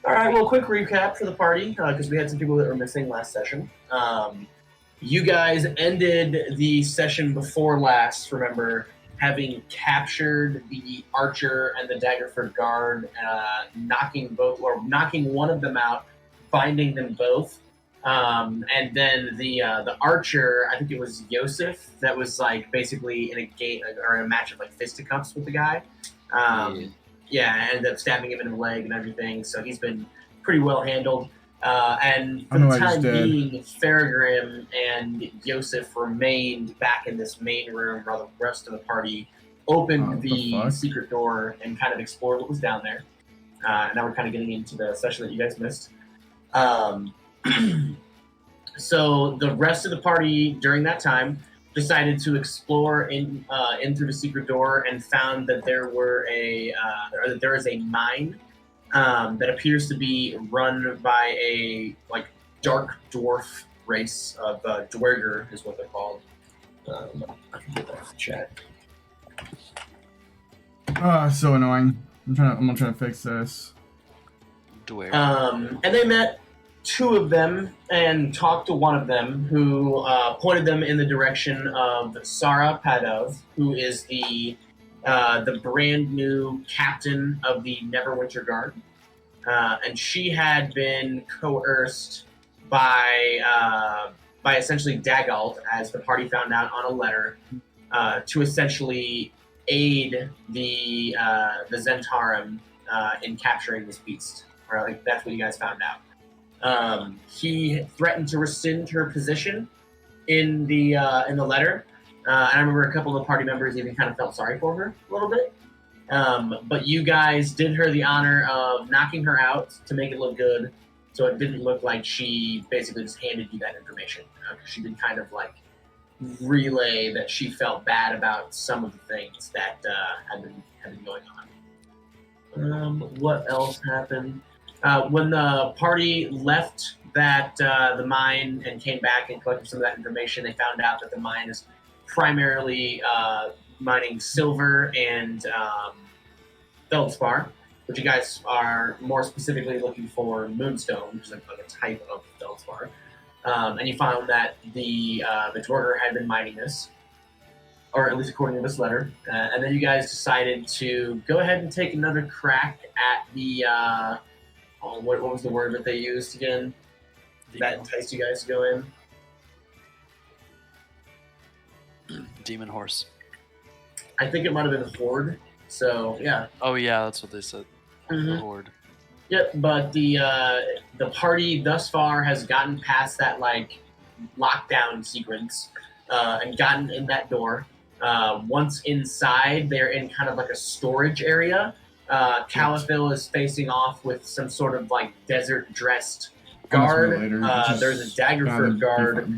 All right, well, quick recap for the party, because we had some people that were missing last session. You guys ended the session before last, remember, having captured the archer and the Daggerford guard, knocking one of them out, binding them both. And then the archer, I think it was Yosef, that was like basically in a game or in a match of like fisticuffs with the guy. Yeah, ended up stabbing him in the leg and everything. So he's been pretty well handled. And for the time being, Farragrim and Yosef remained back in this main room while the rest of the party opened the secret door and kind of explored what was down there. Now we're kind of getting into the session that you guys missed. So the rest of the party during that time decided to explore in through the secret door and found that there is a mine that appears to be run by a like dark dwarf race of Dwerger is what they're called. I can get that in the chat. So annoying. I'm gonna try to fix this. And they met two of them and talked to one of them who pointed them in the direction of Sarah Padov, who is the brand new captain of the Neverwinter Guard. And she had been coerced by essentially Dagald, as the party found out on a letter, to essentially aid the Zentarum in capturing this beast. Or like that's what you guys found out. He threatened to rescind her position in the letter, and I remember a couple of the party members even kind of felt sorry for her a little bit. But you guys did her the honor of knocking her out to make it look good, so it didn't look like she basically just handed you that information. She did kind of like relay that she felt bad about some of the things that had been going on. What else happened? When the party left the mine and came back and collected some of that information, they found out that the mine is primarily mining silver and feldspar, but you guys are more specifically looking for moonstone, which is like a type of feldspar. And you found that the Dwarger had been mining this, or at least according to this letter. And then you guys decided to go ahead and take another crack at the what was the word that they used again that enticed you guys to go in? Demon horse. I think it might have been Horde. So yeah. Oh yeah, that's what they said. Mm-hmm. The Horde. Yep, but the party thus far has gotten past that like lockdown sequence and gotten in that door. Once inside, they're in kind of like a storage area. Califil is facing off with some sort of like desert dressed guard. There's a Daggerford guard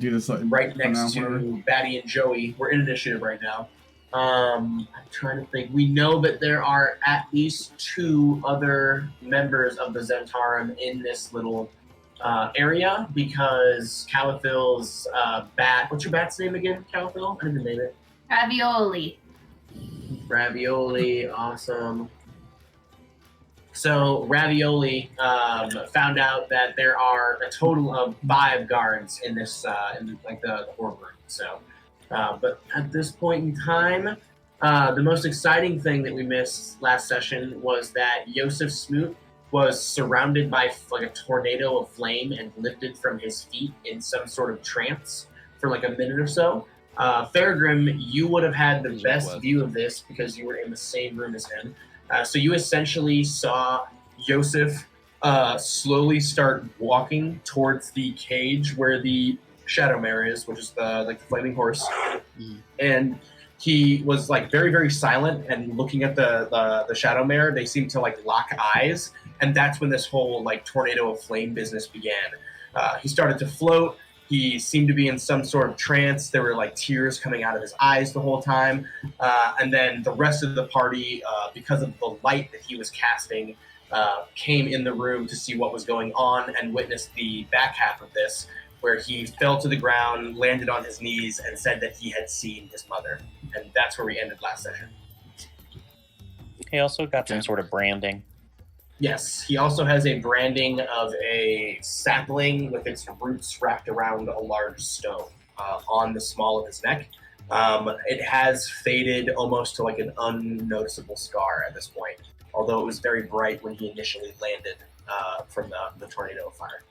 right next to Batty and Joey. We're in initiative right now. I'm trying to think. We know that there are at least two other members of the Zentarum in this little area because Califil's bat. What's your bat's name again, Califil? I didn't name it. Ravioli, awesome. So Ravioli found out that there are a total of 5 guards in this, in like the Horde room. So, but at this point in time, the most exciting thing that we missed last session was that Yosef Smoot was surrounded by like a tornado of flame and lifted from his feet in some sort of trance for like a minute or so. Farragrim, you would have had the best view of this because you were in the same room as him. So you essentially saw Yosef slowly start walking towards the cage where the Shadow Mare is, which is the flaming horse. And he was like very, very silent and looking at the Shadow Mare. They seemed to like lock eyes, and that's when this whole like tornado of flame business began. He started to float. He seemed to be in some sort of trance. There were like tears coming out of his eyes the whole time. And then the rest of the party, because of the light that he was casting, came in the room to see what was going on and witnessed the back half of this, where he fell to the ground, landed on his knees, and said that he had seen his mother. And that's where we ended last session. He also got some sort of branding. Yes, he also has a branding of a sapling with its roots wrapped around a large stone on the small of his neck. It has faded almost to like an unnoticeable scar at this point, although it was very bright when he initially landed from the tornado of fire.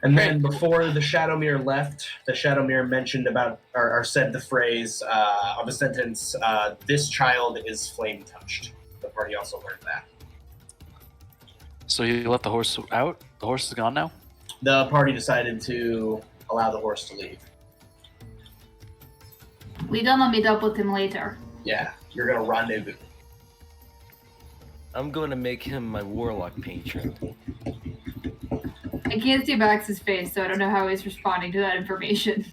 And then before the Shadow Mirror left, the Shadow Mirror mentioned about, or said the phrase of a sentence, this child is flame touched. The party also learned that. So you let the horse out? The horse is gone now? The party decided to allow the horse to leave. We're gonna meet up with him later. Yeah, you're gonna rendezvous. I'm going to make him my warlock patron. I can't see Max's face, so I don't know how he's responding to that information.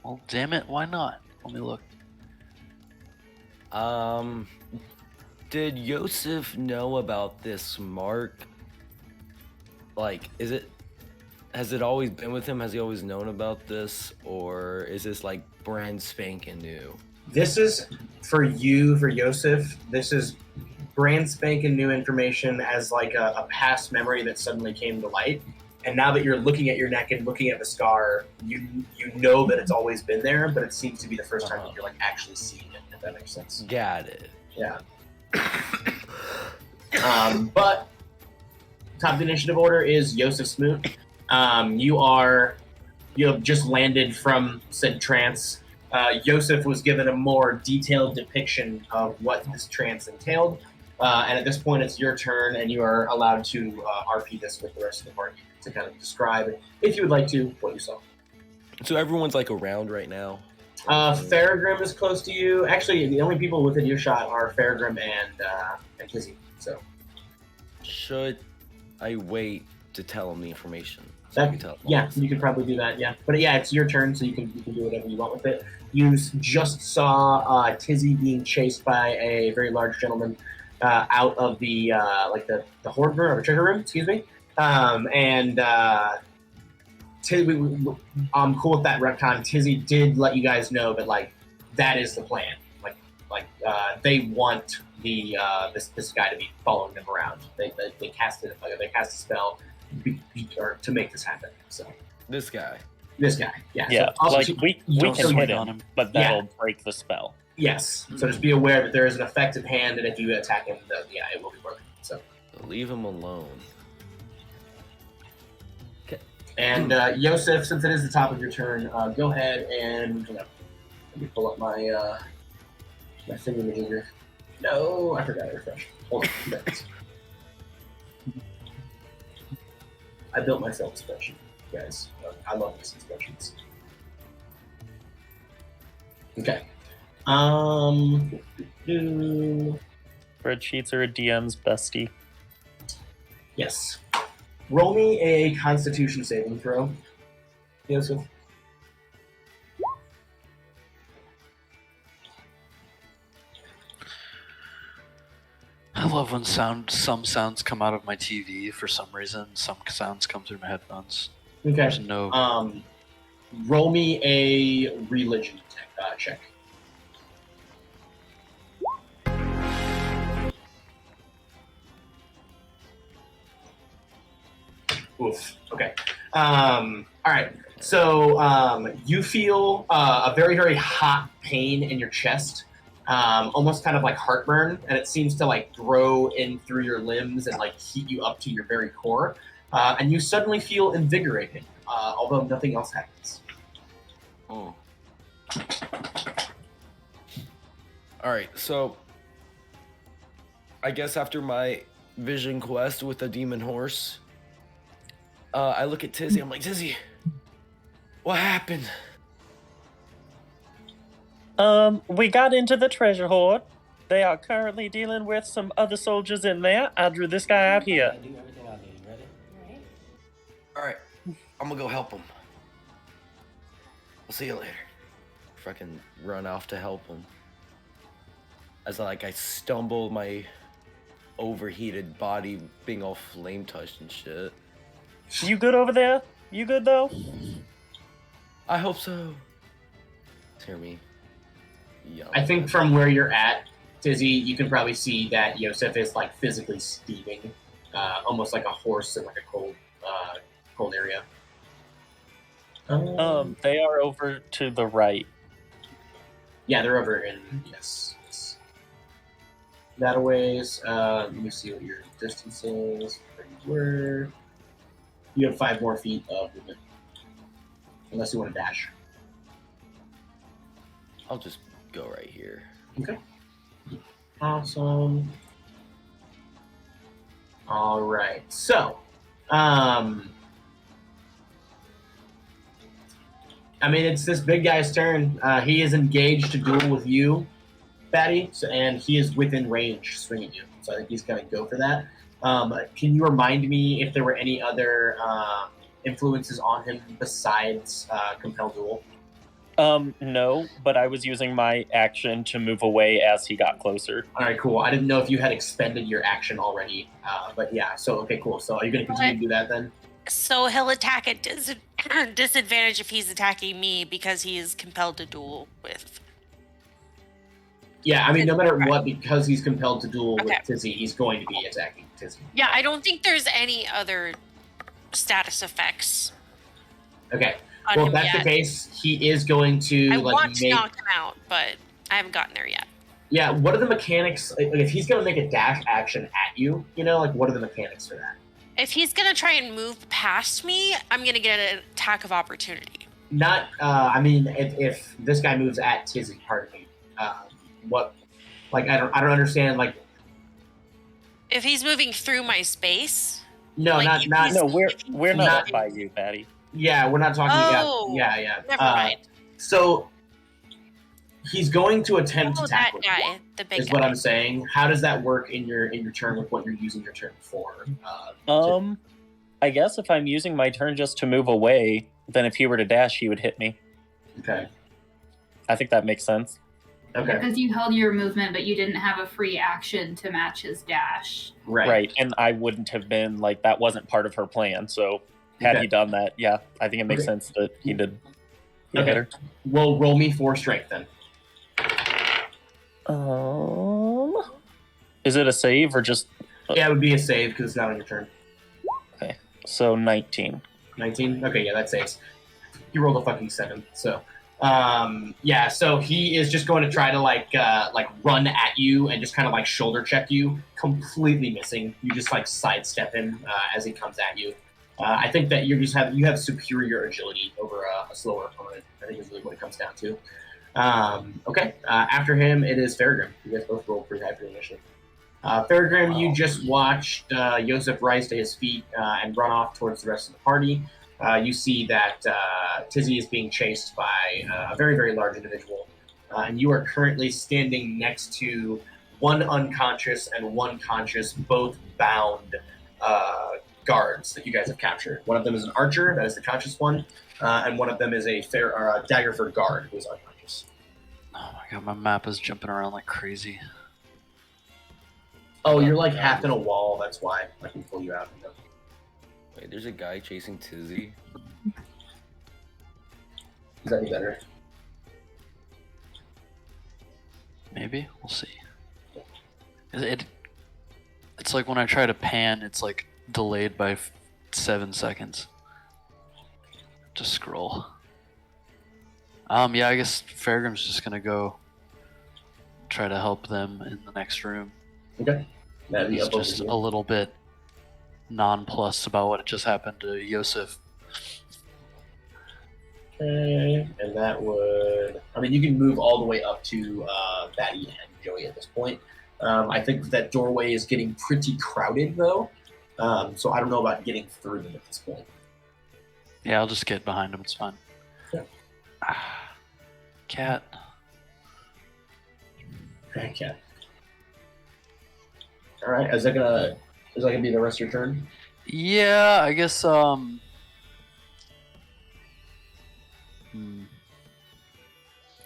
Well, damn it, why not? Let me look. Did Yosef know about this mark? Like, has it always been with him? Has he always known about this? Or is this like brand spanking new? This is, for you, for Yosef, this is brand spanking new information as like a past memory that suddenly came to light. And now that you're looking at your neck and looking at the scar, you know that it's always been there, but it seems to be the first time that you're like actually seeing it, if that makes sense. Got it. Yeah. But top of the initiative order is Yosef Smoot. You have just landed from said trance. Yosef was given a more detailed depiction of what this trance entailed. And at this point, it's your turn, and you are allowed to RP this with the rest of the party to kind of describe, if you would like to, what you saw. So everyone's like around right now? Farragrim is close to you. Actually, the only people within earshot are Farragrim and Kizzy. So, should I wait to tell him the information? So yeah, you could probably do that. Yeah, but yeah, it's your turn, so you can do whatever you want with it. You just saw Tizzy being chased by a very large gentleman out of the the hoard room or the treasure room. Excuse me. I'm cool with that retcon. Tizzy did let you guys know that like that is the plan. They want this guy to be following them around. They cast a spell to make this happen. So this guy, yeah. Yeah, so like we can hit him, but that'll Yeah. break the spell. Yes. So just be aware that there is an effective hand, and if you attack him, it will be broken. So leave him alone. And Yosef, since it is the top of your turn, go ahead and let me pull up my my thingamajigger. No, I forgot to refresh. Hold on, 2 minutes. I built myself a spreadsheet, guys. I love these spreadsheets. Okay. Spreadsheets are a DM's bestie. Yes. Roll me a Constitution saving throw, Yosef. I love when some sounds come out of my TV for some reason. Some sounds come through my headphones. Okay. There's no. Roll me a religion check. Oof. Okay. All right. So you feel a very, very hot pain in your chest, almost kind of like heartburn, and it seems to like grow in through your limbs and like heat you up to your very core. And you suddenly feel invigorated, although nothing else happens. Oh. All right. So I guess after my vision quest with the demon horse, I look at Tizzy. I'm like, Tizzy, what happened? We got into the treasure hoard. They are currently dealing with some other soldiers in there. I drew this guy out here. Do everything I need. Ready? All right. I'm gonna go help him. I'll see you later. Fucking run off to help him. As I stumble, my overheated body being all flame touched and shit. You good over there? You good though? I hope so. Hear me. I think from where you're at, Tizzy, you can probably see that Yosef is like physically steaming, almost like a horse in like a cold area. They are over to the right. Yeah, they're over in yes. That a ways. Let me see what your distance is. Where you were. You have 5 more feet of movement, unless you want to dash. I'll just go right here. Okay. Awesome. All right. So, I mean, it's this big guy's turn. He is engaged to duel with you, Batty, and he is within range swinging you. So I think he's going to go for that. Can you remind me if there were any other influences on him besides Compel Duel? No, but I was using my action to move away as he got closer. All right, cool. I didn't know if you had expended your action already, but yeah. So okay, cool. So are you going to continue to do that then? So he'll attack at disadvantage if he's attacking me because he is compelled to duel with. Yeah, I mean, no matter what, because he's compelled to duel with Okay. Tizzy, he's going to be attacking Tizzy. Yeah, I don't think there's any other status effects Okay. on Well, if him that's yet. the case, he is going to I like want to make. knock him out, but I haven't gotten there yet. Yeah, what are the mechanics? Like, if he's going to make a dash action at you, like what are the mechanics for that? If he's gonna try and move past me, I'm gonna get an attack of opportunity. Not. I mean, if this guy moves at Tizzy, pardon me. What? Like, I don't understand. Like, If he's moving through my space, no, like, if not. he's- No, we're if not he's- up by you, Batty. Yeah, we're not talking. Oh, yeah. Never mind. So he's going to attempt to Oh, tackle that you. guy, the big Is guy. what I'm saying. How does that work in your turn with what you're using your turn for? I guess if I'm using my turn just to move away, then if he were to dash, he would hit me. Okay. I think that makes sense. Okay. Because you held your movement, but you didn't have a free action to match his dash. Right. And I wouldn't have been like that wasn't part of her plan. So had Okay. he done that, yeah, I think it makes Okay. sense that he did. He Okay. hit her. Well, roll me 4 strength then. Is it a save or just Yeah, it would be a save because it's not on your turn. so 19? 19? Okay, yeah, that saves. You rolled a fucking 7, so. Yeah, so he is just going to try to like run at you and just kind of like shoulder check you, completely missing. You just like sidestep him as he comes at you. I think that you have superior agility over a slower opponent. I think is really what it comes down to. Okay, after him it is Farragrim. You guys both rolled pretty high for the initiative. Farragrim, you just watched Yosef rise to his feet and run off towards the rest of the party. You see that Tizzy is being chased by a very, very large individual, and you are currently standing next to one unconscious and one conscious, both bound guards that you guys have captured. One of them is an archer, that is the conscious one, and one of them is a Daggerford guard, who is unconscious. Oh my god, my map is jumping around like crazy. Oh, you're like half in a wall, that's why I can pull you out. Wait, there's a guy chasing Tizzy. Is that any better? Maybe we'll see. It's like when I try to pan, it's like delayed by 7 seconds. Just scroll. Yeah, I guess Farragrim's just gonna go try to help them in the next room. Okay. That'd be He's up over just here. a little bit nonplussed about what just happened to Yosef. Okay, and that would. I mean, you can move all the way up to Batty and Joey at this point. I think that doorway is getting pretty crowded, though. So I don't know about getting through them at this point. Yeah, I'll just get behind him. It's fine. Yeah. Cat. Okay. All right. Is that gonna be the rest of your turn? Yeah, I guess.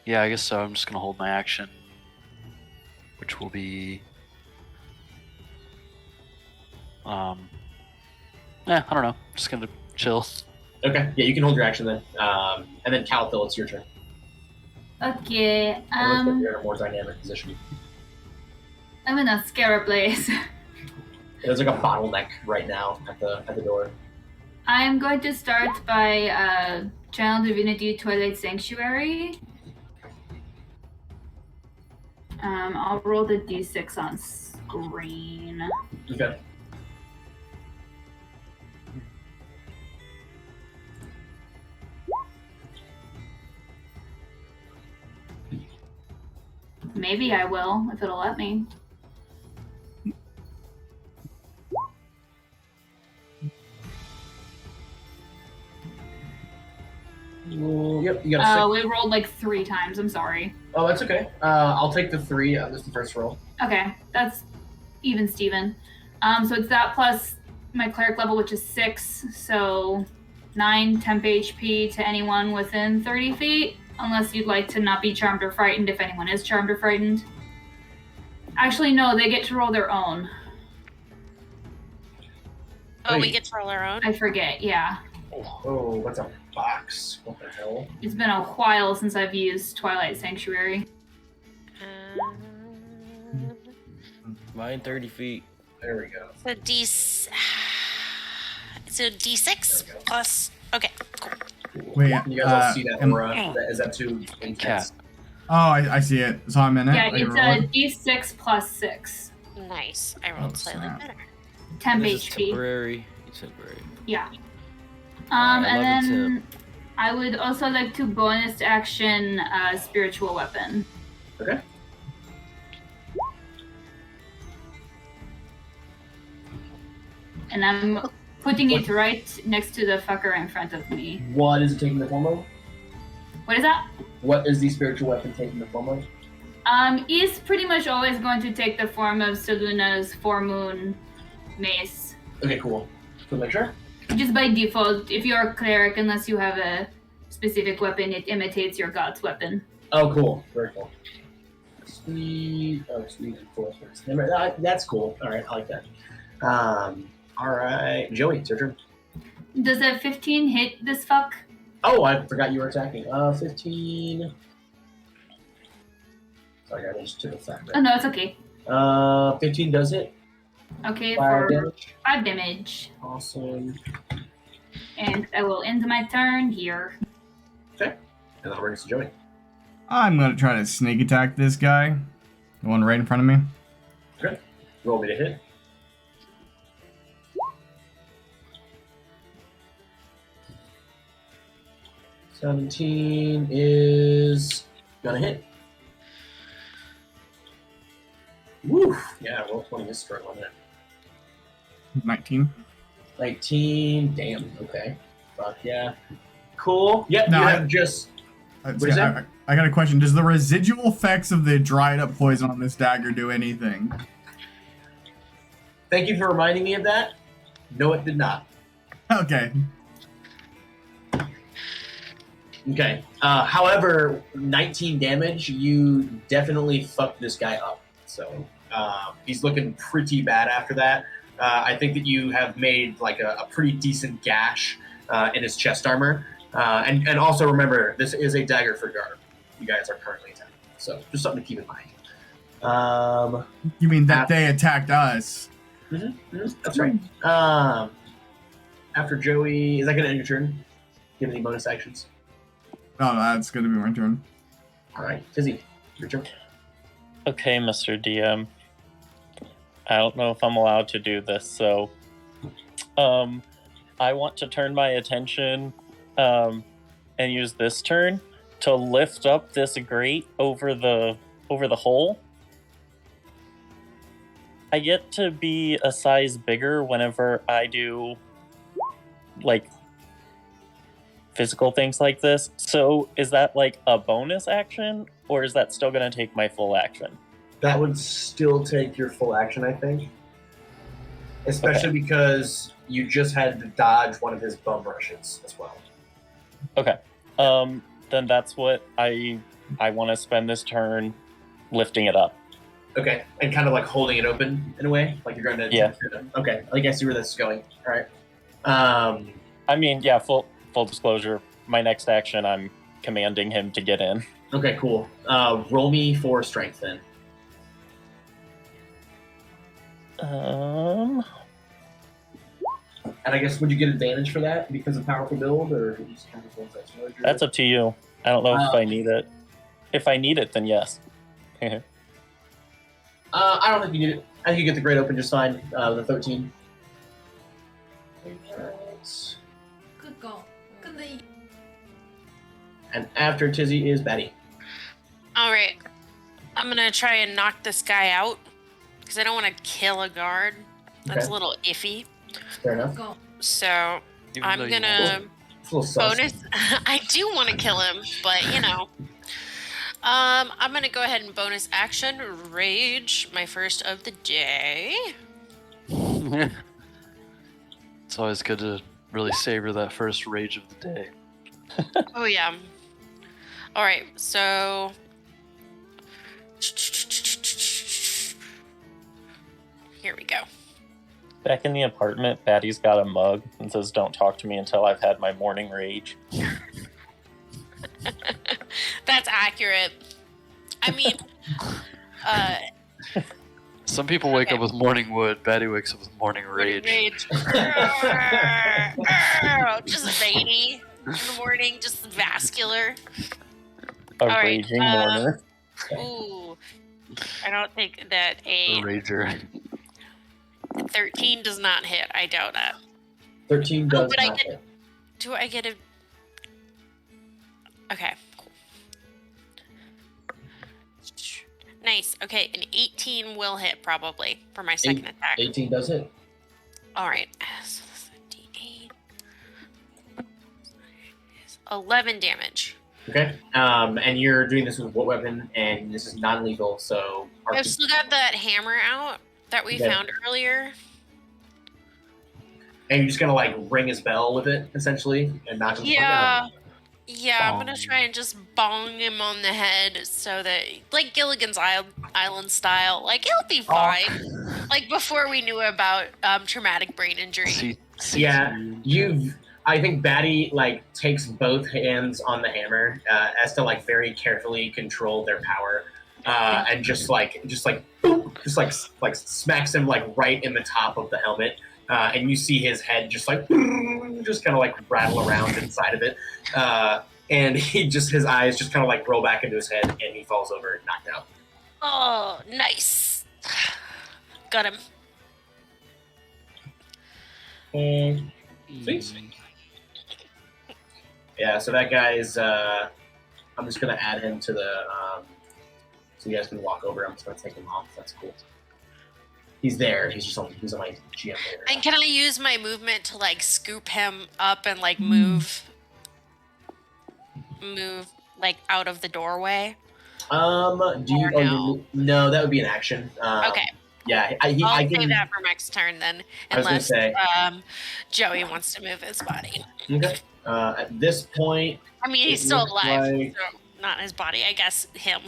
Yeah, I guess so. I'm just gonna hold my action, which will be. I don't know. Just gonna chill. Okay. Yeah, you can hold your action then. And then Caliphil, it's your turn. Okay. It looks like you're in a more dynamic position. I'm in a scare place. There's like a bottleneck right now at the door. I'm going to start by Channel Divinity Twilight Sanctuary. I'll roll the d6 on screen. Okay. Maybe I will, if it'll let me. Yep, you got a 6. We rolled like 3 times. I'm sorry. Oh, that's okay. I'll take the 3. This is the first roll. Okay, that's even Steven. So it's that plus my cleric level, which is 6. So 9 temp HP to anyone within 30 feet, unless you'd like to not be charmed or frightened if anyone is charmed or frightened. Actually, no, they get to roll their own. Oh, we Wait. get to roll our own? I forget, yeah. Oh, what's a box? What the hell? It's been a while since I've used Twilight Sanctuary. Mine 30 feet. There we go. So D6 plus. Okay, cool. Wait, You guys all see that am- aura? Is that too intense? Oh, I see it. So I'm in it. Yeah, I it's roll a it? d6 plus 6. Nice. I rolled Oh, slightly snap. better. Temp This is HP. temporary. It's temporary. Yeah. Alright, And level then I would also like to bonus action spiritual weapon. Okay. And I'm putting it right next to the fucker in front of me. What is it taking the form of? What is that? What is the spiritual weapon taking the form of? Is pretty much always going to take the form of Seluna's Foremoon mace. Okay, cool. So make sure. Just by default, if you're a cleric, unless you have a specific weapon, it imitates your god's weapon. Oh, cool. Very cool. Sweet. Oh, sweet. Cool. That's cool. All right, I like that. All right, Joey, it's your turn. Does a 15 hit this fuck? Oh, I forgot you were attacking. 15. Sorry, I just took a fact. Oh no, it's okay. 15 does hit. Okay, 5 for damage. 5 damage. Awesome. And I will end my turn here. Okay. And that'll bring us to Joey. I'm gonna try to sneak attack this guy. The one right in front of me. Okay. Roll me to hit. $17 is gonna hit. Woo! Yeah, roll 20 is strong on that. 19. 19. Damn. Okay. Fuck yeah. Cool. Yep. No, you I- have just. What is that? I got a question. Does the residual effects of the dried up poison on this dagger do anything? Thank you for reminding me of that. No, it did not. Okay. Okay. However, 19 damage. You definitely fucked this guy up. So he's looking pretty bad after that. I think that you have made like a pretty decent gash in his chest armor. And also remember, this is a Daggerford guard. You guys are currently attacking. So just something to keep in mind. You mean that they attacked us? That's right. After Joey, is that going to end your turn? Do you have any bonus actions? Oh, that's gonna be my turn. All right, Fizzy, your turn. Okay, Mr. DM. I don't know if I'm allowed to do this, so I want to turn my attention and use this turn to lift up this grate over the hole. I get to be a size bigger whenever I do like physical things like this. So is that like a bonus action, or is that still going to take my full action? That would still take your full action, I think. Especially because you just had to dodge one of his bum rushes as well. Okay. Then that's what I want to spend this turn lifting it up. Okay, and kind of like holding it open in a way, like you're going to. Yeah. Okay, I think I see where this is going. All right. I mean, yeah, full disclosure, my next action, I'm commanding him to get in. Okay, cool. Roll me for strength then. And I guess, would you get advantage for that because of powerful build, or you just kind of roll that charge? That's up to you. I don't know if I need it. If I need it, then yes. I don't think you need it. I think you get the Great Open just fine. The 13. 그거. 근데 And after Tizzy is Betty. All right. I'm going to try and knock this guy out because I don't want to kill a guard. That's Okay. a little iffy. Fair enough. 그거. So Even I'm though you going to It's a little sus. bonus. I do want to kill him, but you know. I'm going to go ahead and bonus action rage, my first of the day. It's always good to really savor that first rage of the day. Oh, yeah. All right, so. Here we go. Back in the apartment, Batty's got a mug and says, "Don't talk to me until I've had my morning rage." That's accurate. I mean, Some people wake Okay. up with morning wood. Batty wakes up with morning rage. Just veiny in the morning, just vascular. A right, raging mourner. Ooh. I don't think that a Rager. 13 does not hit. I doubt that. 13 does but I not get- hit. Do I get a... Okay, cool. Nice. Okay, an 18 will hit probably for my second attack. 18 does hit. All right. So this is a D8. 11 damage. Okay. And you're doing this with what weapon? And this is non-lethal, so... I've still got that hammer out that we Okay. found earlier. And you're just gonna like ring his bell with it, essentially, and knock him Yeah. Yeah, I'm gonna Bong. try and just bong him on the head so that, like Gilligan's Island style, like he'll be fine. Like before we knew about traumatic brain injury. Yeah, I think Batty like takes both hands on the hammer as to like very carefully control their power, and just boom, just smacks him like right in the top of the helmet, and you see his head just like just kind of like rattle around inside of it, and his eyes just kind of like roll back into his head, and he falls over knocked out. Oh, nice. Got him. And sweet. Yeah, so that guy is. I'm just gonna add him to the. So you guys can walk over. I'm just gonna take him off. That's cool. He's there. He's on my GM later. And can I use my movement to like scoop him up and like move like out of the doorway? Do you? Or Oh, no? no, that would be an action. Okay, Yeah, I'll I save can. that for next turn then, I was gonna unless say. Joey wants to move his body. Okay. At this point, I mean, he's It still looks alive, like- so not his body. I guess him.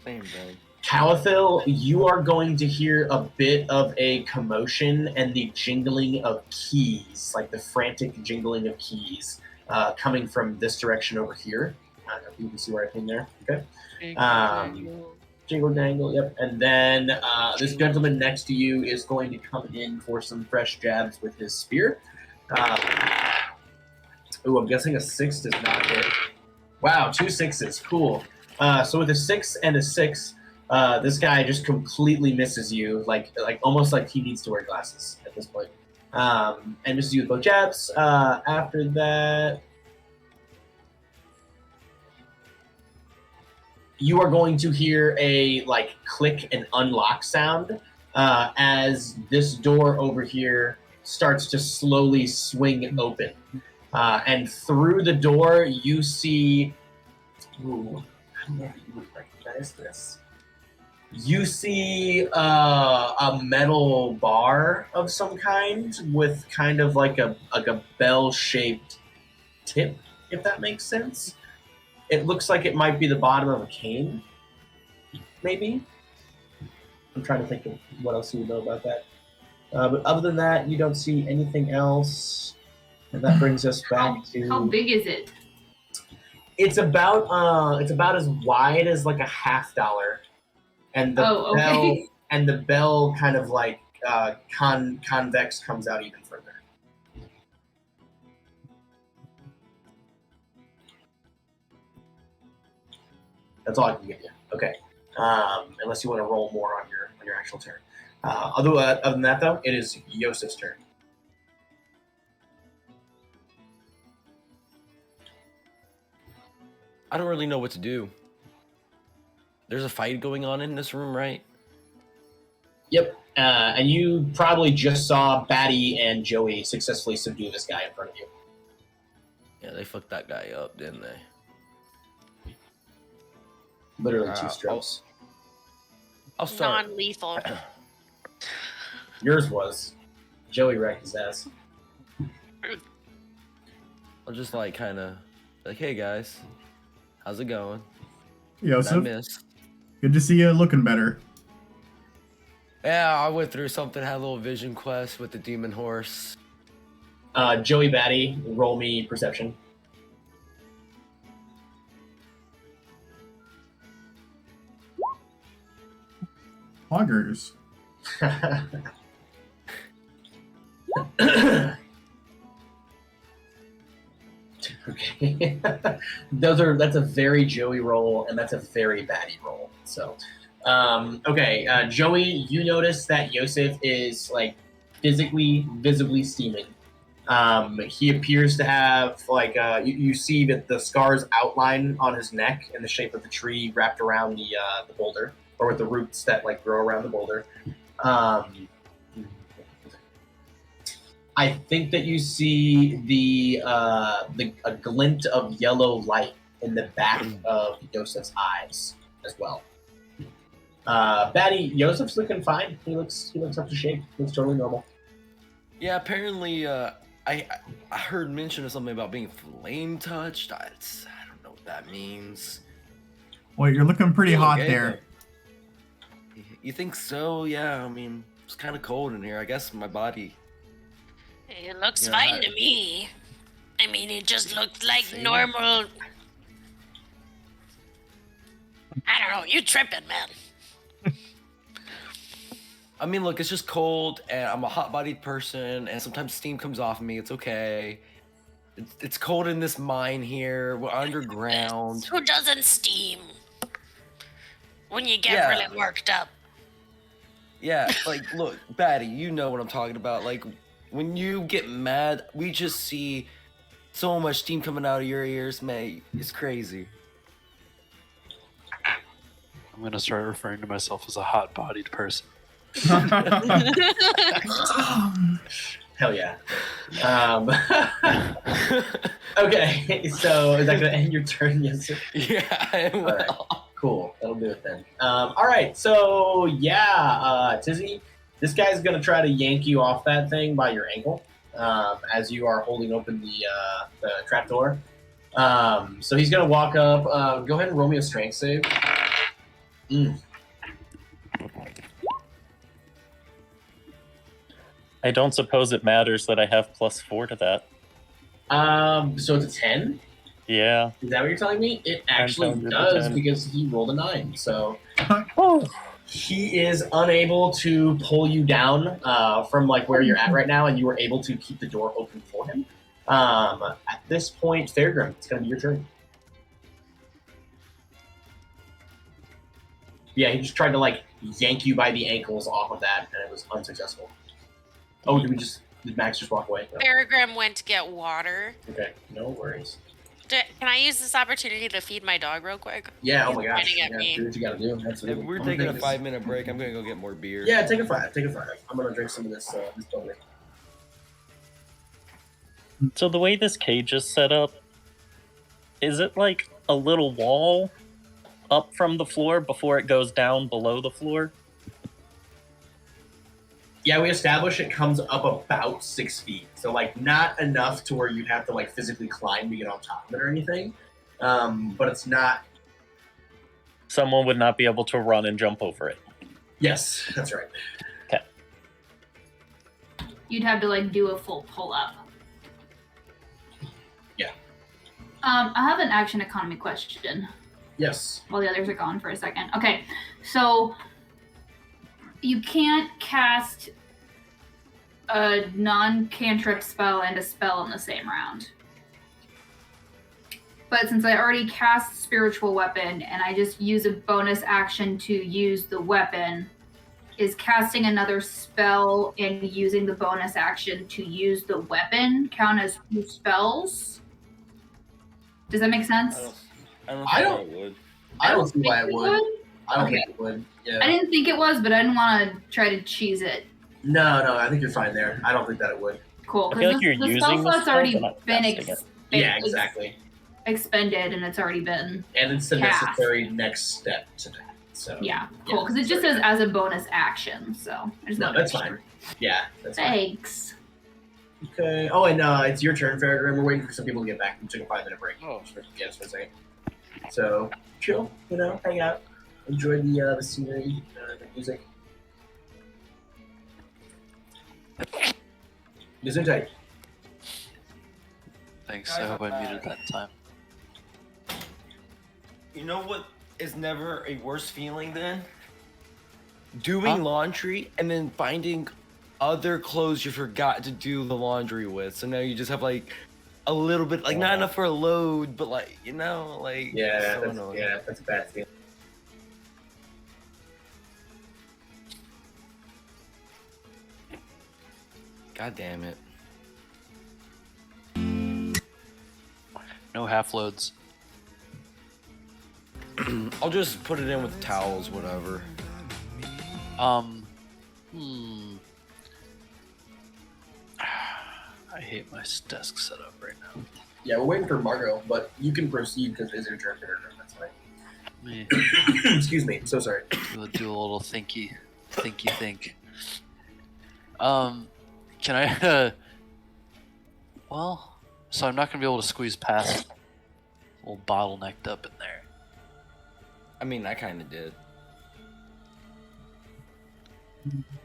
Same thing. Calathil, you are going to hear a bit of a commotion and the jingling of keys, like the frantic jingling of keys, coming from this direction over here. I don't know if you can see where I pin there. Okay. Jingle dangle, yep. And then this gentleman next to you is going to come in for some fresh jabs with his spear. Ooh, I'm guessing a 6 does not hit. Wow, 2 6s. Cool. So with a 6 and a 6, this guy just completely misses you, like almost like he needs to wear glasses at this point. And misses you with both jabs. After that, you are going to hear a like click and unlock sound as this door over here starts to slowly swing open. And through the door, you see. Ooh, I don't know if you would recognize this. You see a metal bar of some kind with kind of like a bell-shaped tip, if that makes sense. It looks like it might be the bottom of a cane, maybe. I'm trying to think of what else you would know about that. But other than that, you don't see anything else. And that brings us back to. How big is it? It's about as wide as like a $50, and the Oh, okay. and the bell kind of like convex comes out even further. That's all I can give you. Okay. Unless you want to roll more on your actual turn. Other than that, though, it is Yosef's turn. I don't really know what to do. There's a fight going on in this room, right? Yep. And you probably just saw Batty and Joey successfully subdue this guy in front of you. Yeah, they fucked that guy up, didn't they? Literally 2 strokes. I'll start. Non-lethal. Yours was. Joey wrecked his ass. I'll just like kind of like, hey guys, how's it going? I Yosef, miss. good to see you looking better. Yeah, I went through something, had a little vision quest with the demon horse. Joey Batty, roll me perception. Poggers. Okay. That's a very Joey roll, and that's a very Batty roll. So, okay, Joey, you notice that Yosef is like physically, visibly steaming. He appears to have like you see that the scars outline on his neck in the shape of the tree wrapped around the boulder, or with the roots that like grow around the boulder. I think that you see a glint of yellow light in the back of Yosef's eyes as well. Batty, Yosef's looking fine. He looks up to shape. He looks totally normal. Yeah, apparently, I heard mention of something about being flame touched. I don't know what that means. Well, you're looking pretty You hot okay, there. though? You think so? Yeah, I mean, it's kind of cold in here. I guess my body. It looks Yeah, fine to me. I mean, it just looked like See? normal. I don't know. You tripping, man. I mean, look, it's just cold, and I'm a hot-bodied person, and sometimes steam comes off of me. It's okay. It's cold in this mine here. We're underground. Who doesn't steam when you get Yeah. really worked up? Yeah, like, look, Batty, you know what I'm talking about. Like, when you get mad, we just see so much steam coming out of your ears, mate. It's crazy. I'm going to start referring to myself as a hot-bodied person. Hell yeah. Okay, so is that gonna end your turn? Yes, sir? Yeah, it will. All right. Cool, that'll do it then. All right, so yeah, Tizzy, this guy's gonna try to yank you off that thing by your ankle as you are holding open the trapdoor. So he's gonna walk up. Go ahead and roll me a strength save. I don't suppose it matters that I have +4 to that. So it's a 10. Yeah. Is that what you're telling me? It actually telling you it's a does 10. because he rolled a 9. So Oh. he is unable to pull you down from like where you're at right now, and you were able to keep the door open for him. At this point, Fairgrim, it's gonna be your turn. Yeah, he just tried to like yank you by the ankles off of that, and it was unsuccessful. Oh, did Max just walk away? No. Peregrine went to get water. Okay, no worries. Can I use this opportunity to feed my dog real quick? Yeah, oh He's my gosh. pointing at Yeah, me. do what you gotta do. If Absolutely. we're I'm taking a gonna 5-minute break, I'm gonna go get more beer. Yeah, take a 5. Take a 5. I'm gonna drink some of this bubbly. So the way this cage is set up, is it like a little wall up from the floor before it goes down below the floor? Yeah, we established it comes up about 6 feet. So, like, not enough to where you'd have to, like, physically climb to get on top of it or anything. But it's not... Someone would not be able to run and jump over it. Yes, that's right. You'd have to like do a full pull up. Yeah. I have an action economy question Yes. while the others are gone for a second. Okay, so you can't cast a non-cantrip spell and a spell in the same round. But since I already cast Spiritual Weapon and I just use a bonus action to use the weapon, is casting another spell and using the bonus action to use the weapon count as 2 spells? Does that make sense? I don't think it would. I don't see why it would. I don't Okay. think it would. Yeah. I didn't think it was, but I didn't want to try to cheese it. No, I think you're fine there. I don't think that it would. Cool. I feel like you're the using spell the slot's spell, already but not been casting it. Yeah, exactly. expended, and it's already been. And it's the Cast. necessary next step to that. So Yeah, cool. Because it just says as a bonus action, so I just No, wanted to that's make fine. sure. Yeah, that's fine. Thanks. Okay. Oh, and it's your turn, Farragher. We're waiting for some people to get back. We took a 5-minute break. Just for a second. So chill, hang out, enjoy the scenery, the music. Gesundheit. Thanks. I hope I muted that in time. You know what is never a worse feeling than doing laundry and then finding other clothes you forgot to do the laundry with. So now you just have like a little bit, like not enough for a load, but like Yeah, so that's a bad feeling. God damn it. No half loads. I'll just put it in with towels, whatever. I hate my desk setup right now. Yeah, we're waiting for Margot, but you can proceed because it's your turn. That's fine. Me Excuse me. So sorry. do a little think. Can I? Well, so I'm not gonna be able to squeeze past. A little bottlenecked up in there. I mean, I kind of did.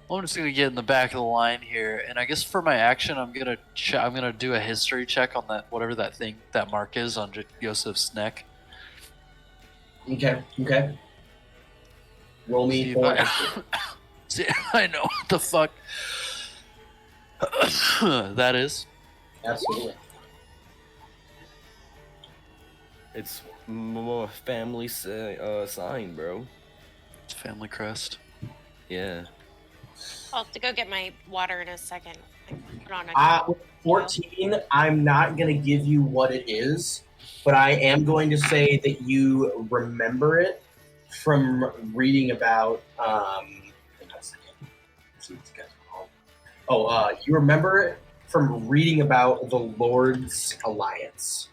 I'm just gonna get in the back of the line here, and I guess for my action, I'm gonna do a history check on that whatever that mark is on Yosef's neck. Okay. Roll me See if for. See, I know what the fuck that is. Absolutely. It's more family sign, bro. It's family crest. Yeah. I'll have to go get my water in a second. Put on a 14. I'm not gonna give you what it is, but I am going to say that you remember it from reading about. Hang on a second. Let's see what these guys are called. You remember it from reading about the Lord's Alliance.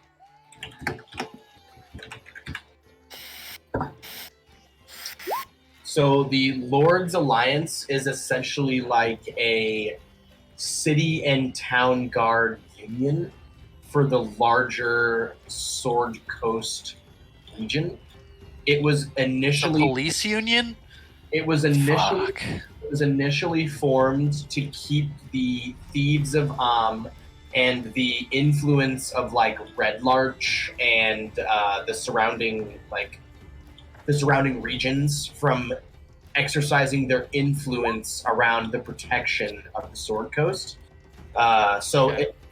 So the Lord's Alliance is essentially like a city and town guard union for the larger Sword Coast region. It was initially The police union? It was initially formed to keep the thieves of and the influence of like Red Larch and the surrounding regions from exercising their influence around the protection of the Sword Coast.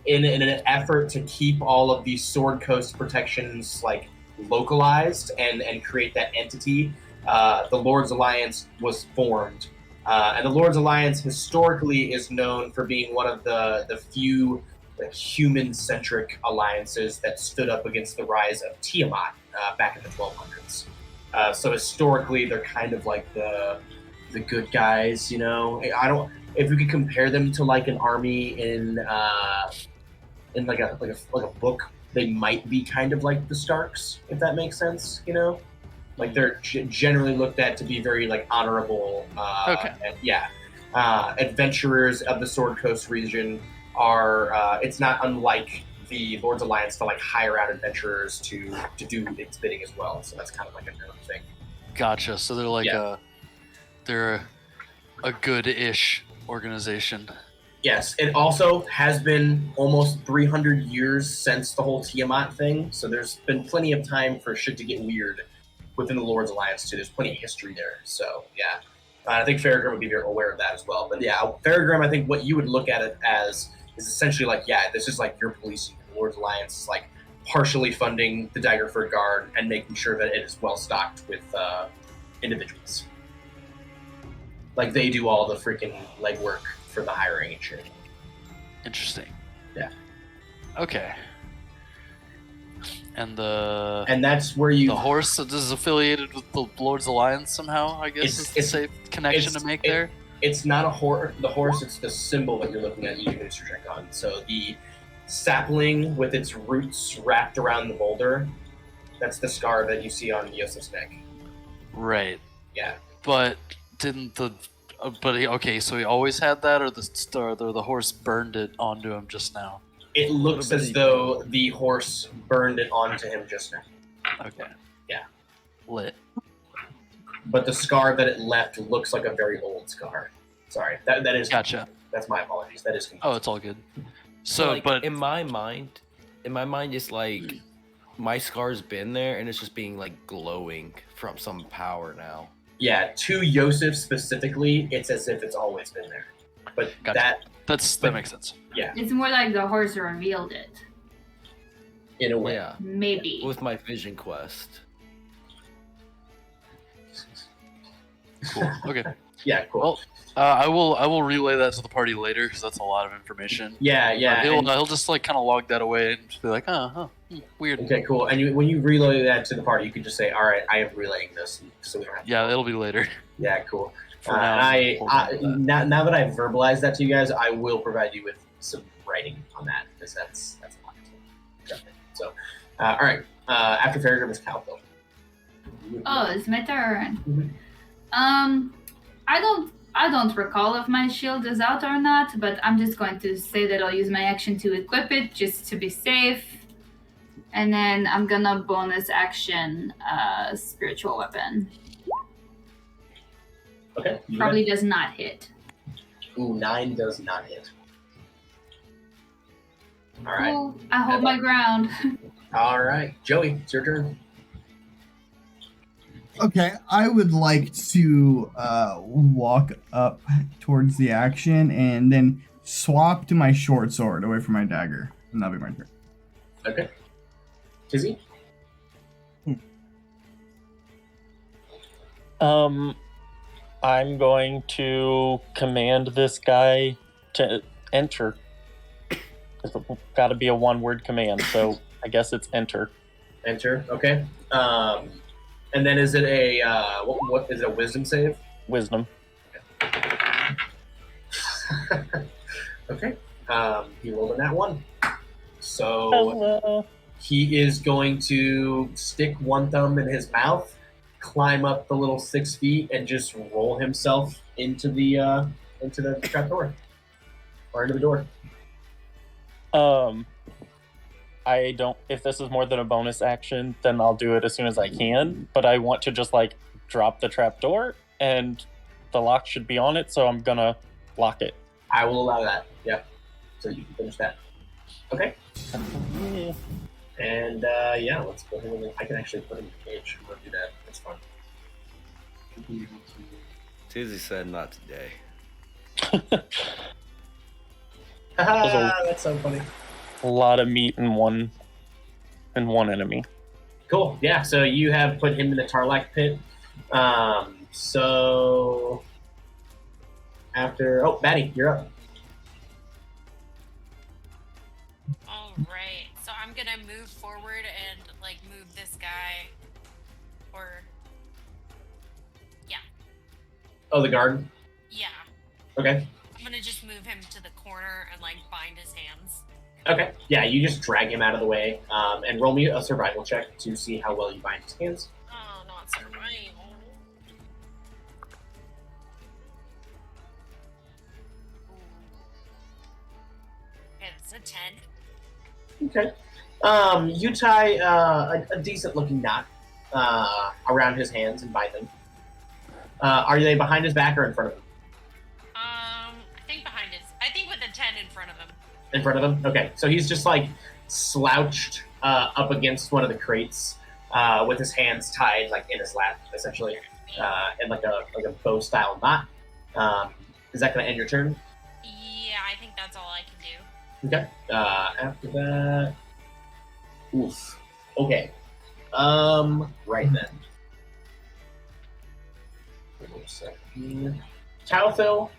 In an effort to keep all of these Sword Coast protections like localized and create that entity, the Lord's Alliance was formed. And the Lord's Alliance historically is known for being one of the few human-centric alliances that stood up against the rise of Tiamat back in the 1200s. So historically, they're kind of like the good guys, I don't. If we could compare them to like an army in like a book, they might be kind of like the Starks, if that makes sense. Like they're generally looked at to be very like honorable. Okay. Adventurers of the Sword Coast region are. It's not unlike the Lord's Alliance to like hire out adventurers to do its bidding as well. So that's kind of like a known thing. Gotcha. So they're like they're a good-ish organization. Yes, it also has been almost 300 years since the whole Tiamat thing, so there's been plenty of time for shit to get weird within the Lord's Alliance too. There's plenty of history there, so yeah. I think Farragrim would be very aware of that as well. But yeah, Farragrim, I think what you would look at it as is essentially like, yeah, this is like your policing. The Lord's Alliance is like partially funding the Daggerford Guard and making sure that it is well stocked with individuals. Like they do all the freaking legwork for the hiring and shit. Interesting. Yeah. Okay. And that's where you the horse that is affiliated with the Lord's Alliance somehow, I guess is the safe connection to make there. It's not a horse. The horse, it's the symbol that you're looking at. You can check on. So the sapling with its roots wrapped around the boulder. That's the scar that you see on Yosef's neck. Right. Yeah. But didn't the? Okay, so he always had that, or the horse burned it onto him just now. It looks as though the horse burned it onto him just now. Okay. Yeah. Lit. But the scar that it left looks like a very old scar. Sorry, that is. Gotcha. That's my apologies. That is confusing. Oh, it's all good. So, like, but in my mind, it's like my scar's been there, and it's just being like glowing from some power now. Yeah, to Yosef specifically, it's as if it's always been there. But gotcha. That makes sense. Yeah. It's more like the horse revealed it. In a way. Yeah. Maybe. With my vision quest. Cool. Okay. Yeah, cool. Well, I will relay that to the party later because that's a lot of information. Yeah. He'll just like kind of log that away and just be like, weird. Okay, cool. And when you relay that to the party, you can just say, "All right, I am relaying this," so we don't have to. Yeah, it'll be later. Yeah, cool. For now, now that I've verbalized that to you guys, I will provide you with some writing on that because that's a lot. So, all right. After Farragrim is Calco. Oh, it's my turn. Mm-hmm. I don't recall if my shield is out or not, but I'm just going to say that I'll use my action to equip it just to be safe. And then I'm gonna bonus action spiritual weapon. Okay. Probably does not hit. Ooh, 9 does not hit. All right. Cool. I hold my ground. All right, Joey, it's your turn. Okay, I would like to walk up towards the action and then swap to my short sword away from my dagger. And that'll be my turn. Okay. Tizzy? I'm going to command this guy to enter. It's got to be a one-word command, so I guess it's enter. Enter, okay. And then is it a what is it, a wisdom save? Wisdom. Okay. He rolled a nat 1. So Hello. he is going to stick one thumb in his mouth, climb up the little 6 feet, and just roll himself into the trap door. Or into the door. I don't. If this is more than a bonus action, then I'll do it as soon as I can. But I want to just like drop the trap door, and the lock should be on it, so I'm gonna lock it. I will allow that. Yep. So you can finish that. Okay. Yeah. And yeah, let's put him in. I can actually put him in the cage. I'm gonna do that. That's fun. Tizzy said not today. That's so funny. A lot of meat in one enemy. Cool. Yeah. So you have put him in the Tarlac pit. So after Maddie, you're up. All right. So I'm gonna move forward and like move this guy, or yeah. Oh, the guard. Yeah. Okay. I'm gonna just move him to the corner and like bind his hands. Okay. Yeah, you just drag him out of the way, and roll me a survival check to see how well you bind his hands. Oh, not survival. Okay, that's a 10. Okay. You tie a decent-looking knot around his hands and bind them. Are they behind his back or in front of him? I think with a 10 in front of him. In front of him? Okay. So he's just like slouched up against one of the crates with his hands tied like in his lap, essentially. in like a bow style knot. Is that going to end your turn? Yeah, I think that's all I can do. Okay. After that, oof. Okay. Right then. Talthil,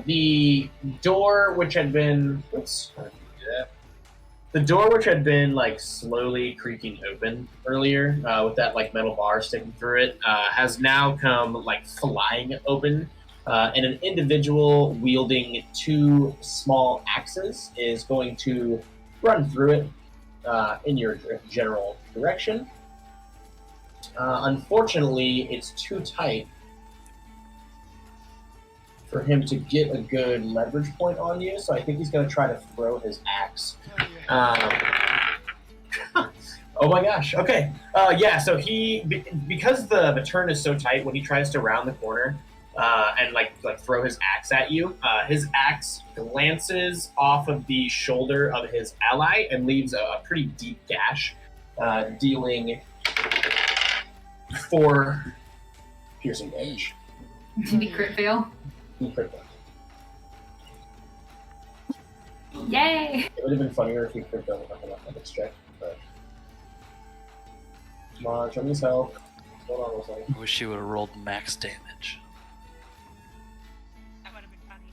the door which had been, the door which had been like slowly creaking open earlier, with that like metal bar sticking through it, has now come like flying open, and an individual wielding 2 small axes is going to run through it in your general direction. Unfortunately, it's too tight for him to get a good leverage point on you, so I think he's going to try to throw his axe. Oh my gosh, okay. Yeah, so because the turn is so tight, when he tries to round the corner and like throw his axe at you, his axe glances off of the shoulder of his ally and leaves a pretty deep gash, dealing 4 piercing damage. Did he crit fail? He crit failed. Yay! It would have been funnier if he crit failed with an athletics check, but... Come on, show me his health. Hold on a second. I wish he would have rolled max damage. That would have been funny.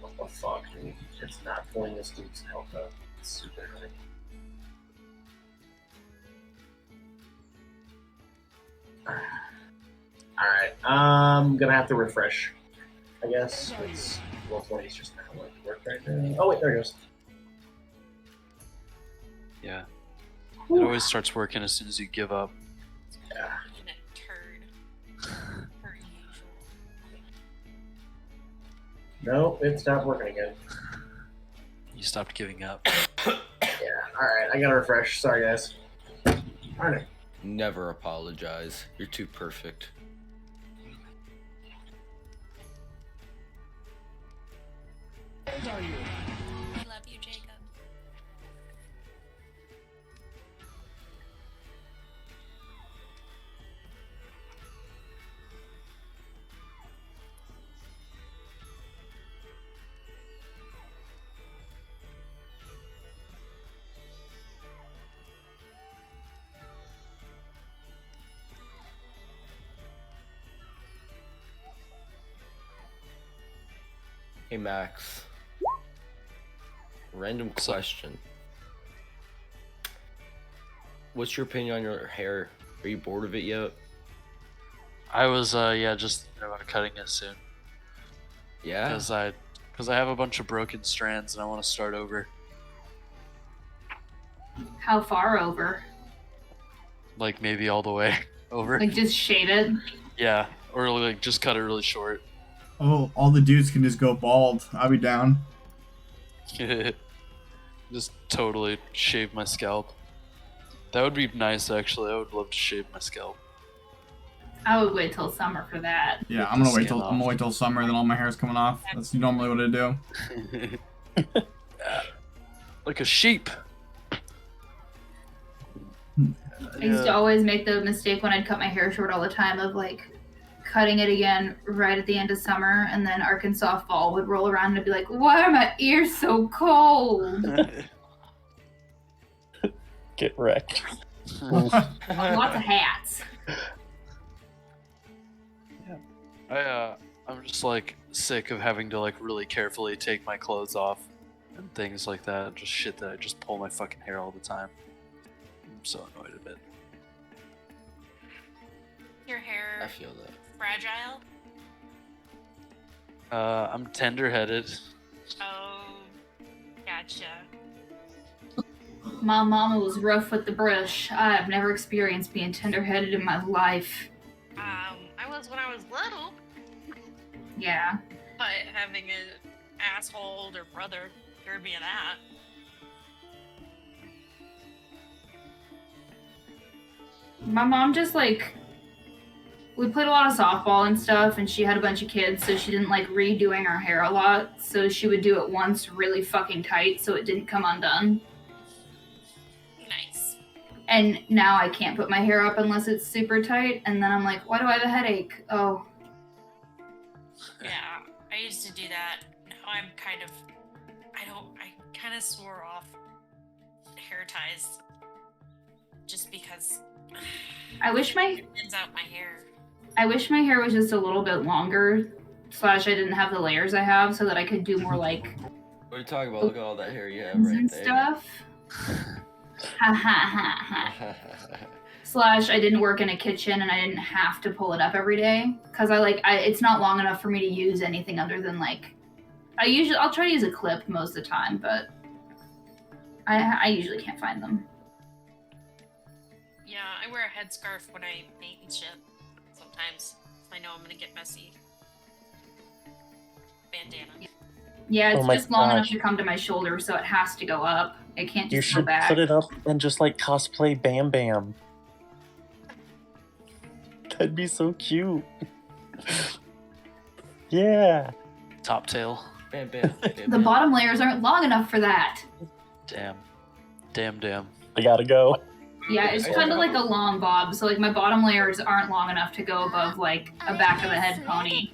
What the fuck, dude? It's not pulling this dude's health up. It's super hard. Alright, I'm gonna have to refresh, I guess. It's Roll20's just not gonna work right now. Oh wait, there it goes. Yeah. It always starts working as soon as you give up. Yeah. In a turd. Per usual. No, it stopped working again. You stopped giving up. Yeah, alright, I gotta refresh. Sorry guys. Alright. Never apologize. You're too perfect. We love you, Jacob. Hey Max. Random question. What's your opinion on your hair? Are you bored of it yet? I was just thinking about cutting it soon. Yeah? Because I have a bunch of broken strands and I want to start over. How far over? Like maybe all the way over. Like just shave it? Yeah, or like just cut it really short. Oh, all the dudes can just go bald. I'll be down. Just totally shave my scalp. That would be nice, actually. I would love to shave my scalp. I would wait till summer for that. Yeah, Get I'm the gonna wait skin till off. summer, then all my hair's coming off. That's normally what I do. Like a sheep. I used to always make the mistake when I'd cut my hair short all the time of like cutting it again right at the end of summer, and then Arkansas fall would roll around and I'd be like, why are my ears so cold? Get wrecked. Lots of hats. I'm just like sick of having to like really carefully take my clothes off and things like that. Just shit that I just pull my fucking hair all the time. I'm so annoyed of it. Your I hair feel that. fragile? I'm tender-headed. Oh, gotcha. My mama was rough with the brush. I have never experienced being tender-headed in my life. I was when I was little, Yeah. but having an asshole older brother cured me of that. My mom just like, we played a lot of softball and stuff, and she had a bunch of kids, so she didn't like redoing her hair a lot. So she would do it once really fucking tight so it didn't come undone. Nice. And now I can't put my hair up unless it's super tight. And then I'm like, why do I have a headache? Oh. Yeah, I used to do that. Now I'm kind of, I kind of swore off hair ties just because I wish my it thins out my hair. I wish my hair was just a little bit longer. / I didn't have the layers I have, so that I could do more like. What are you talking about? Look at all that hair you have and right there. stuff. Ha ha ha ha. / I didn't work in a kitchen and I didn't have to pull it up every day because it's not long enough for me to use anything other than like. I'll try to use a clip most of the time, but I usually can't find them. Yeah, I wear a headscarf when I paint and shit. Sometimes I know I'm gonna get messy. Bandana. Yeah, it's Oh my just long enough gosh. to come to my shoulder, so it has to go up. It can't You just go should back. put it up and just like cosplay Bam Bam. That'd be so cute. Yeah. Top tail. Bam, bam, bam, The bam. bottom layers aren't long enough for that. Damn. I gotta go. Yeah, it's kind of like a long bob, so like my bottom layers aren't long enough to go above like a back of the head pony.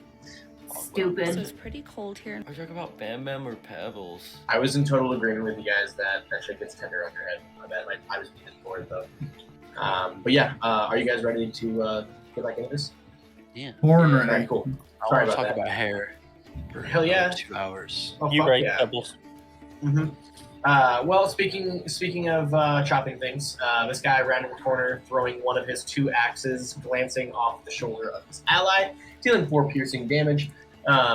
So Stupid. it's pretty cold here. Are you talking about Bam Bam or Pebbles? I was in total agreement with you guys that shit gets tender on your head. I bet I was needed for it though. But yeah, are you guys ready to get back into this? Yeah. Born All right, ready. cool. I Sorry want to about talk that. about hair. For Hell yeah. 2 hours. Oh, You fuck right, yeah. Pebbles. Mm-hmm. Well, speaking of chopping things, this guy ran in the corner, throwing one of his 2 axes, glancing off the shoulder of his ally, dealing 4 piercing damage.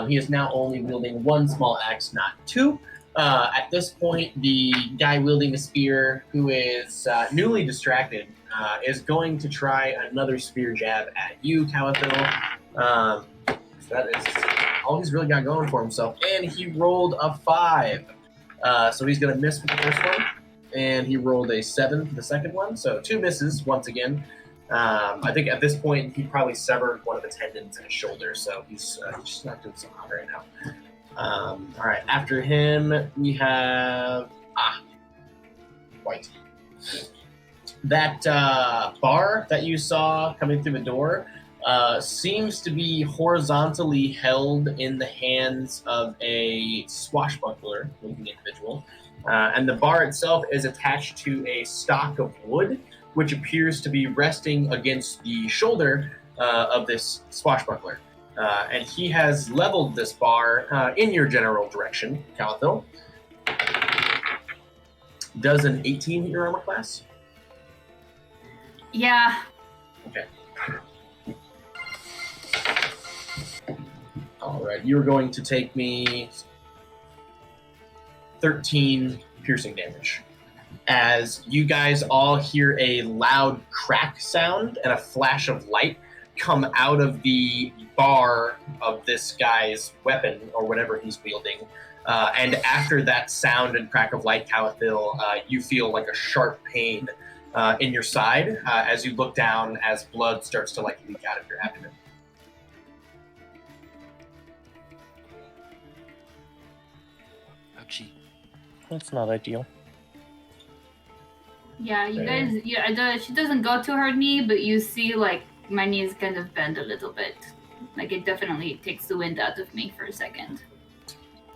He is now only wielding 1 small axe, not 2. At this point, the guy wielding the spear, who is newly distracted, is going to try another spear jab at you, Caliphil. That is all he's really got going for himself. And he rolled a 5. So he's going to miss with the first one. And he rolled a 7 for the second one. So 2 misses once again. I think at this point he probably severed one of the tendons in his shoulder. So he's just not doing so hot right now. All right. After him, we have White. That bar that you saw coming through the door seems to be horizontally held in the hands of a swashbuckler-looking individual. And the bar itself is attached to a stock of wood, which appears to be resting against the shoulder of this swashbuckler. And he has leveled this bar in your general direction, Caliphil. Does an 18 hit your armor class? Yeah. Okay. All right, you're going to take me 13 piercing damage as you guys all hear a loud crack sound and a flash of light come out of the bar of this guy's weapon or whatever he's wielding. And after that sound and crack of light, Caliphil, you feel like a sharp pain in your side as you look down as blood starts to like leak out of your abdomen. Ouchie. That's not ideal. Yeah, you guys. Yeah, she doesn't go to her knee, but you see like my knees kind of bend a little bit. Like it definitely takes the wind out of me for a second.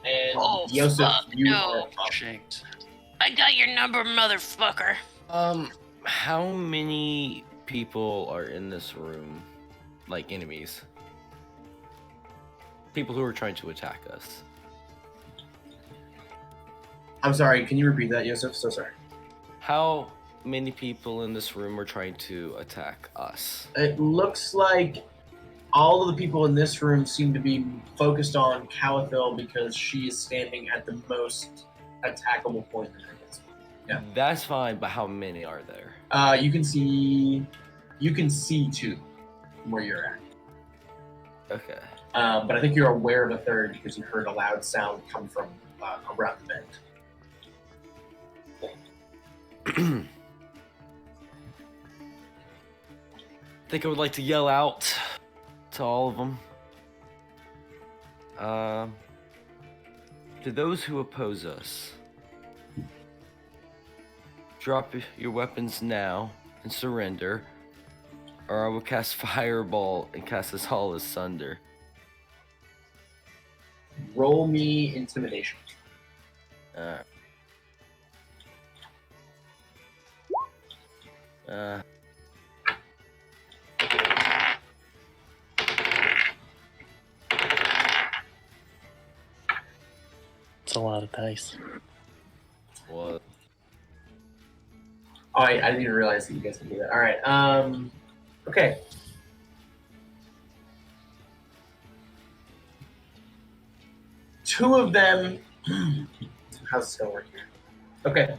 And Oh, Yosef, fuck, you no. are up. Shanked. I got your number, motherfucker. How many people are in this room? Like enemies? People who are trying to attack us. I'm sorry, can you repeat that, Yosef? So sorry. How many people in this room are trying to attack us? It looks like all of the people in this room seem to be focused on Caliphil because she is standing at the most attackable point in the room. Yeah. That's fine, but how many are there? You can see 2 from where you're at. Okay. But I think you're aware of a third because you heard a loud sound come from around the bend. I think I would like to yell out to all of them. To those who oppose us, drop your weapons now and surrender, or I will cast Fireball and cast us all asunder. Roll me intimidation. Uh, It's a lot of dice. what? Oh, I didn't even realize that you guys could do that. All right. Okay. Two of them. How's this gonna work here? Okay.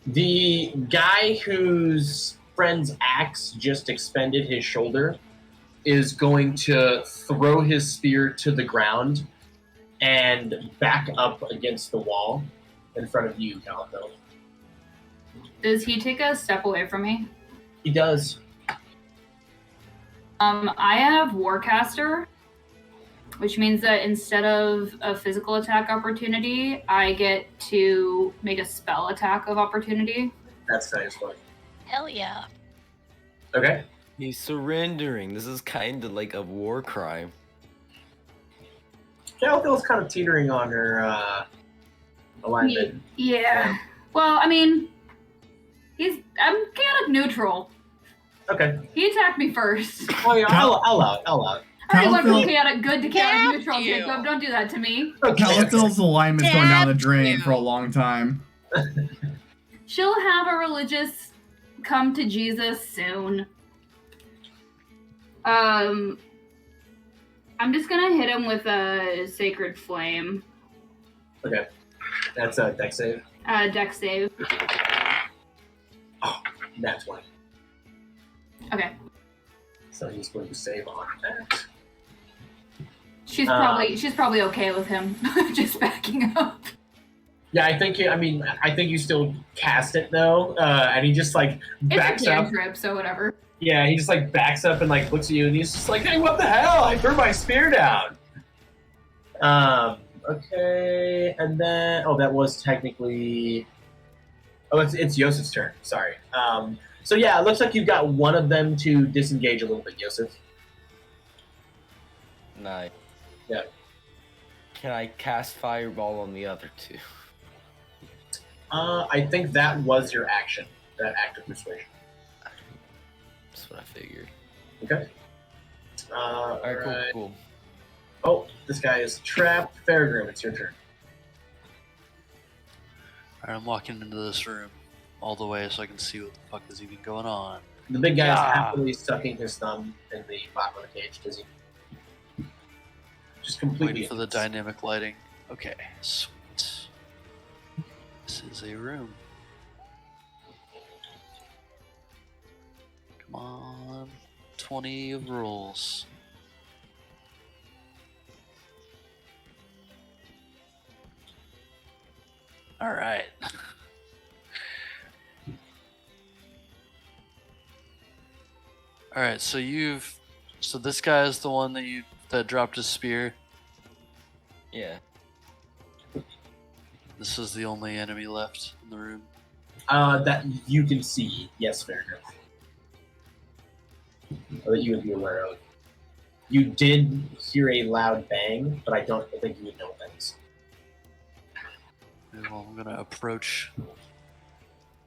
The guy whose friend's axe just expended his shoulder is going to throw his spear to the ground and back up against the wall in front of you, Calico. Does he take a step away from me? He does. I have Warcaster, which means that instead of a physical attack opportunity, I get to make a spell attack of opportunity. That's nice one. Hell yeah. Okay. He's surrendering. This is kind of like a war crime. Calico's kind of teetering on her alignment. Yeah. Well, I mean, I'm chaotic neutral. Okay. He attacked me first. Oh yeah, I'll allow it. I already went from Calico- chaotic good to chaotic Damn neutral, you. Jacob. Don't do that to me. Calico's alignment's going down the drain Damn for a you. long time. She'll have a religious come to Jesus soon. I'm just gonna hit him with a sacred flame. Okay. That's a deck save. Dex save. That's one. Okay. So he's going to save on that. She's probably okay with him just backing up. Yeah, I think you still cast it though, and he just like backs It's a up. cantrip, so whatever. Yeah, he just like backs up and like looks at you, and he's just like, "Hey, what the hell? I threw my spear down." Okay, and then that was technically. Oh, it's Yosef's turn. Sorry. So yeah, it looks like you've got one of them to disengage a little bit, Yosef. Nice. Yeah. Can I cast Fireball on the other two? I think that was your action. That act of persuasion. That's what I figured. Okay. Alright, cool. Oh, this guy is trapped. Faragrim, it's your turn. Alright, I'm walking into this room all the way so I can see what the fuck is even going on. The big guy is Yeah. happily sucking his thumb in the bottom of the cage. Does he? Just completely. Waiting for the dynamic lighting. Okay, sweet. This is a room. Come on. 20 of rolls. Alright. Alright, so this guy is the one that dropped his spear. Yeah. This is the only enemy left in the room. That you can see, yes, Faragrim. Or that you would be aware of. You did hear a loud bang, but I don't think you would know what that is. Okay, well, I'm gonna approach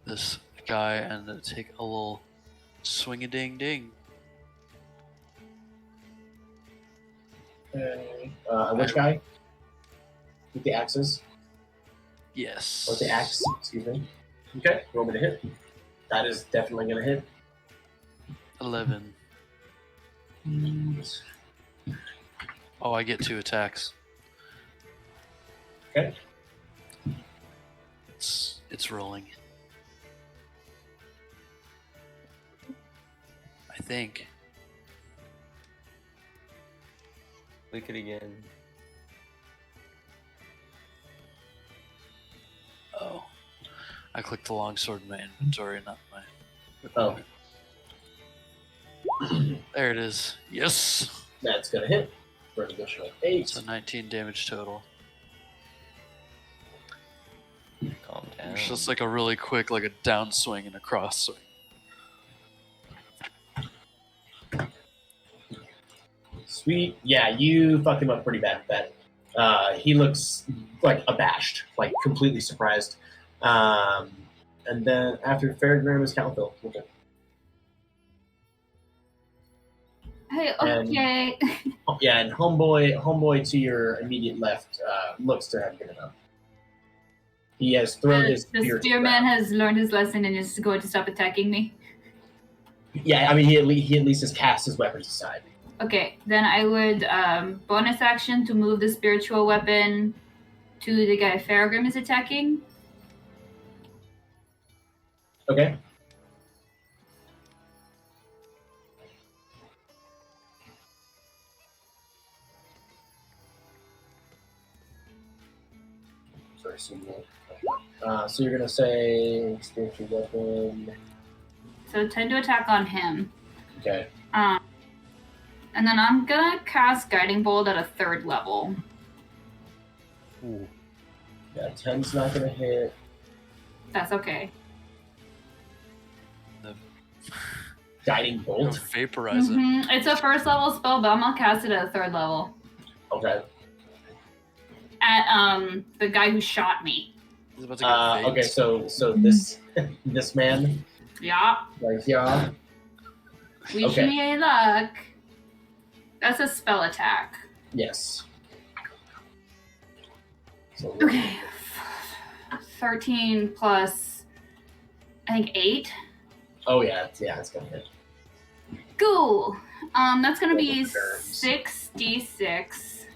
this guy and take a little swing-a-ding-ding. Which guy? With the axes? Yes. Or the axe, excuse me. Okay, you want me to hit? That is definitely gonna hit. 11. Oh, I get 2 attacks. Okay. It's rolling. I think. Click it again. Oh. I clicked the longsword in my inventory, not my... Oh. There it is. Yes! That's gonna hit for an additional 8. So 19 damage total. Calm down. It's just like a really quick, like a downswing and a cross swing. Sweet. Yeah, you fucked him up pretty bad with that. He looks like abashed, like completely surprised. And then after Fairgram is Calville. Okay. Hey, okay. Yeah, and homeboy to your immediate left looks to have given up. He has thrown his The spear to the spearman ground. has learned his lesson and is going to stop attacking me. Yeah, I mean he at least has cast his weapons aside. Okay, then I would bonus action to move the spiritual weapon to the guy Faragrim is attacking. Okay. Sorry, so you're gonna say spiritual weapon. So 10 to attack on him. Okay. And then I'm gonna cast Guiding Bolt at a 3rd level. Ooh. Yeah, 10's not gonna hit. That's okay. Guiding Go bolt. vaporize it. It's a 1st level spell, but I'm gonna cast it at a 3rd level. Okay. At the guy who shot me. He's about to get Okay, phased. so this man, Yeah. like yeah. Wish Okay. me a luck. That's a spell attack. Yes. So, Okay. 13 plus, I think 8. Oh yeah, it's gonna hit. Cool. That's gonna be Confirms. 6d6.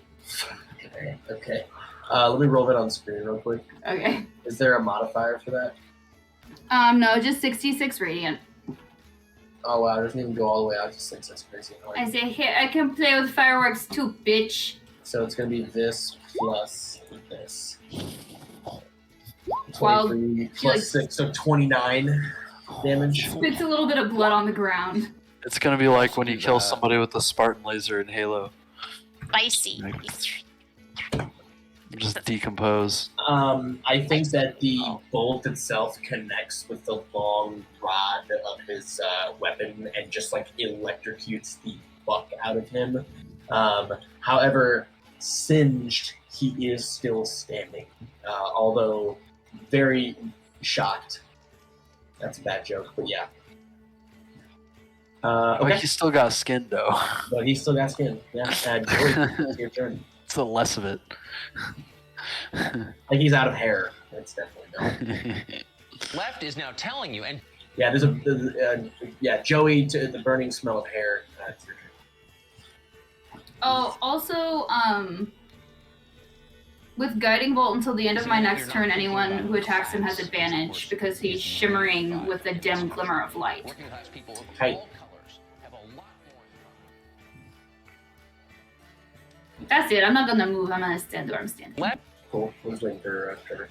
Okay. Let me roll that on screen real quick. Okay. Is there a modifier for that? No, just 66 radiant. Oh wow, it doesn't even go all the way out to 6. That's crazy. I say, hey, I can play with fireworks too, bitch. So it's gonna be this plus this. 12. 23 She, plus like, 6, so 29 damage. Spits a little bit of blood on the ground. It's gonna be like when you kill somebody with the Spartan laser in Halo. Spicy. Just decompose. I think that the bolt itself connects with the long rod of his weapon and just like electrocutes the fuck out of him. However, singed, he is still standing, although very shocked. That's a bad joke, but yeah. Like Okay, he's still got skin though. but he's still got skin. Yeah, Joey, it's your turn. It's the less of it. Like he's out of hair. It's definitely not. Left is now telling you, and Yeah, there's Joey to the burning smell of hair. It's your turn. Oh, also, with Guiding Bolt until the end of my next turn, anyone who attacks him has advantage because he's shimmering with a dim glimmer of light. working class people of Hey. all colors have a lot more. That's it. I'm not gonna move. I'm gonna stand where I'm standing. Left. Cool. I was waiting for Trevor.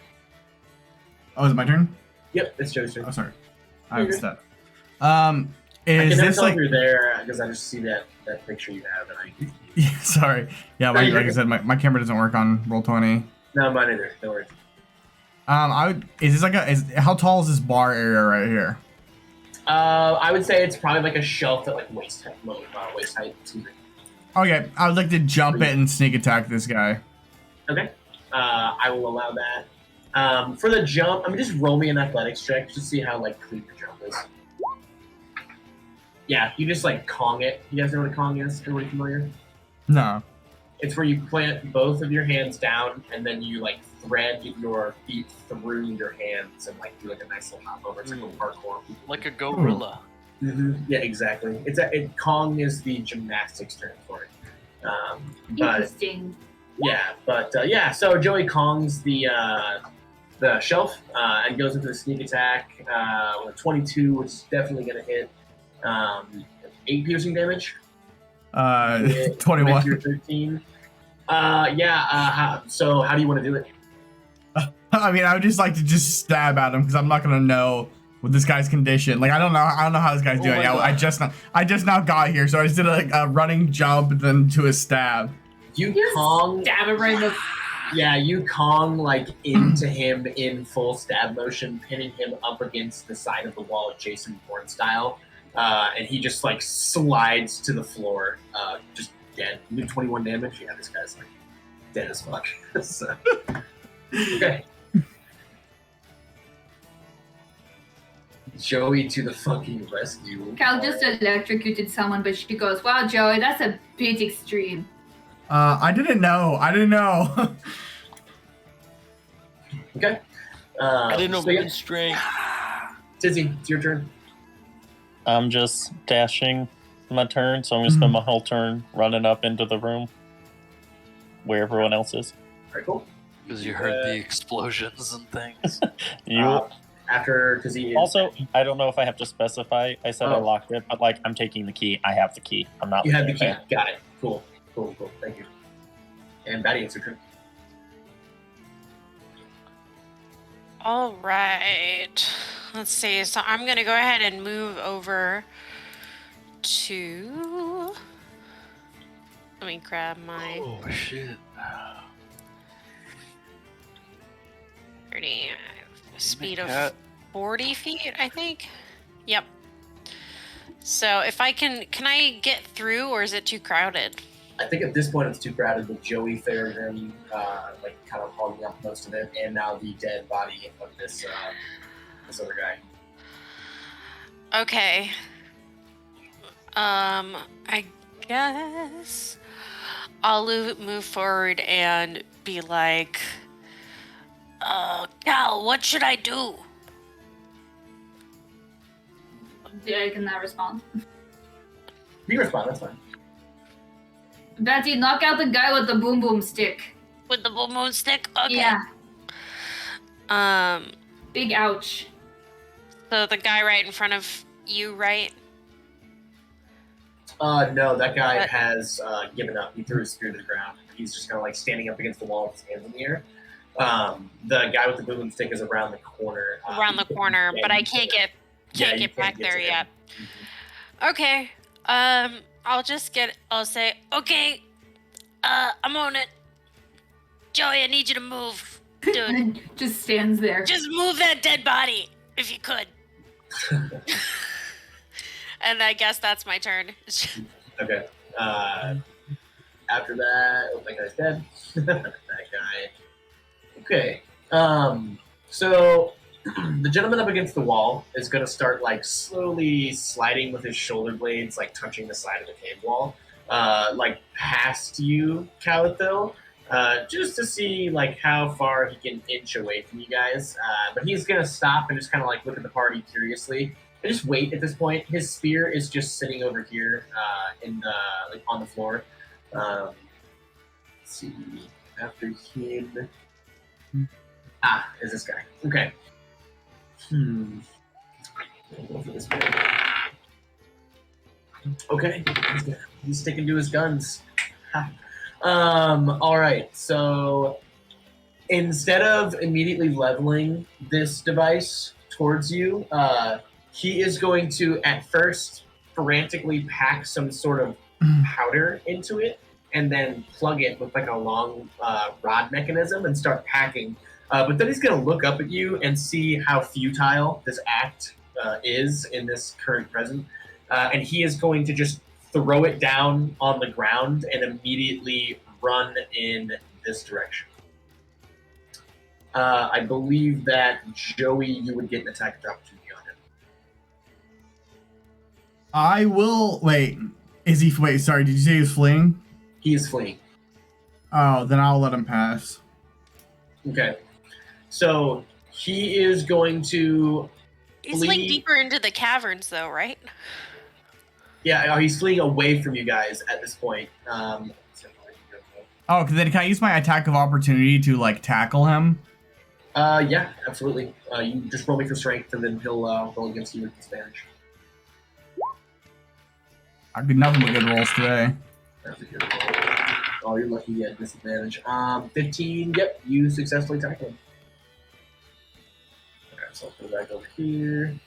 Oh, is it my turn? Yep, it's Joey's turn. Oh, sorry. I You're missed good. that. I Is can never this tell like? if you're there because I just see that picture you have, and I. Yeah, sorry. Yeah, No, like, you're like I good. said, my camera doesn't work on Roll20. No, mine either. No worries. Is this like how tall is this bar area right here? I would say it's probably like a shelf at like waist height. Waist height. Excuse me. Okay, I would like to jump it and sneak attack this guy. Okay. I will allow that. For the jump, I mean, just roll me an athletics check to see how like clean the jump is. Yeah, you just like Kong it. You guys know what a Kong is? Everybody familiar? No. It's where you plant both of your hands down and then you like thread your feet through your hands and like do like a nice little hop over. It's like a parkour. Like a gorilla. Yeah, exactly. Kong is the gymnastics term for it. But Interesting. yeah, so Joey Kongs the shelf and goes into the sneak attack with a 22, which is definitely gonna hit. 8 piercing damage. 21. 13. So how do you want to do it? I mean, I would just like to just stab at him because I'm not gonna know with this guy's condition. Like I don't know how this guy's Oh doing. my God. I just now got here, so I just did a running jump then to a stab. You Just Kong. stab him right in the Yeah, you Kong like into him in full stab motion, pinning him up against the side of the wall, Jason Bourne style, and he just like slides to the floor, just dead. You do 21 damage. Yeah, this guy's like dead as fuck. So, okay. Joey to the fucking rescue. Cal just electrocuted someone, but she goes, "Wow, Joey, that's a bit extreme." I didn't know. Okay. I didn't know so yeah. good strength. Tizzy, it's your turn. I'm just dashing my turn, so I'm gonna spend my whole turn running up into the room where everyone else is. Alright, cool. Because you heard the explosions and things. After, because he is... Also, I don't know if I have to specify. I said I locked it, but like I'm taking the key. I have the key. I'm not. You have the key. It. Got it. Cool. Thank you. And Batty, it's your turn. All right. Let's see. So I'm going to go ahead and move over to... Let me grab my... Oh, shit. 30... Speed of 40 feet, I think. Yep. So if I can I get through, or is it too crowded? I think at this point it's too crowded with Joey Fairham, like kind of hogging up most of it, and now the dead body of this other guy. Okay. I guess I'll move forward and be like, Cal, what should I do? Yeah, I cannot respond. You respond, that's fine. Betty, knock out the guy with the boom boom stick. With the boom boom stick? Okay. Yeah. Um. Big ouch. So the guy right in front of you, right? No, that guy has given up. He threw his spear to the ground. He's just kind of like standing up against the wall with his hands in the air. The guy with the boom stick is around the corner. Around the corner, but I can't get back there yet. Okay. I'll say, okay, I'm on it. Joey, I need you to move, dude. Just stands there. Just move that dead body, if you could. And I guess that's my turn. Okay. After that, that guy's dead. That guy. Okay. So the gentleman up against the wall is going to start like slowly sliding with his shoulder blades, like touching the side of the cave wall, like past you, Calathil, just to see like how far he can inch away from you guys. But he's going to stop and just kind of like look at the party curiously. And just wait at this point. His spear is just sitting over here in the, like on the floor. Let's see. After him. Is this guy. Okay. I'll go for this guy. Okay. He's sticking to his guns. Alright, so instead of immediately leveling this device towards you, he is going to, at first, frantically pack some sort of powder into it, and then plug it with like a long rod mechanism and start packing. But then he's going to look up at you and see how futile this act is in this current present. And he is going to just throw it down on the ground and immediately run in this direction. I believe that, Joey, you would get an attack of opportunity on him. I will... Wait, sorry, did you say he's fleeing? He is fleeing. Oh, then I'll let him pass. Okay. So, he is going to He's like deeper into the caverns though, right? Yeah, he's fleeing away from you guys at this point. Oh, then can I use my attack of opportunity to, like, tackle him? Yeah, absolutely. You just roll me for strength, and then he'll roll against you with disadvantage. I got nothing but good rolls today. That's a good roll. Oh, you're lucky you get disadvantage. 15, yep, you successfully tackle him. Alright, so I'll put it back over here.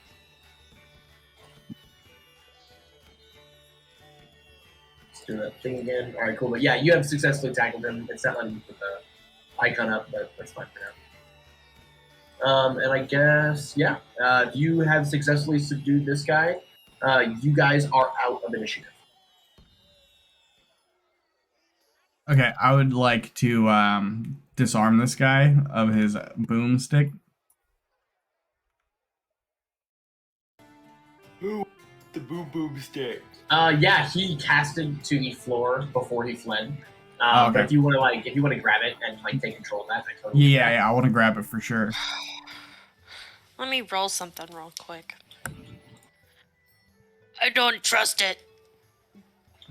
Let's do that thing again. Alright, cool. But yeah, you have successfully tackled him. It's not letting you put the icon up, but that's fine for now. And I guess, yeah, you have successfully subdued this guy. You guys are out of initiative. Okay, I would like to disarm this guy of his boomstick. Who? The boom stick. Yeah, he cast it to the floor before he fled. Okay. But if you want to grab it and take control of that, I totally. Yeah, I want to grab it for sure. Let me roll something real quick. I don't trust it.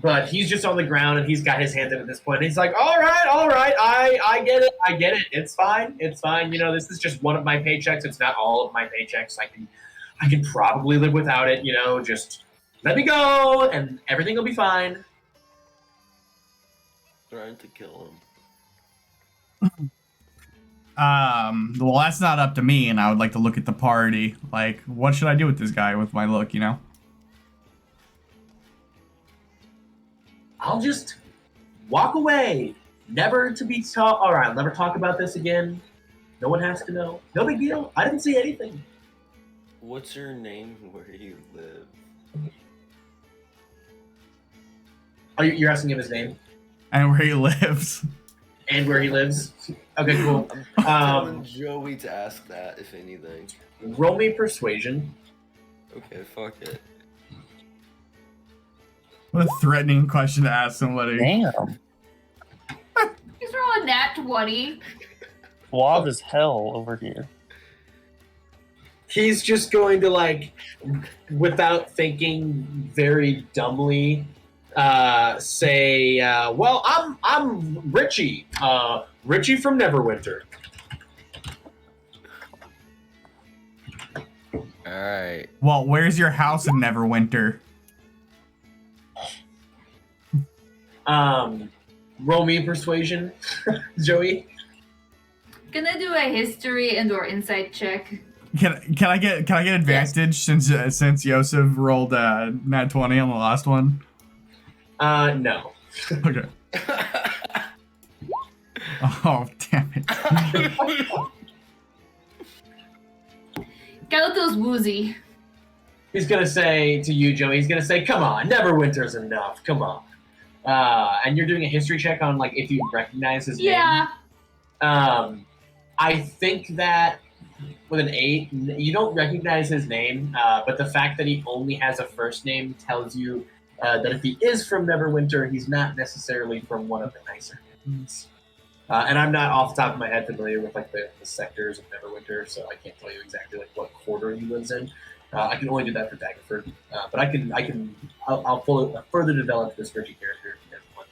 But he's just on the ground and he's got his hands in at this point. He's like, all right, I get it. It's fine. You know, this is just one of my paychecks. It's not all of my paychecks. I can probably live without it. You know, just let me go and everything will be fine. Trying to kill him. Well, that's not up to me, and I would like to look at the party. Like, what should I do with this guy with my look, you know? I'll just walk away, never to be taught. All right, I'll never talk about this again. No one has to know. No big deal. I didn't see anything. What's your name? Where do you live? Oh, you're asking him his name And where he lives. and where he lives. Okay, cool. I'm telling Joey to ask that, if anything. Roll me persuasion. Okay, fuck it. What a threatening question to ask somebody. Damn. He's rolling nat 20. Suave as hell over here. He's just going to without thinking, very dumbly, say, "Well, I'm Richie, Richie from Neverwinter." All right. Well, where's your house in Neverwinter? Roll me persuasion, Joey. Gonna do a history and/or insight check. Can I get advantage since Yosef rolled nat 20 on the last one? No. Okay. Oh, damn it. Galato's woozy. He's gonna say to you, Joey. He's gonna say, "Come on, Neverwinter's enough. Come on." And you're doing a history check on if you recognize his name. Yeah. I think that with an 8, you don't recognize his name, but the fact that he only has a first name tells you that if he is from Neverwinter, he's not necessarily from one of the nicer names. And I'm not off the top of my head familiar with the sectors of Neverwinter, so I can't tell you exactly what quarter he lives in. I can only do that for Daggerford, but I'll further develop this Richie character if you guys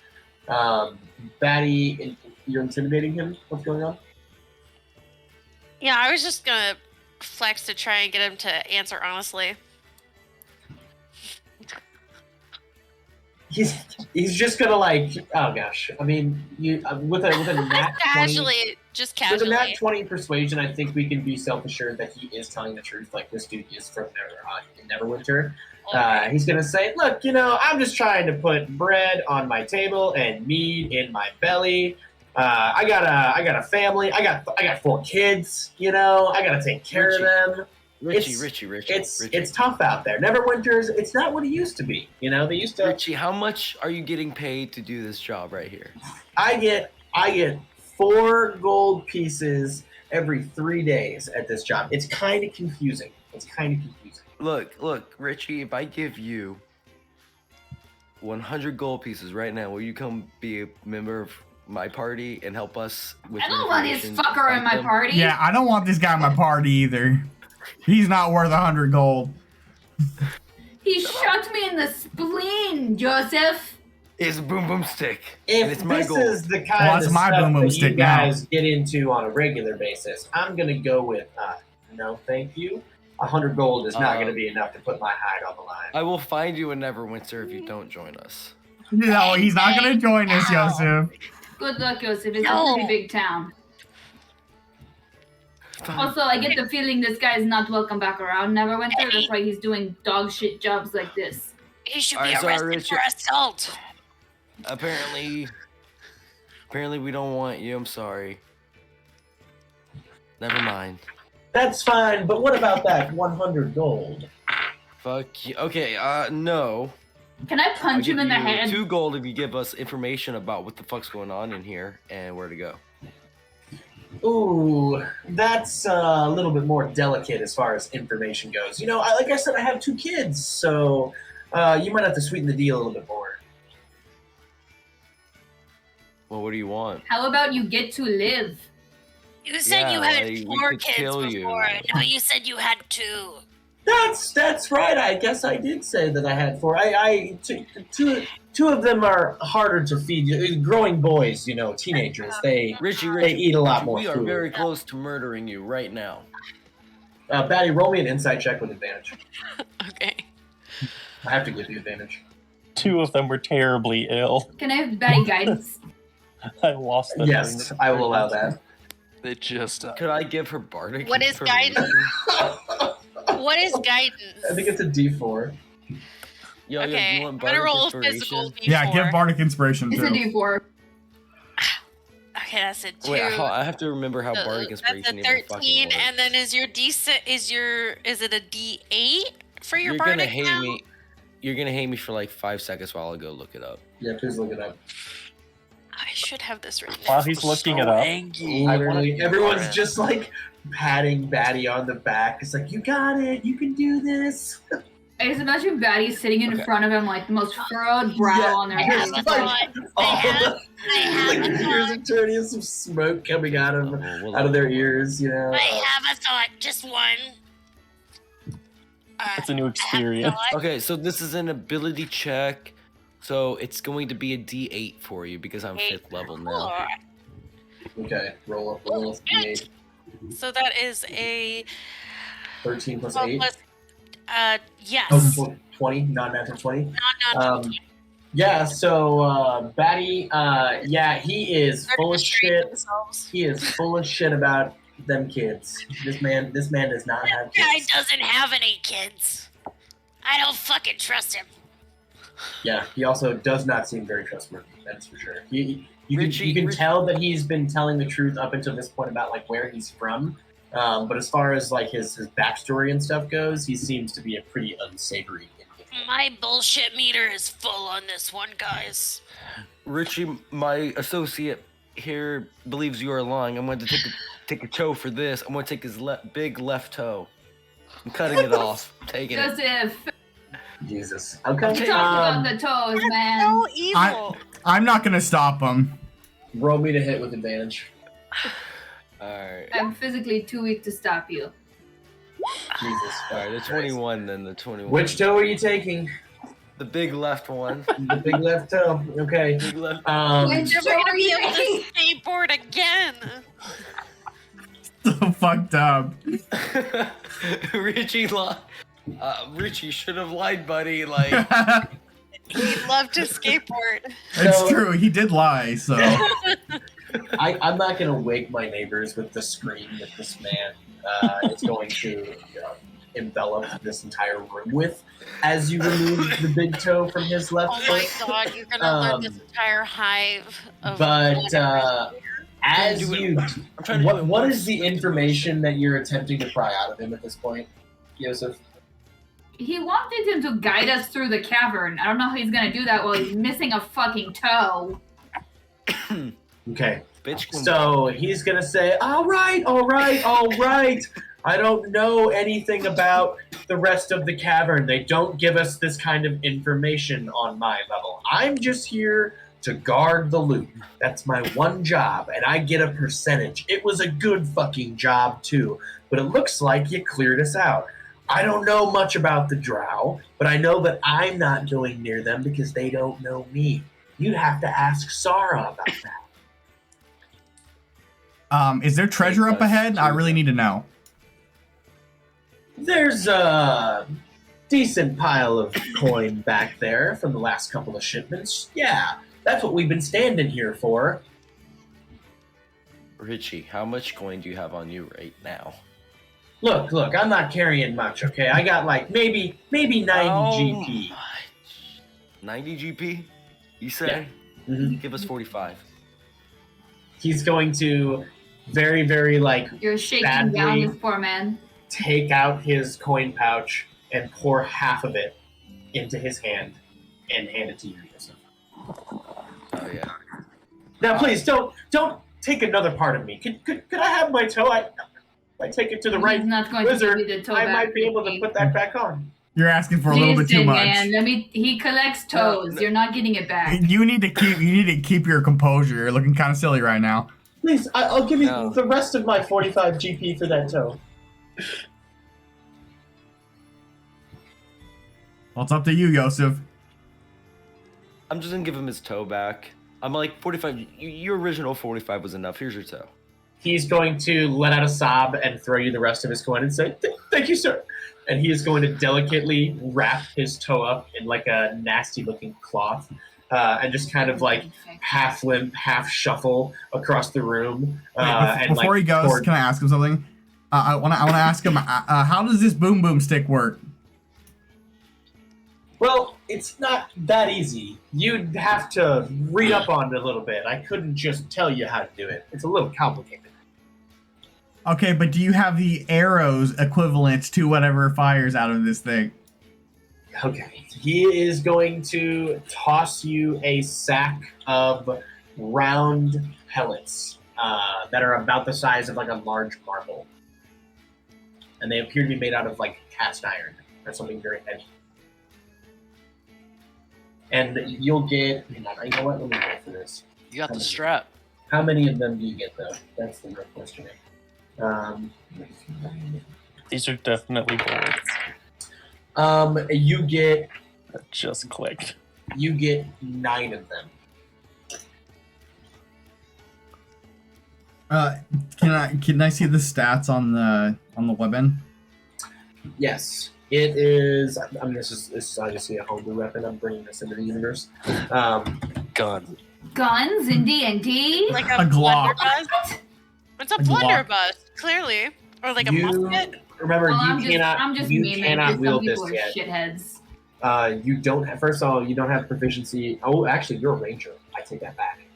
want. Batty, you're intimidating him. What's going on? Yeah, I was just gonna flex to try and get him to answer honestly. He's just gonna oh gosh. I mean, you with a nat 20, Casually, just casually. with a nat 20 persuasion, I think we can be self-assured that he is telling the truth. This dude is from Neverwinter. He's gonna say, "Look, I'm just trying to put bread on my table and meat in my belly. I got a family. I got 4 kids. I gotta take care of them. Richie. It's tough out there. Neverwinter's. It's not what it used to be. They used to. Richie, how much are you getting paid to do this job right here? I get 4 gold pieces every 3 days at this job. It's kind of confusing. Look, Richie. If I give you 100 gold pieces right now, will you come be a member of my party and help us with? I don't want this fucker in my party. Yeah, I don't want this guy in my party either. He's not worth 100 gold. He shot me in the spleen, Joseph. It's a boom stick. If and it's my this goal. is the kind of my stuff boom that you stick guys get into on a regular basis, I'm gonna go with no, thank you. 100 gold is not gonna be enough to put my hide on the line. I will find you in Neverwinter if you don't join us. No, he's not gonna join us, Yosef. Good luck, Joseph. It's a pretty big town. Also, I get the feeling this guy is not welcome back around Neverwinter. That's why he's doing dog shit jobs like this. He should Alright, be arrested Richard. for assault. Apparently we don't want you. I'm sorry. Never mind. That's fine, but what about that 100 gold? Fuck you. Okay, no. Can I I'll punch give him in the you head? 2 gold if you give us information about what the fuck's going on in here and where to go. Ooh, that's a little bit more delicate as far as information goes. You know, like I said, I have 2 kids, so you might have to sweeten the deal a little bit more. Well, what do you want? How about you get to live? You said Yeah, you had like, we 4 could kids kill before. you. Now you said you had 2. That's right. I guess I did say that I had 4. Two of them are harder to feed. Growing boys, you know, teenagers. They Richie, eat a lot more we are food. very close to murdering you right now. Batty, roll me an insight check with advantage. Okay. I have to give you advantage. 2 of them were terribly ill. Can I have Batty guidance? I lost them. Yes, I will allow that. They just Could I give her bardic? What is information? guidance? What is guidance? I think it's a D4. Yo, Okay, you want I'm gonna bardic roll a inspiration? physical D4. Yeah, give Bardic Inspiration It's too. a D4. Okay, that's a 2. Wait, I have to remember how So bardic inspiration that's a even fucking 13, works. and then is it a D8 for your You're bardic gonna hate now? me. You're gonna hate me for like 5 seconds while I go look it up. Yeah, please look it up. I should have this written While down. he's looking it up, Literally, everyone's just like patting Batty on the back. It's like, you got it. You can do this. I just imagine Batty sitting in Okay. front of him, like the most furrowed brow Yeah, on their I have face. a thought. I have like a ears thought. are turning and some smoke coming out of We'll out of their look. ears. You know. I have a thought. Just one. it's a new I have a experience. thought. Okay, so this is an ability check. So it's going to be a D8 for you because I'm 5th level now. Okay, roll up D8. So that is a 13 plus 12 8. plus. Yes. Oh, 20, non-natural 20. Not Yeah, so Batty, yeah, he is full of shit. Themselves. He is full of shit about them kids. This man does not have Guy kids. doesn't have any kids. I don't fucking trust him. Yeah, he also does not seem very trustworthy. That's for sure. You Richie- can Richie- tell that he's been telling the truth up until this point about like where he's from. But as far as like his backstory and stuff goes, he seems to be a pretty unsavory individual. My bullshit meter is full on this one, guys. Richie, my associate here believes you are lying. I'm going to take a toe for this. I'm going to take his big left toe. I'm cutting it off. I'm taking it. Joseph, Jesus. we Okay. talked about the toes, man. So evil. I'm not gonna stop him. Roll me to hit with advantage. Alright. I'm physically too weak to stop you. Jesus. Alright, the 21 then, the 21. Which toe are you taking? The big left one. The big left toe. Okay. Big left. Which Never gonna be able to skateboard again. So fucked up. Richie should have lied, buddy. Like, He'd love to skateboard. It's So- true. He did lie. So I'm not going to wake my neighbors with the scream that this man is going to envelop this entire room with as you remove the big toe from his left Oh my foot. god, you're gonna learn this entire hive of. But whatever. as do it- you, I'm trying to do it what once. is the information that you're attempting to pry out of him at this point, Yosef? He wanted him to guide us through the cavern. I don't know how he's gonna do that while he's missing a fucking toe. Okay. Bitch can So he's gonna say, all right. I don't know anything about the rest of the cavern. They don't give us this kind of information on my level. I'm just here to guard the loot. That's my one job, and I get a percentage. It was a good fucking job, too, but it looks like you cleared us out. I don't know much about the drow, but I know that I'm not going near them because they don't know me. You'd have to ask Sarah about that. is there treasure up ahead? I really need to know. There's a decent pile of coin back there from the last couple of shipments. Yeah, that's what we've been standing here for. Richie, how much coin do you have on you right now? Look, I'm not carrying much, okay? I got like maybe 90 GP. 90 GP? You say? Mhm. Give us 45. He's going to very, very like You're shaking badly down this poor man. take out his coin pouch and pour half of it into his hand and hand it to you, Yusuf. Oh yeah. Now, please don't take another part of me. Could I have my toe? I take it to the He's right not going wizard. to give you the toe I back. might be able to put that back on. You're asking for a little bit too Listen, much. man, he collects toes. No. You're not getting it back. You need to keep your composure. You're looking kind of silly right now. Please, I'll give you No. the rest of my 45 GP for that toe. Well, it's up to you, Yosef. I'm just gonna give him his toe back. I'm like 45. Your original 45 was enough. Here's your toe. He's going to let out a sob and throw you the rest of his coin and say, "Thank you, sir." And he is going to delicately wrap his toe up in like a nasty-looking cloth, and just kind of like half limp, half shuffle across the room. Before he goes, can I ask him something? I want to ask him how does this boom boom stick work? Well, it's not that easy. You'd have to read up on it a little bit. I couldn't just tell you how to do it. It's a little complicated. Okay, but do you have the arrows equivalent to whatever fires out of this thing? Okay. He is going to toss you a sack of round pellets that are about the size of like a large marble. And they appear to be made out of like cast iron or something very heavy. And you'll get, you know what, let me go for this. You got the strap. How many of them do you get though? That's the real question. These are definitely bullets. You get That just clicked. 9 of them. Can I see the stats on the weapon? Yes, it is. I mean, this is obviously a homebrew weapon. I'm bringing this into the universe. Gun. Guns in D&D? Like A a Glock. blunderbuss? It's a A Glock. blunderbuss, clearly. Or like a musket. Remember, Well, you I'm just you memeing cannot because wield some this people are yet. shitheads. You don't have. First of all, you don't have proficiency. Oh, actually, you're a ranger. I take that back. You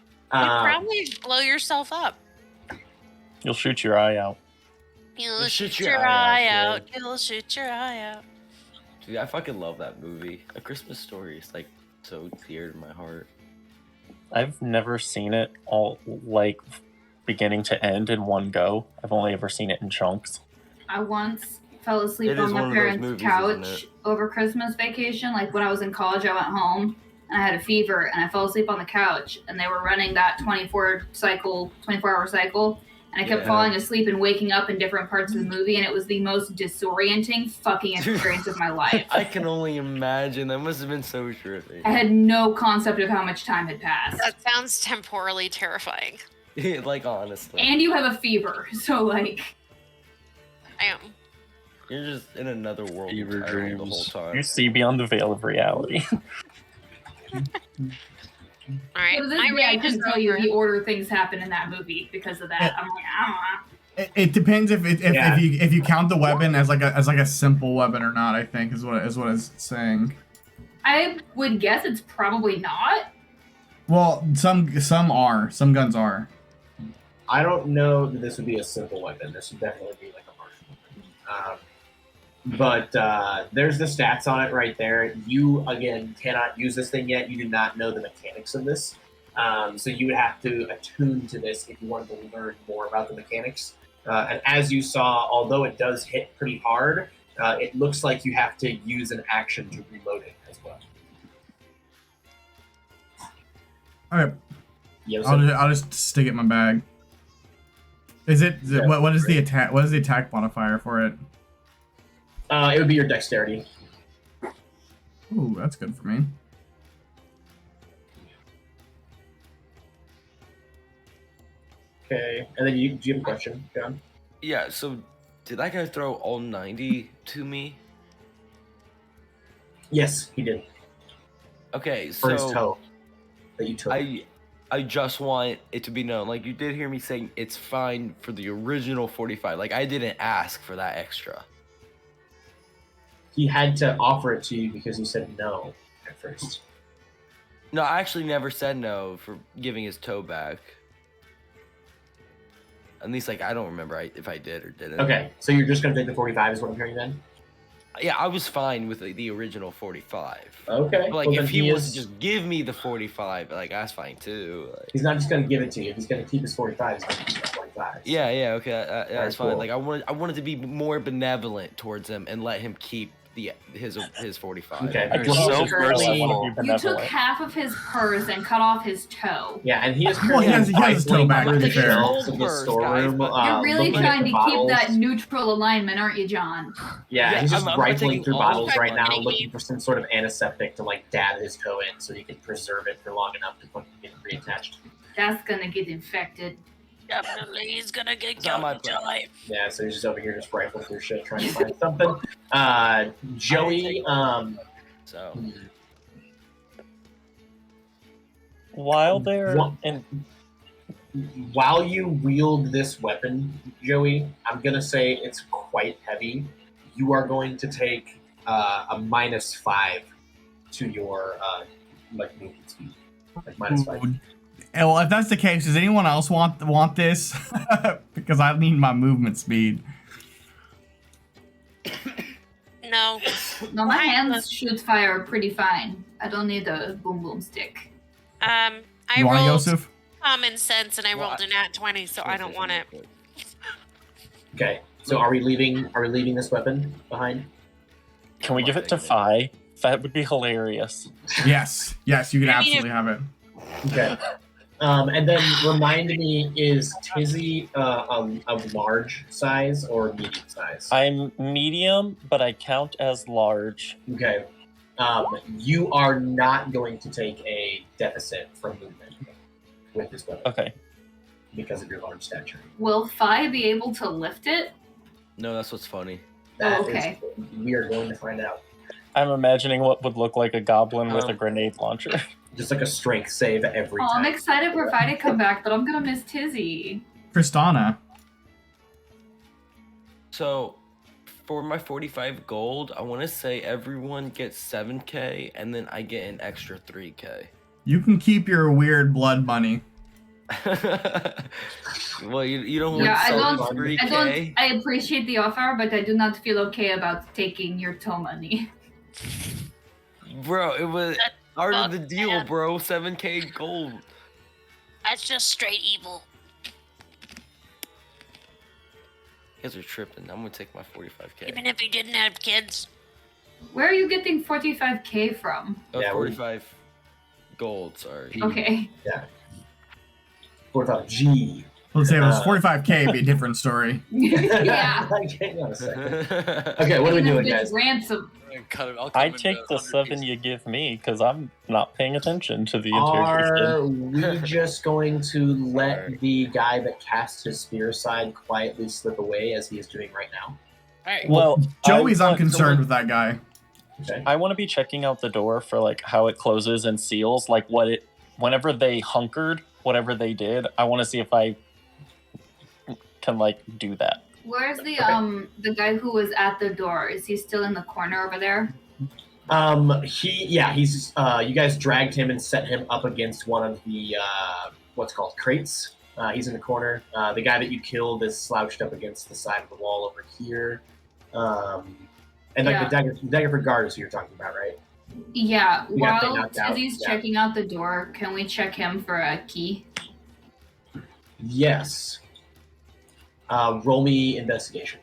probably blow yourself up. You'll shoot your eye out. You'll shoot your eye out. You'll shoot your eye out. Dude, I fucking love that movie. A Christmas Story is like so dear to my heart. I've never seen it all like beginning to end in one go. I've only ever seen it in chunks. I once fell asleep It on is one my of those parents' movies, couch isn't it? over Christmas vacation. Like when I was in college, I went home and I had a fever and I fell asleep on the couch and they were running that 24-hour cycle, and I kept Yeah. falling asleep and waking up in different parts of the movie, and it was the most disorienting fucking experience of my life. I can only imagine. That must have been so terrific. I had no concept of how much time had passed. That sounds temporally terrifying. Like, honestly. And you have a fever, so like... I am. You're just in another world Fever entirely the whole dreams. time. You see beyond the veil of reality. Alright, So this my day, I rage is couldn't tell you over. the order things happen in that movie because of that. I'm like, I don't know. It depends if Yeah. if you count the weapon as like a simple weapon or not. I think is what it's saying. I would guess it's probably not. Well, some guns are. I don't know that this would be a simple weapon. This would definitely be like a martial weapon. But there's the stats on it right there. You, again, cannot use this thing yet. You do not know the mechanics of this. So you would have to attune to this if you wanted to learn more about the mechanics. And as you saw, although it does hit pretty hard, it looks like you have to use an action to reload it as well. Okay, You know, I'll just stick it in my bag. What is the attack? What is the attack modifier for it? it would be your dexterity. Ooh, that's good for me. Okay. And then do you have a question, John? Yeah, so did that guy throw all 90 to me? Yes, he did. Okay, For his so toe that you took. I just want it to be known. Like, you did hear me saying it's fine for the original 45. Like, I didn't ask for that extra. He had to offer it to you because you said no at first. No, I actually never said no for giving his toe back. At least, like, I don't remember if I did or didn't. Okay, so you're just gonna take the 45 is what I'm hearing then? Yeah, I was fine with the original 45. Okay. But, like, well, if then he wants to just give me the 45, like, that's fine too. Like, he's not just gonna give it to you. He's gonna keep his 45. He's gonna keep his 45. yeah, okay, that's fine. cool. Like, I wanted to be more benevolent towards him and let him keep his 45. Okay. You're Well, so he's currently- merciful. You took half of his purse and cut off his toe. Yeah, and he is Well, he has currently his toe back, rifling to be through the fair. shelves of the Purse, storeroom. guys, but- You're really looking at trying the to keep bottles. that neutral alignment, aren't you, John? Yeah, he's just I'm rifling taking through all bottles of right it. now, looking for some sort of antiseptic to like dab his toe in, so he can preserve it for long enough to fucking get it reattached. That's gonna get infected. Definitely, he's gonna get It's not my killed in time. Yeah, so he's just over here just rifling through shit, trying to find something. Joey, So, While they're What- in, while you wield this weapon, Joey, I'm gonna say it's quite heavy. You are going to take a -5 to your like movement speed, like -5. Ooh. Well, if that's the case, does anyone else want this? Because I need my movement speed. No. No, my hands shoot fire pretty fine. I don't need a boom boom stick. I You want it, rolled Yosef? common sense and I Well, rolled a nat 20, so I don't want it. Okay, so are we leaving this weapon behind? can we give it to Fi? That would be hilarious. Yes, you can I mean, absolutely have it. Okay. And then remind me, is Tizzy a large size or medium size? I'm medium, but I count as large. Okay. You are not going to take a deficit from movement with this weapon Okay. because of your large stature. Will Fi be able to lift it? no, that's what's funny. That is- Okay. we are going to find out. I'm imagining what would look like a goblin with a grenade launcher. Just like a strength save every Oh, I'm time. excited for Fi to come back, but I'm gonna miss Tizzy. Tristana. So, for my 45 gold, I want to say everyone gets 7k, and then I get an extra 3k. You can keep your weird blood money. Well, you don't want Yeah, I to don't- 3k? I appreciate the offer, but I do not feel okay about taking your toe money. Bro, it was That part of the fuck, deal, man. bro. 7k gold. That's just straight evil. You guys are tripping. I'm gonna take my 45k. Even if he didn't have kids. Where are you getting 45k from? Oh, Yeah, 45 gold, sorry. Okay. 45 G. Let's say if it was Uh, 45k, it'd be a different story. Yeah. Hang on a second. Okay, what are we Even doing, if guys? it's ransom. I take the 7 you give me because I'm not paying attention to the interrogation. Are we just going to let the guy that cast his spear aside quietly slip away as he is doing right now? Alright. Well, Joey's I want unconcerned someone- with that guy. Okay. I want to be checking out the door for like how it closes and seals, like whenever they hunkered, whatever they did. I want to see if I can like do that. Where's the guy who was at the door? Is he still in the corner over there? He's you guys dragged him and set him up against one of the what's called crates. He's in the corner. The guy that you killed is slouched up against the side of the wall over here. And like the Daggerford guard is who you're talking about, right? Yeah. You got that While knocked out, Tizzy's yeah. checking out the door, can we check him for a key? Yes. Roll me investigation.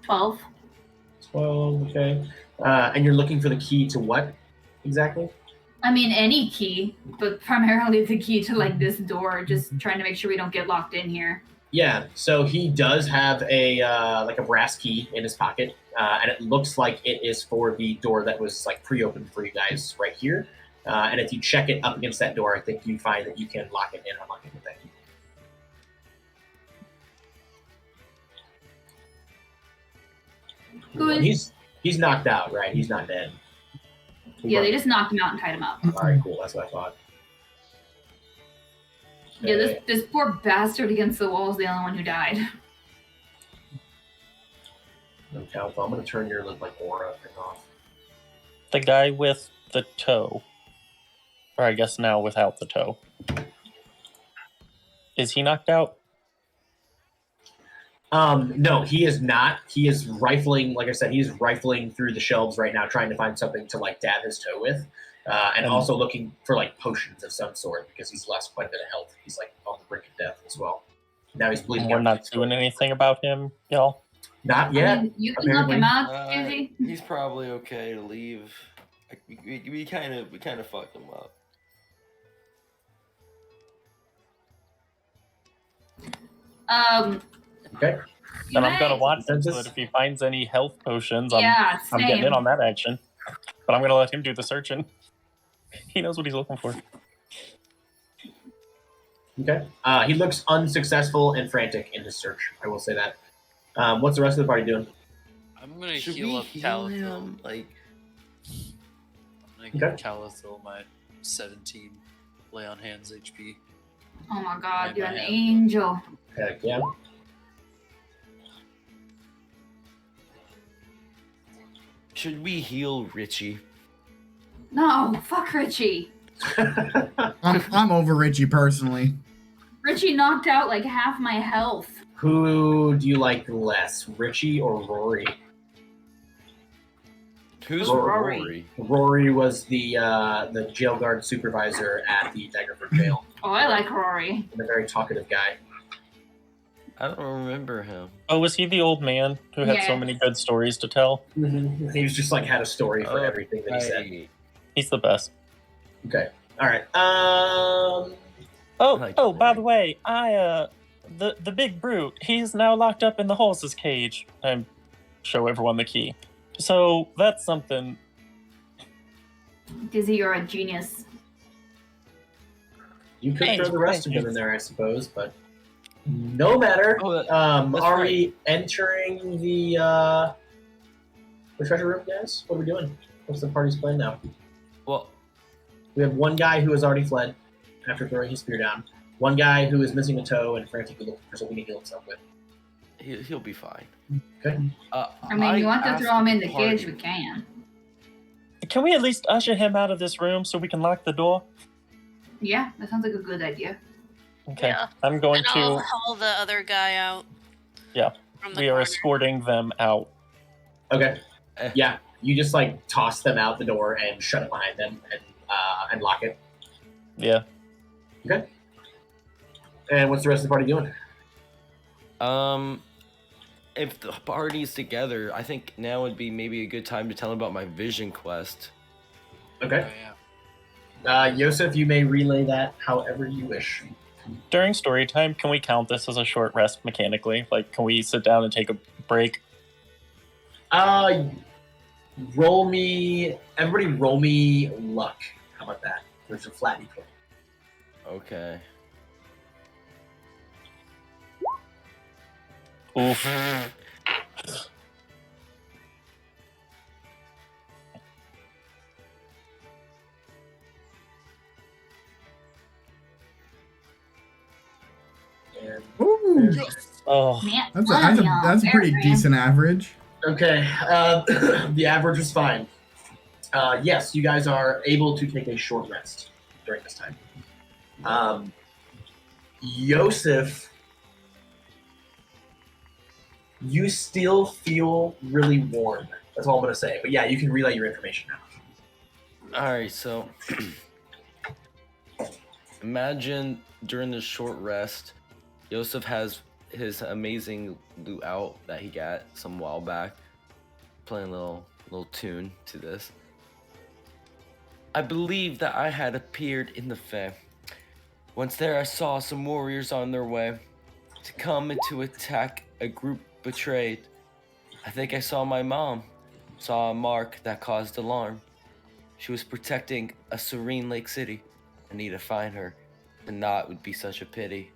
$12. 12, okay. And you're looking for the key to what exactly? I mean, any key, but primarily the key to like this door. Just trying to make sure we don't get locked in here. Yeah, so he does have a like a brass key in his pocket, and it looks like it is for the door that was like pre-opened for you guys right here. And if you check it up against that door, I think you find that you can lock it and unlock it with that key. Who is? He's knocked out, right? He's not dead. Yeah, they just knocked him out and tied him up. All right, cool. That's what I thought. Yeah, Okay. this poor bastard against the wall is the only one who died. Okay, well, I'm going to turn your aura thing off. The guy with the toe. Or I guess now without the toe. Is he knocked out? No, he is not. He is rifling, like I said, he's rifling through the shelves right now, trying to find something to dab his toe with, and also looking for potions of some sort because he's lost quite a bit of health. He's on the brink of death as well. Now he's bleeding. We're not doing anything about him, y'all. Not yet. I mean, you can knock him out, Susie. He's probably okay to leave. We kind of fucked him up. Okay. Then I'm gonna watch him so that if he finds any health potions, I'm getting in on that action. But I'm gonna let him do the searching. He knows what he's looking for. Okay. He looks unsuccessful and frantic in his search. I will say that. What's the rest of the party doing? I'm gonna Should heal we up heal Calathil. him? I'm gonna give Calathil my 17 lay on hands HP. Oh my god, you're an angel. Heck yeah. Should we heal Richie? No, fuck Richie. I'm over Richie personally. Richie knocked out half my health. Who do you like less, Richie or Rory? Who's Rory? Rory? Rory was the jail guard supervisor at the Daggerford jail. Oh, I like Rory. And a very talkative guy. I don't remember him. Oh, was he the old man who had so many good stories to tell? Mm-hmm. He was just had a story for everything that he said. He's the best. Okay. All right. By the way, the big brute, he's now locked up in the horse's cage. I show everyone the key. So that's something. Dizzy, you're a genius. You could throw the rest of them in there, I suppose, but no matter. Are we entering the treasure room, guys? What are we doing? What's the party's plan now? Well, we have one guy who has already fled after throwing his spear down. One guy who is missing a toe and frantically looking for something to heal himself with. He'll be fine. Okay. I mean, you want to throw him in the cage, we can. Can we at least usher him out of this room so we can lock the door? Yeah, that sounds like a good idea. Okay, Yeah. I'm going And to. I'll haul the other guy out. Yeah, from the we are corner. escorting them out. Okay. Yeah, you just toss them out the door and shut it behind them and lock it. Yeah. Okay. And what's the rest of the party doing? If the party's together, I think now would be maybe a good time to tell them about my vision quest. Okay. Yosef, you may relay that however you wish. During story time, can we count this as a short rest mechanically? Can we sit down and take a break? Everybody roll me luck. How about that? There's a flat equal. Okay. Oof. Ooh. Oh, That's a pretty decent average. Okay, the average was fine. Yes, you guys are able to take a short rest during this time. Yosef, you still feel really warm. That's all I'm going to say. But yeah, you can relay your information now. Alright, so imagine during this short rest, Yosef has his amazing loot out that he got some while back. Playing a little tune to this. I believe that I had appeared in the fair. Once there I saw some warriors on their way to come and to attack a group betrayed. I think I saw my mom. Saw a mark that caused alarm. She was protecting a serene lake city. I need to find her, and not would be such a pity.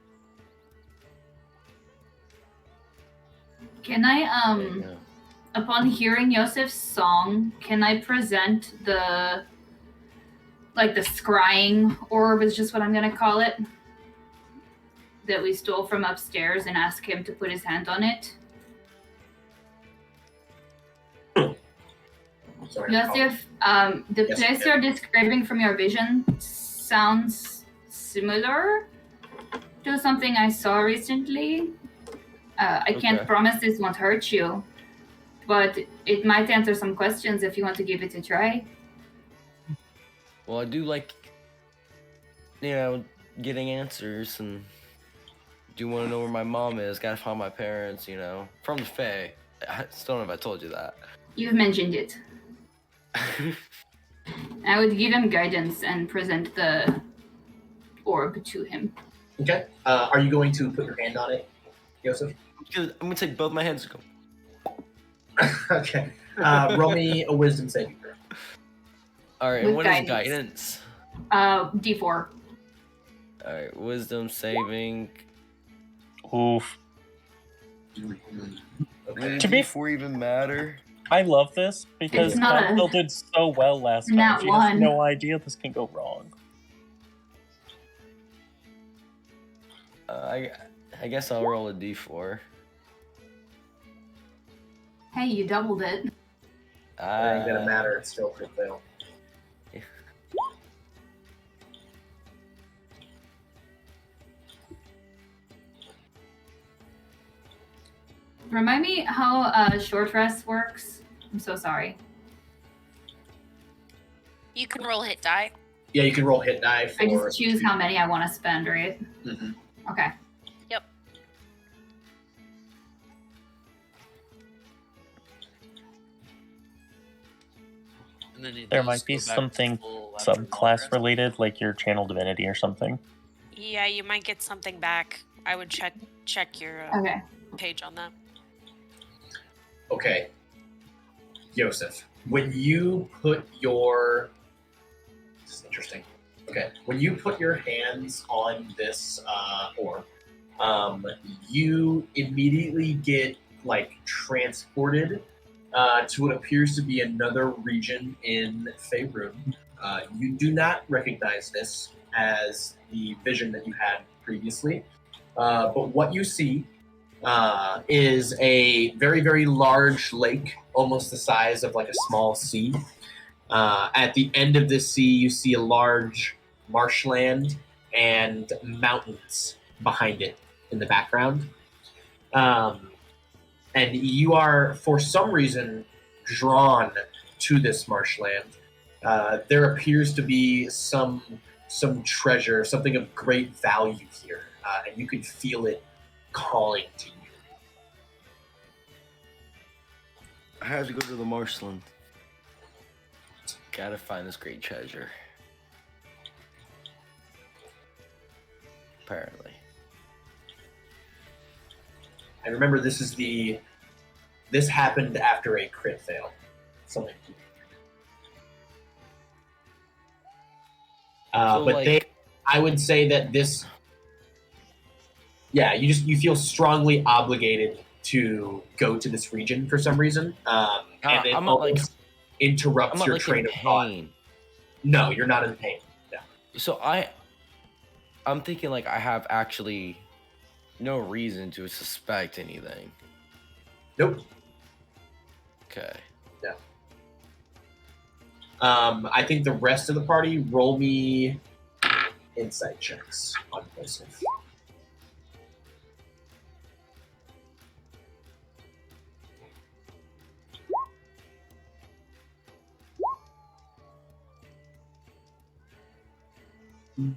Can I, upon hearing Yosef's song, can I present the scrying orb is just what I'm gonna call it, that we stole from upstairs and ask him to put his hand on it? Sorry. Yosef, the Yes, place ma'am. you're describing from your vision sounds similar to something I saw recently. I can't Okay. promise this won't hurt you, but it might answer some questions if you want to give it a try. Well, I do like, getting answers, and do want to know where my mom is. Gotta find my parents, from the Fae. I still don't know if I told you that. You've mentioned it. I would give him guidance and present the orb to him. Okay. Are you going to put your hand on it, Joseph? I'm gonna take both my hands and go. Okay. Roll me a wisdom saving throw. All right, With and what is guidance. guidance? D4. All right, wisdom saving. Oof. Okay. To be before even matter. I love this because It's not Confill did so well last time. Nat She has one. no idea this can go wrong. I guess I'll roll a d4. Hey, you doubled it. It ain't gonna matter. It's still crit fail. Remind me how short rest works. I'm so sorry. You can roll hit die. Yeah, you can roll hit die for. I just choose how many I want to spend, right? Mhm. Okay. Yep. And then it There does might be go back to something full after subclass long related, like your channel divinity or something. Yeah, you might get something back. I would check your Okay. page on that. Okay. Joseph, when you put your. This is interesting. Okay. When you put your hands on this orb, you immediately get transported to what appears to be another region in Faerun. You do not recognize this as the vision that you had previously, but what you see is a very, very large lake, almost the size of a small sea. At the end of this sea, you see a large marshland and mountains behind it in the background. And you are, for some reason, drawn to this marshland. There appears to be some treasure, something of great value here, and you can feel it calling to you. I have to go to the marshland. Gotta find this great treasure. Apparently. And remember, this happened after a crit fail. Something. I would say that this. Yeah, you feel strongly obligated to go to this region for some reason, and it I'm not almost interrupts I'm not your in train of thought. pain. No, you're not in pain. No. So I'm thinking I have actually no reason to suspect anything. Nope. Okay. No. I think the rest of the party roll me insight checks on Joseph.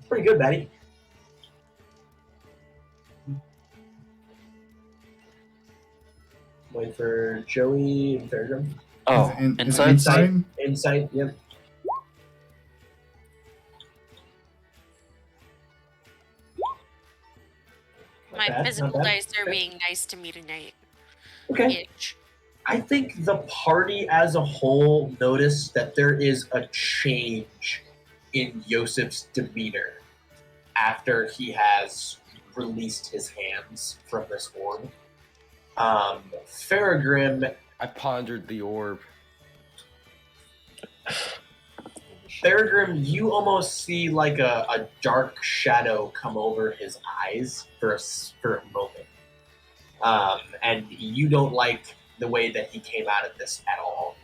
Pretty good, Betty. Wait for Joey and Fairgrim. Oh, Is it insight? inside? Insight, yep. My bad, physical not bad. dice are Okay. being nice to me tonight. Okay. Itch. I think the party as a whole noticed that there is a change in Yosef's demeanor after he has released his hands from this orb. Faragrim, I pondered the orb. you almost see a dark shadow come over his eyes for a moment. And you don't like the way that he came out of this at all.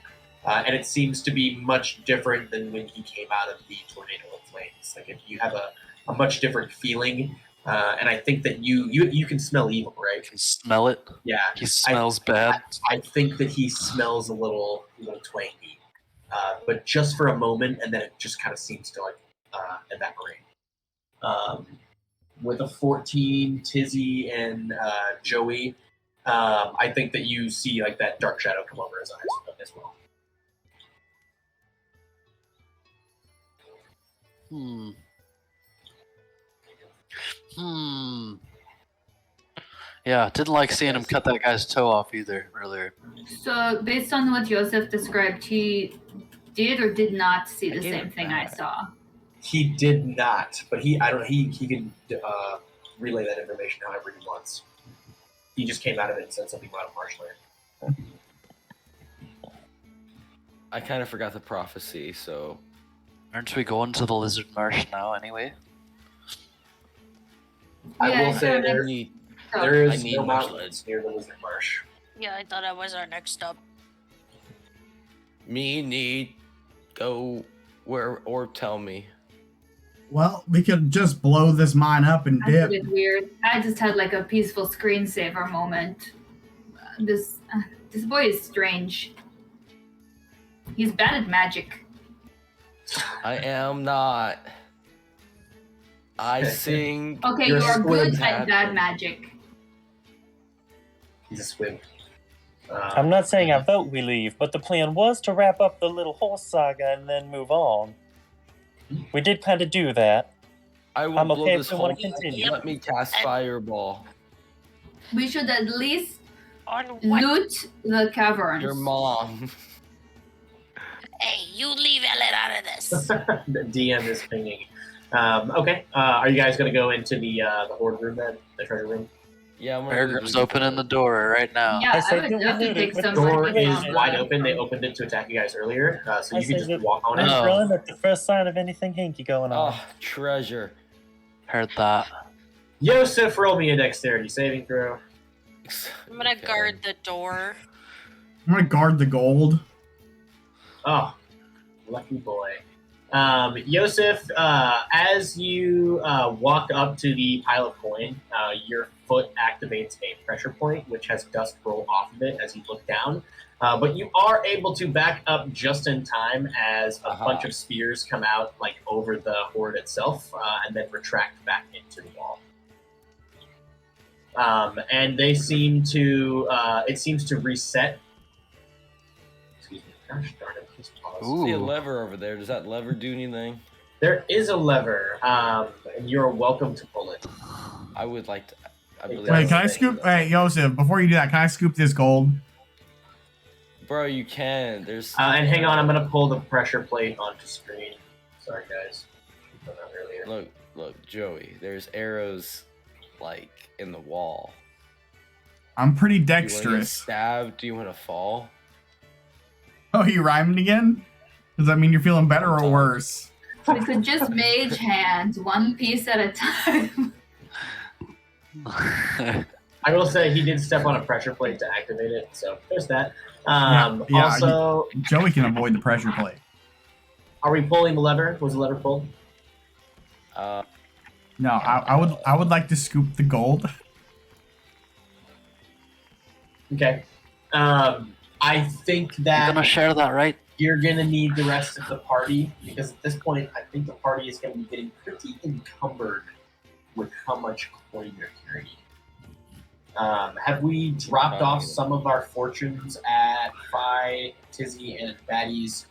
And it seems to be much different than when he came out of the tornado of flames. Like if you have a much different feeling, and I think that you can smell evil, right? I can smell it. Yeah, He smells bad. I think that he smells a little twangy, but just for a moment, and then it just kind of seems to evaporate. With a 14, Tizzy and Joey, I think that you see like that dark shadow come over his eyes as well. Yeah, didn't like seeing him cut that guy's toe off either earlier. So, based on what Joseph described, he did or did not see the same thing I saw. He did not, but he can relay that information however he wants. He just came out of it and said something about a marshland. I kind of forgot the prophecy, so Aren't we going to the Lizard Marsh now anyway? I will say there I is need no much mountains near the Lizard Marsh. Yeah, I thought that was our next stop. me need go where or tell me. Well, we could just blow this mine up and That's a dip. bit weird. I just had like a peaceful screensaver moment. This boy is strange. He's bad at magic. I am not. I sing. Okay, You're you are good squib at bad happen. magic. He's a swim. I'm not saying I vote we leave, but the plan was to wrap up the little horse saga and then move on. We did kind of do that. I will I'm blow okay this if you whole want to continue. Let me cast fireball. We should at least On what? loot the caverns. Your mom. Hey, you leave Ellen out of this. The DM is pinging. Okay, are you guys going to go into the hoard room then? The treasure room? Yeah, I'm gonna Peregrine's opening the door right now. Yeah, I say would that we love to looted take with some the Door money is from wide them. open. They opened it to attack you guys earlier, so I you can say just that walk on it. Oh. Run at the first sign of anything hinky going on. Oh, treasure. Heard that. Yosef, roll me a dexterity saving throw. I'm gonna Okay. guard the door. I'm gonna guard the gold. Oh, lucky boy. Yosef, as you walk up to the pile of coin, your foot activates a pressure point, which has dust roll off of it as you look down. But you are able to back up just in time as a bunch of spears come out, like over the hoard itself, and then retract back into the wall. And they seem to, it seems to reset. Excuse me. Gosh darn it. Just pause. See a Ooh. lever over there. Does that lever do anything? There is a lever, and you're welcome to pull it. I would like to. I believe. Wait, can I scoop? Hey, Joseph, before you do that, can I scoop this gold? Bro, you can. There's. And hang on, I'm gonna pull the pressure plate onto screen. Sorry, guys. Done that earlier. Look, Joey. There's arrows, like in the wall. I'm pretty Do you want to get dexterous. stabbed? Do you want to fall? Oh, you rhyming again? Does that mean you're feeling better or worse? We could just mage hand one piece at a time. I will say he did step on a pressure plate to activate it, so there's that. Yeah, Also, Joey can avoid the pressure plate. are we pulling the lever? Was the lever pulled? No, I would like to scoop the gold. Okay. I think You're that gonna share that, right? you're gonna need the rest of the party because at this point, I think the party is gonna be getting pretty encumbered with how much coin you're carrying. Have we dropped off some of our fortunes at Phi, Tizzy, and Batty's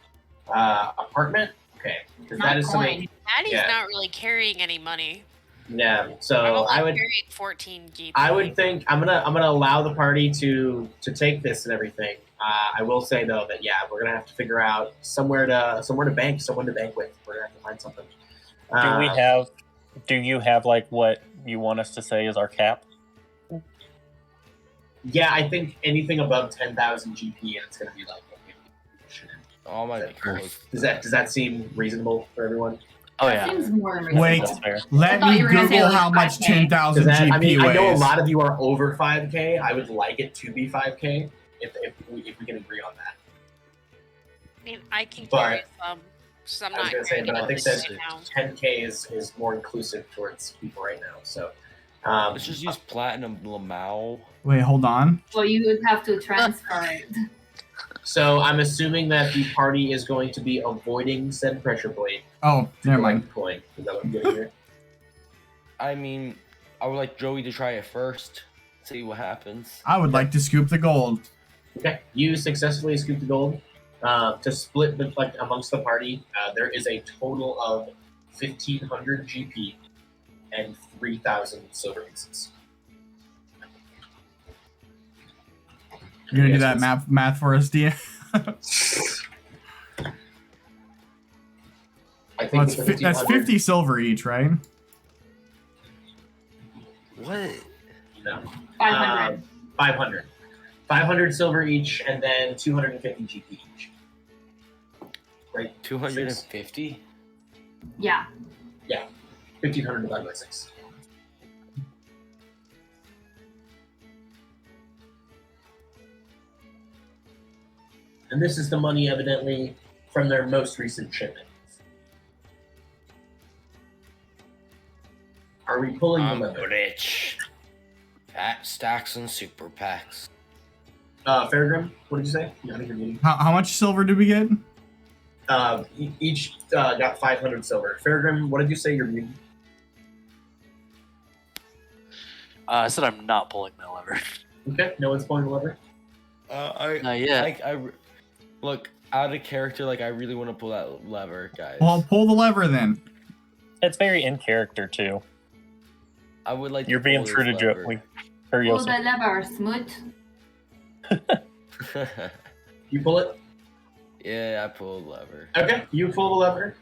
apartment? Okay, because that Not is something. coin. Maddie's Yeah. not really carrying any money. Yeah, I'm so only I would. carrying 14 GP. I would think I'm gonna allow the party to take this and everything. I will say though that we're gonna have to figure out somewhere to bank, someone to bank with. We're gonna have to find something. Do you have like what you want us to say is our cap? Yeah, I think anything above 10,000 GP, and it's gonna be like. Oh my god. Does that seem reasonable for everyone? Oh That yeah. seems more than reasonable. Wait, That's fair. let thought me you were gonna say, Google like, how much 5K. 10,000 Does that, GP I mean, weighs. I know a lot of you are over 5K. I would like it to be 5K if we can agree on that. mean, I can But- carry some. So I'm I was not gonna say, but I think that right now. 10K is more inclusive towards people right now. So, Let's just use platinum Lamau. Wait, hold on. Well, you would have to transfer it. so I'm assuming that the party is going to be avoiding said pressure plate Oh, to never collect mind. the coin. Is that what I'm getting here? I mean, I would like Joey to try it first. See what happens. I would like to scoop the gold. Okay, you successfully scoop the gold. To split amongst the party, there is a total of 1,500 GP and 3,000 silver pieces. You're gonna do that math for us, Dia? I think Well, with the that's 1,500 50 silver each, right? What? No. 500. 500. 500 silver each, and then 250 GP each. Right? 250? Yeah. 1,500 divided by 6. And this is the money, evidently, from their most recent shipment. Are we pulling I'm the lever? rich. Fat stacks and super packs. Fairgrim, what did you say? Yeah, I think you're muted. How much silver did we get? Each got 500 silver. Fairgrim, what did you say? You're muted. I said I'm not pulling that lever. Okay, no one's pulling the lever. Not yet. Look, out of character, like I really want to pull that lever, guys. Well, pull the lever then. It's very in character too. I would like. You're to being pull true to this Joey. Or Pull Yosef. the lever, Smoot. lever. You pull it? Yeah, I pulled the lever. Okay, you pull the lever.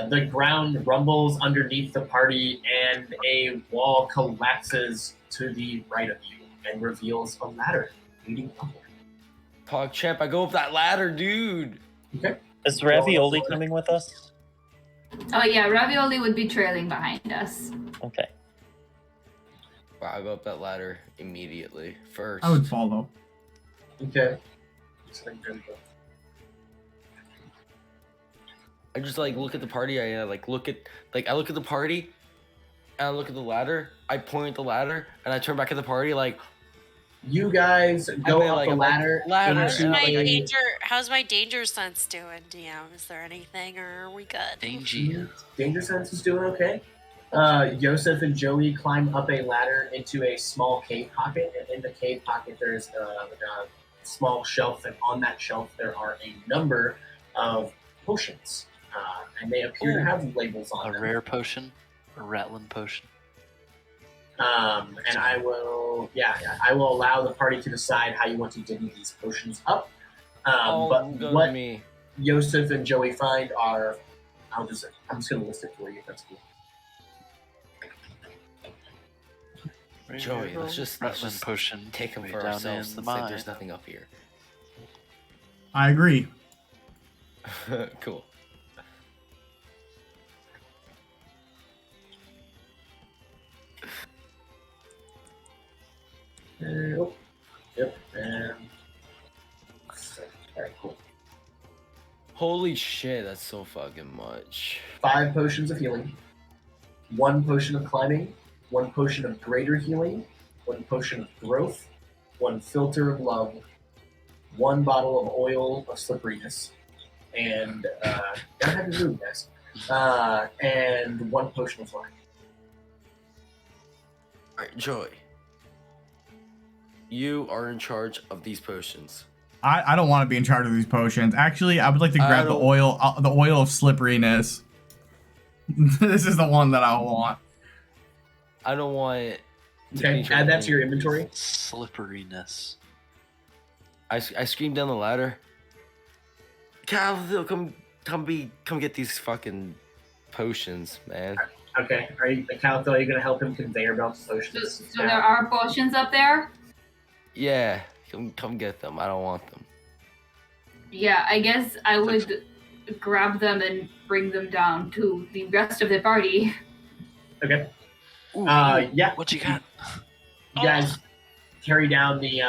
The ground rumbles underneath the party, and a wall collapses to the right of you and reveals a ladder leading upward. PogChamp, I go up that ladder, dude. Okay. Is Ravioli coming with us? Oh yeah, Ravioli would be trailing behind us. Okay. Wow, I go up that ladder immediately. First. I would follow. Okay. I just like look at the party. I look at the party, and I look at the ladder. I point at the ladder, and I turn back at the party like. You guys go mean, up like, the I'm like, ladder. ladder. How's into my a- how's my danger sense doing, DM? Is there anything, or are we good? Danger. Danger Sense is doing okay. Yosef and Joey climb up a ladder into a small cave pocket, and in the cave pocket there's a small shelf, and on that shelf there are a number of potions, and they appear to have labels on A them. rare potion, a rattling potion. And I will allow the party to decide how you want to divvy these potions up. But Go what to me. Yosef and Joey find are, I'm just gonna list it for you. If that's cool. Joey, let's just rattling potion. take them way for down ourselves in and the say mine. there's nothing up here. I agree. Cool. Yep. And all right, cool. Holy shit, that's so fucking much. 5 potions of healing, 1 potion of climbing, 1 potion of greater healing, 1 potion of growth, 1 filter of love, 1 bottle of oil of slipperiness, and gotta have your room, guys. And 1 potion of flying. Alright, Joey. You are in charge of these potions. I don't want to be in charge of these potions. Actually, I would like to I grab the don't- oil of slipperiness. This is the one that I want. I don't want it to Okay, be add that to your inventory. Slipperiness. I screamed down the ladder. Cal, come get these fucking potions, man. Okay, Calico, are you gonna help him conveyor belt the So, potions? so there are potions up there? Yeah, come get them. I don't want them. Yeah, I guess I would grab them and bring them down to the rest of the party. Okay. Ooh, Yeah. What you got? You guys carry down the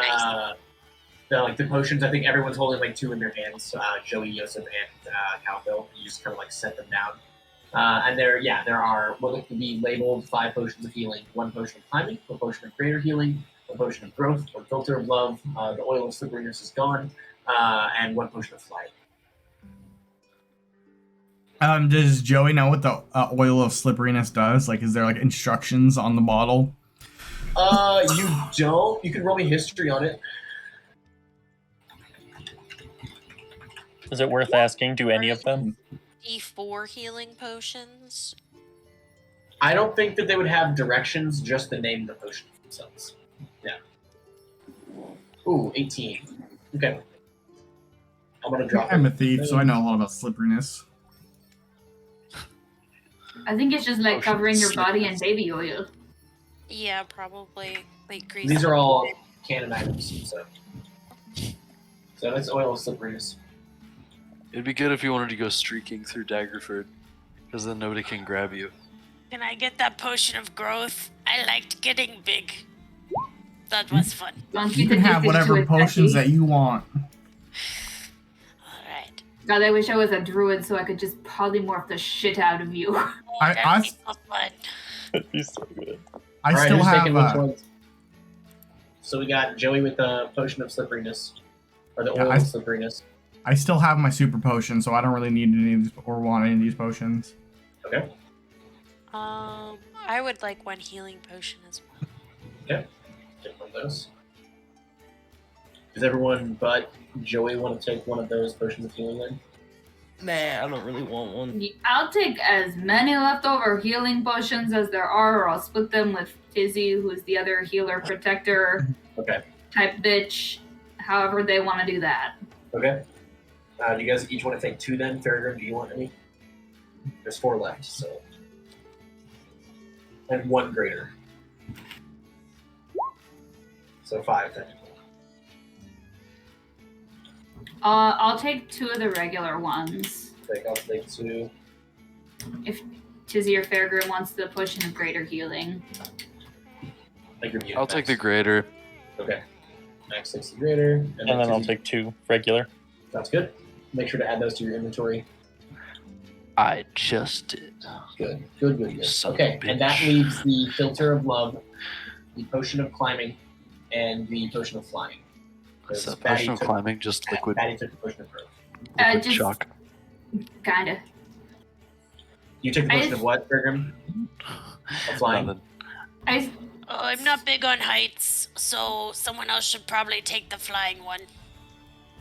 the potions. I think everyone's holding like 2 in their hands. Joey, Yosef, and Calville. You just kind of like set them down. And there are what look to be labeled 5 potions of healing, 1 potion of climbing, 1 potion of greater healing, 1 potion of growth, 1 filter of love, the oil of slipperiness is gone, and 1 potion of flight. Does Joey know what the oil of slipperiness does? Like, is there like instructions on the bottle? You don't. You can roll me history on it. Is it worth asking? Do any of them? D4 healing potions. I don't think that they would have directions, just the name of the potions themselves. Yeah. Ooh, 18. Okay. I'm gonna drop I'm it. a thief, so I know a lot about slipperiness. I think it's just like Potion covering your body in slippers. baby oil. Yeah, probably. Like grease. These are all canon items, so it's oil of slipperiness. It'd be good if you wanted to go streaking through Daggerford, because then nobody can grab you. Can I get that potion of growth? I liked getting big. That was fun. Don't You can have whatever potions that you want. Alright. God, I wish I was a druid so I could just polymorph the shit out of you. I So fun. That'd be so good. I All right, still who's have. taking which ones? So we got Joey with the potion of slipperiness, or the Yeah, oil of slipperiness. I still have my super potion, so I don't really need any of these or want any of these potions. Okay. I would like 1 healing potion as well. Okay. Take one of those. Does everyone but Joey want to take one of those potions of healing then? Nah, I don't really want one. I'll take as many leftover healing potions as there are, or I'll split them with Tizzy, who's the other healer protector Okay. type bitch. However they want to do that. Okay. Do you guys each want to take 2 then? Farragher, do you want any? There's 4 left, so. And 1 greater. So 5 technically. I'll take 2 of the regular ones. I'll take 2. If Tizzy or Fairgrim wants the potion of greater healing. I'll take the greater. Okay. Max takes the greater. And then I'll Tizzy- take 2 regular. Sounds good. Make sure to add those to your inventory. I just did. Good. Son of Okay, a and that bitch. leaves the filter of love, the potion of climbing, and the potion of flying. Is that Patty potion of took- climbing just liquid, Patty took the potion of growth. liquid just- shock? Kinda. You took the I potion just- of what, Bergrim? Of flying. Nothing. I'm not big on heights, so someone else should probably take the flying one.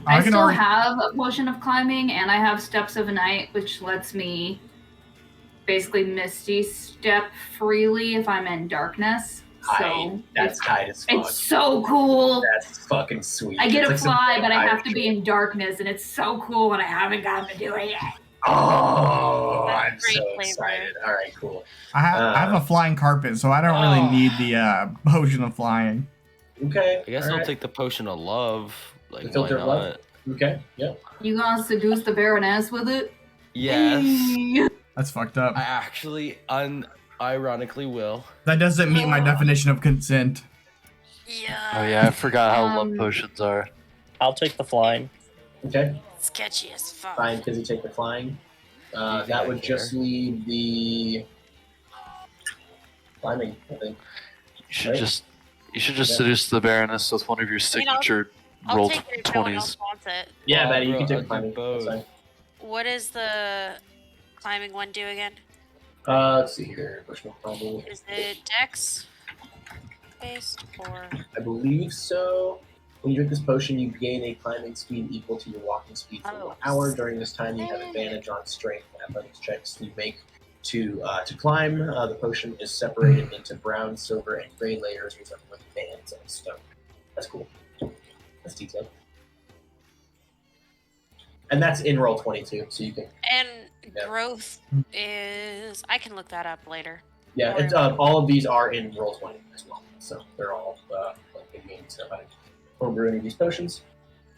I can still already- have a potion of climbing, and I have Steps of a Night, which lets me basically Misty Step freely if I'm in darkness. So That's tight as fuck. it's so cool. That's fucking sweet. I get It's to like some fly, but I vampire have to be shit. in darkness, and it's so cool, and I haven't gotten to do it yet. Oh, That's I'm great so flavor. excited. All right, cool. I have a flying carpet, so I don't really need the potion of flying. Okay. I guess all I'll right. take the potion of love. The Like, why filter of love? not? Okay, yep. You gonna seduce the Baroness with it? Yes. Hey. That's fucked up. I actually, unironically will. That doesn't meet my definition of consent. Yeah. Oh yeah, I forgot how love potions are. I'll take the flying. Okay, Sketchy as fuck. fine, because you take the flying. Do you think That I would just care? leave the climbing, I think. You should Right. just Yeah. seduce the Baroness with one of your signature I'll roll take it if no one 20s. else wants it. Yeah, Oh, Maddie, you bro, can take I'll the do climbing. both. That's fine. What is the climbing one do again? Let's see here. Potion of climbing. Is it dex based or? I believe so. When you drink this potion, you gain a climbing speed equal to your walking speed for 1 hour. During this time, you have advantage on strength and athletics checks you make to climb. The potion is separated into brown, silver, and gray layers resembling bands of stone. That's cool. That's detailed. And that's in roll 22, so you can. And Yeah. growth is. I can look that up later. Yeah, it's all of these are in roll 20 as well, so they're all like big games. So I homebrew any of these potions.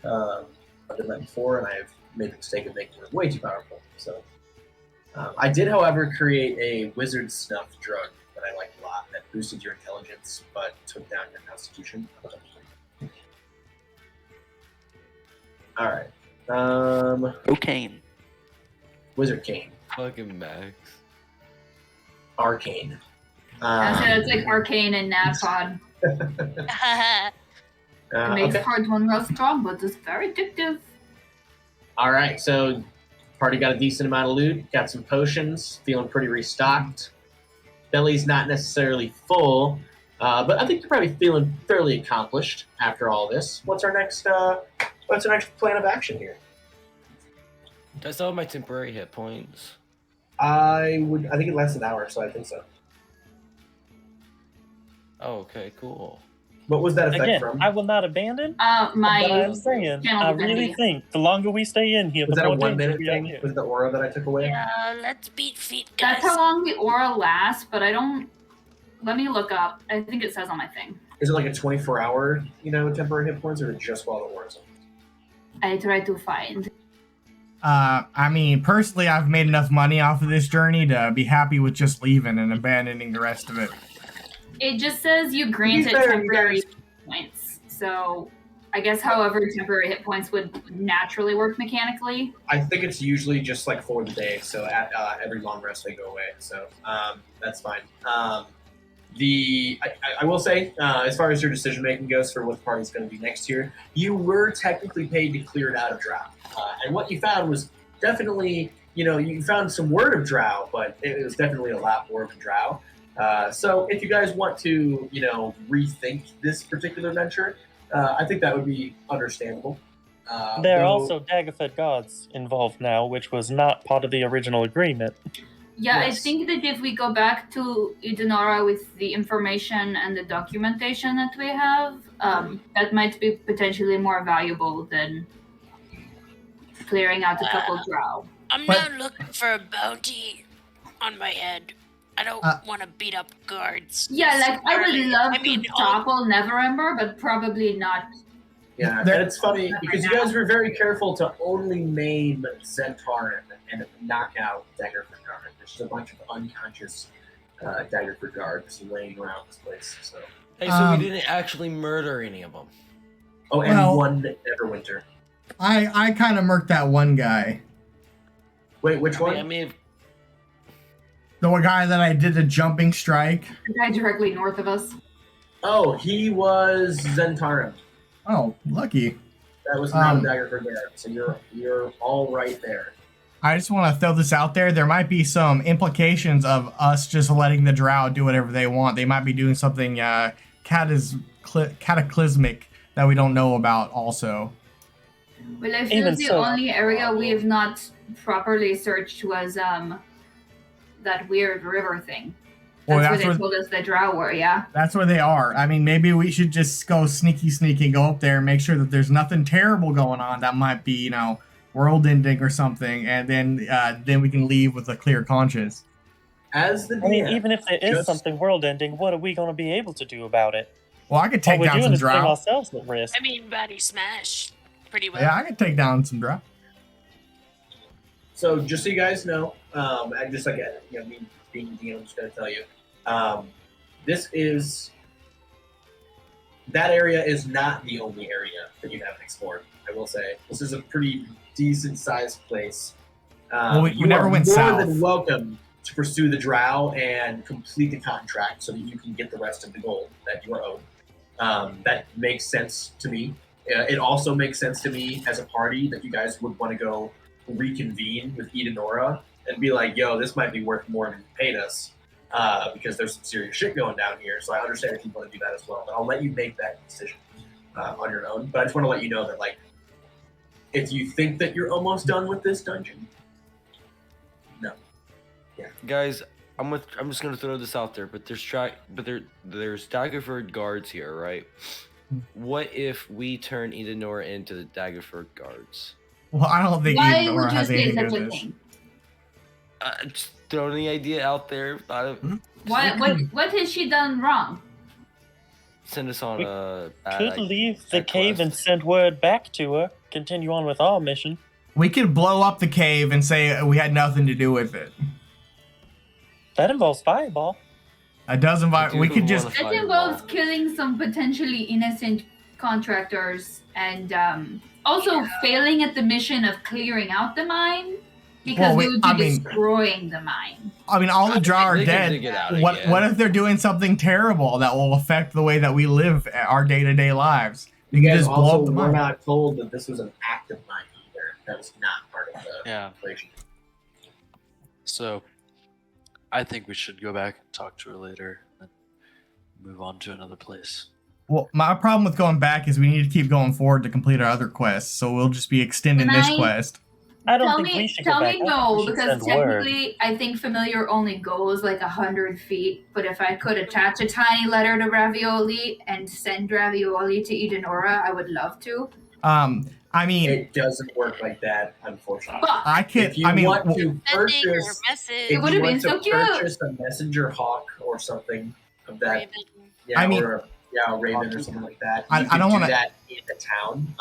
I've done that before, and I've made the mistake of making them way too powerful. So I did, however, create a wizard snuff drug that I liked a lot that boosted your intelligence but took down your constitution. All right. Cocaine. Wizard Cane. Fucking Max. Arcane. I say that's like Arcane and NAPOD. It makes Okay. cards one real strong, but it's very addictive. All right. So, party got a decent amount of loot. Got some potions. Feeling pretty restocked. Belly's not necessarily full, but I think you're probably feeling fairly accomplished after all this. What's our next plan of action here? I still have my temporary hit points. I think it lasts an hour, so I think so. Oh, okay, cool. What was that effect Again, from? I will not abandon. My But I'm saying, channel I really divinity. think the longer we stay in here, Was the that a more 1 danger minute we are thing? here. Was the aura that I took away? Yeah, let's beat feet, guys. That's how long the aura lasts, but I don't. Let me look up. I think it says on my thing. Is it like a 24-hour, temporary hit points, or just while the aura's on? I try to find. I mean, personally, I've made enough money off of this journey to be happy with just leaving and abandoning the rest of it. It just says you granted fair, you temporary guys- hit points. So I guess however temporary hit points would naturally work mechanically. I think it's usually just like for the day, so at every long rest they go away. So that's fine. I will say, as far as your decision making goes for what the party's going to be next year, you were technically paid to clear it out of Drow, and what you found was definitely, you found some word of Drow, but it was definitely a lot more of a Drow. So if you guys want to, rethink this particular venture, I think that would be understandable. There are though- also Daggerford guards involved now, which was not part of the original agreement. Yeah, Yes. I think that if we go back to Idenora with the information and the documentation that we have, that might be potentially more valuable than clearing out a couple drow. I'm But- not looking for a bounty on my head. I don't want to beat up guards. Yeah, like I would love I mean, to topple Neverember, but probably not. Yeah, There- and it's funny because you guys were very careful to only name Zentarin and knock out Daggerford Guard. There's just a bunch of unconscious Daggerford guards laying around this place. So, Hey, so we didn't actually murder any of them. and Well- one Neverwinter. I kind of murked that one guy. Wait, which one? I mean, The one guy that I did the jumping strike. The guy directly north of us. Oh, he was Zentarin. Oh, lucky. That was not Um, a Daggerford Guard. So you're all right there. I just want to throw this out there. There might be some implications of us just letting the drow do whatever they want. They might be doing something cataclysmic that we don't know about also. Well, I feel Even the so- only area we have not properly searched was that weird river thing. Well, That's where that's they where- told us the drow were, yeah. That's where they are. I mean, maybe we should just go sneaky, go up there and make sure that there's nothing terrible going on that might be, world ending or something, and then we can leave with a clear conscience. As the I mean, DM, even if there is just- something world-ending, what are we going to be able to do about it? Well, I could All take we're down doing some is putting drow. ourselves at risk. I mean, body smash pretty well. Yeah, I could take down some drow. So just so you guys know, and just like me being the DM, I'm just gonna tell you, that area is not the only area that you haven't explored. I will say this is a pretty decent sized place. Well, we you never are went more south. than welcome to pursue the drow and complete the contract so that you can get the rest of the gold that you are owed. That makes sense to me. It also makes sense to me as a party that you guys would want to go reconvene with Edenora and be like, yo, this might be worth more than you paid us because there's some serious shit going down here. So I understand if you want to do that as well. But I'll let you make that decision on your own. But I just want to let you know that, if you think that you're almost done with this dungeon, no. guys, I'm just gonna throw this out there, but there's Daggerford guards here, right? What if we turn Edenora into the Daggerford guards? Well, I don't think Why Edenora would you has say anything to such do a with this. thing? Just throwing the idea out there. Thought of, What has she done wrong? send us on We a Could leave the side cave quest. and send word back to her. Continue on with our mission. We could blow up the cave and say we had nothing to do with it. That involves fireball. It does invite. I do We could just. wanna That fireball. involves killing some potentially innocent contractors and also failing at the mission of clearing out the mine because we would be destroying the mine. I mean, all the Drow are They can dead. dig it out What again. if they're doing something terrible that will affect the way that we live our day-to-day lives? You can guys just blow also up the were mine. not told that this was an active mine either. That was not part of the Yeah. equation. So, I think we should go back and talk to her later and move on to another place. Well, my problem with going back is we need to keep going forward to complete our other quests, so we'll just be extending Can this I- quest. I don't think we should go back. I think no, we should because send word. technically I think familiar only goes like 100 feet. But if I could attach a tiny letter to Ravioli and send Ravioli to Edenora, I would love to. I mean, It doesn't work like that, unfortunately. Fuck. I could. If you I mean, want to Sending purchase, your message. if It would've you been want so to cute. purchase a messenger hawk or something of that, Raven. yeah, I mean- or a raven or something like that. I You can don't do wanna- that in the town.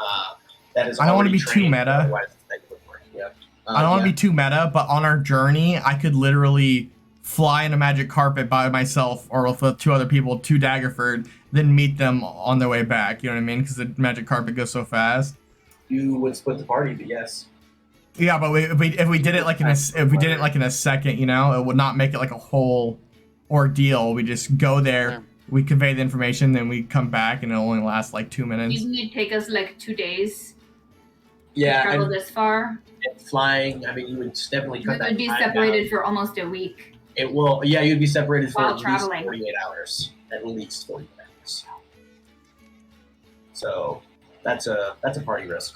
That is I don't wanna already be too trained, meta. Otherwise, that would work. Yeah. I don't want to be too meta, but on our journey, I could literally fly in a magic carpet by myself or with two other people to Daggerford, then meet them on their way back. You know what I mean? Because the magic carpet goes so fast. You would split the party, but yes. Yeah, but if we did it like in a second, you know, it would not make it like a whole ordeal. We just go there, we convey the information, then we come back, and it only lasts like 2 minutes. You'd need to take us like 2 days to Yeah, travel and, this far. and flying. I mean, you would definitely We cut that would be time separated down. for almost a week. It will. Yeah, you'd be separated for While at traveling. least 48 hours. At least 48 hours. So that's a party risk.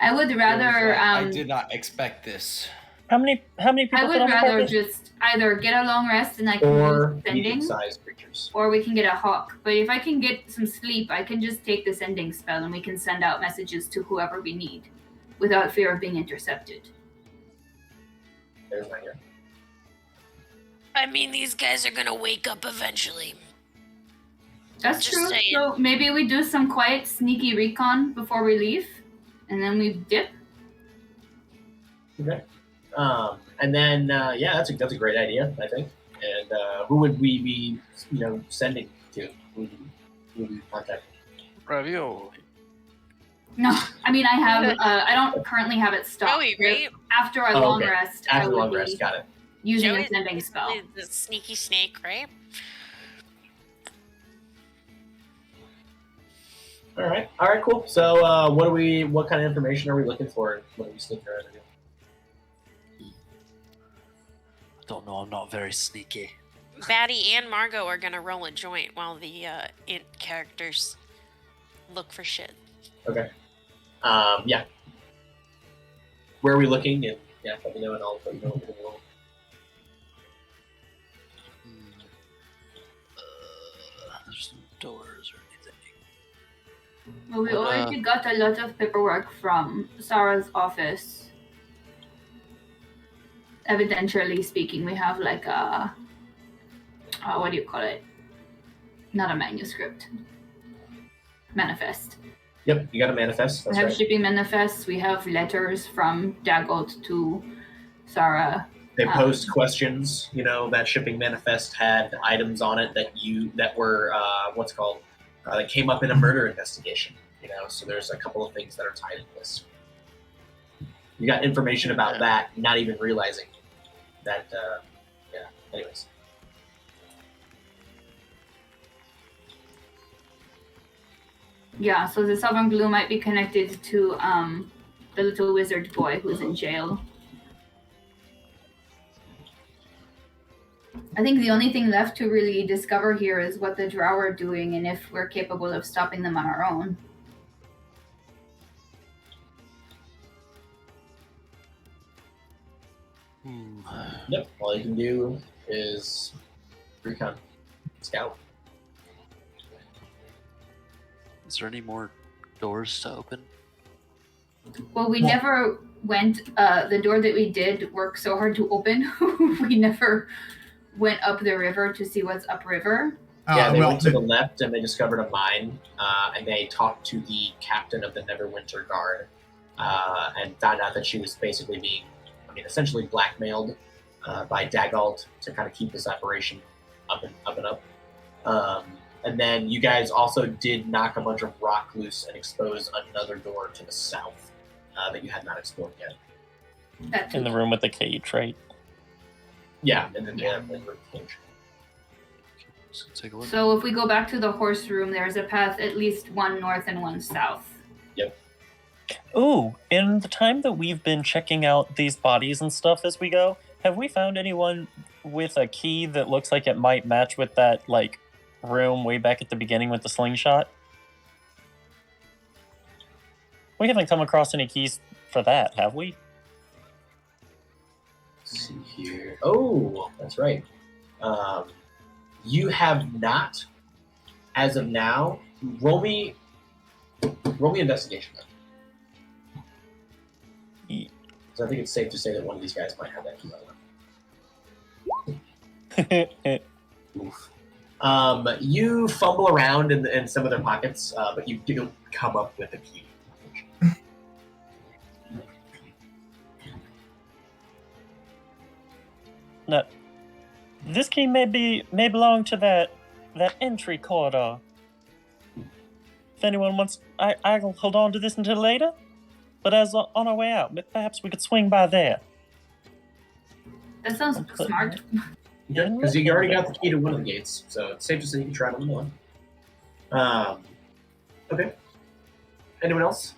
I would rather I did not expect this. How many people I fit would on the rather carpet? just either get a long rest and I can Or use sending, medium-sized creatures. or we can get a hawk. But if I can get some sleep, I can just take the sending spell and we can send out messages to whoever we need without fear of being intercepted. There's my ear. I mean, these guys are gonna wake up eventually. That's Just true. saying. So maybe we do some quiet, sneaky recon before we leave, and then we dip. Okay. And then yeah, that's a great idea, I think. And who would we be, sending to? Who would we contact? Ravioli. No, I mean I have. I don't currently have it stopped. Joey, right? After I Oh, long okay. rest, I After would long be rest, got it. using Joey- a sending spell. The sneaky snake, right? All right, cool. So what kind of information are we looking for? What are we sneaking around to do? Don't know. I'm not very sneaky. Batty and Margot are gonna roll a joint while the int characters look for shit. Okay. Yeah. Where are we looking? And yeah, let me know, and I'll let you know what we're gonna roll. There's no doors or anything. Well, we Well, already got a lot of paperwork from Sarah's office. Evidentially speaking, we have like a what do you call it? Not a manuscript. Manifest. Yep, you got a manifest. We That's have right. shipping manifests. We have letters from Dagold to Sarah. They post questions. That shipping manifest had items on it that were that came up in a murder investigation. So there's a couple of things that are tied in this. You got information about that, not even realizing that. Yeah. Anyways. Yeah, so the Southern Blue might be connected to the little wizard boy who's in jail. I think the only thing left to really discover here is what the Drow are doing and if we're capable of stopping them on our own. Yep. All you can do is recon, scout. Is there any more doors to open? Well, we never went, the door that we did work so hard to open, we never went up the river to see what's upriver. Yeah, they went to the left and they discovered a mine, and they talked to the captain of the Neverwinter Guard, and found out that she was basically being, essentially blackmailed by Dagald to kind of keep this operation up and up. And then you guys also did knock a bunch of rock loose and expose another door to the south that you had not explored yet. That In the room with the cage, right? Yeah, and then the cage. So take a look. So if we go back to the horse room, there's a path at least one north and one south. Yep. Ooh, in the time that we've been checking out these bodies and stuff as we go, have we found anyone with a key that looks like it might match with that, like, room way back at the beginning with the slingshot? We haven't come across any keys for that, have we? Let's see here. Oh, that's right. You have not, as of now. Roll me investigation. Yeah. So I think it's safe to say that one of these guys might have that key by the way. Oof. You fumble around in some of their pockets, but you don't come up with a key. No. This key may belong to that entry corridor. If anyone wants, I'll hold on to this until later. But as on our way out, perhaps we could swing by there. That sounds smart. Yeah, because you already got the key to one of the gates, so it's safe to say you can try another one. Okay. Anyone else?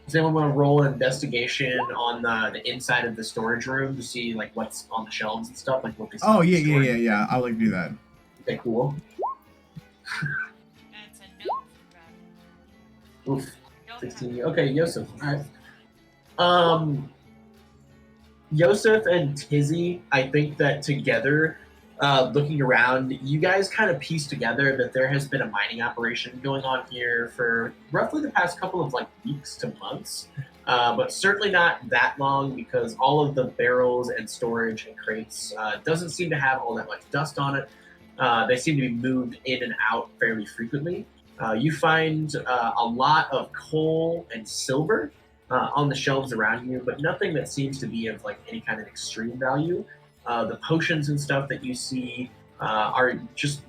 Does anyone want to roll an investigation on the inside of the storage room to see like what's on the shelves and stuff, like what they? Oh yeah. I'll like do that. Okay, cool. That's a note from Oof. 16. Okay, Yosef. All right. Yosef and Tizzy, I think that together, looking around, you guys kind of piece together that there has been a mining operation going on here for roughly the past couple of like weeks to months, but certainly not that long because all of the barrels and storage and crates doesn't seem to have all that much dust on it. They seem to be moved in and out fairly frequently. You find a lot of coal and silver on the shelves around you, but nothing that seems to be of like any kind of extreme value. The potions and stuff that you see are just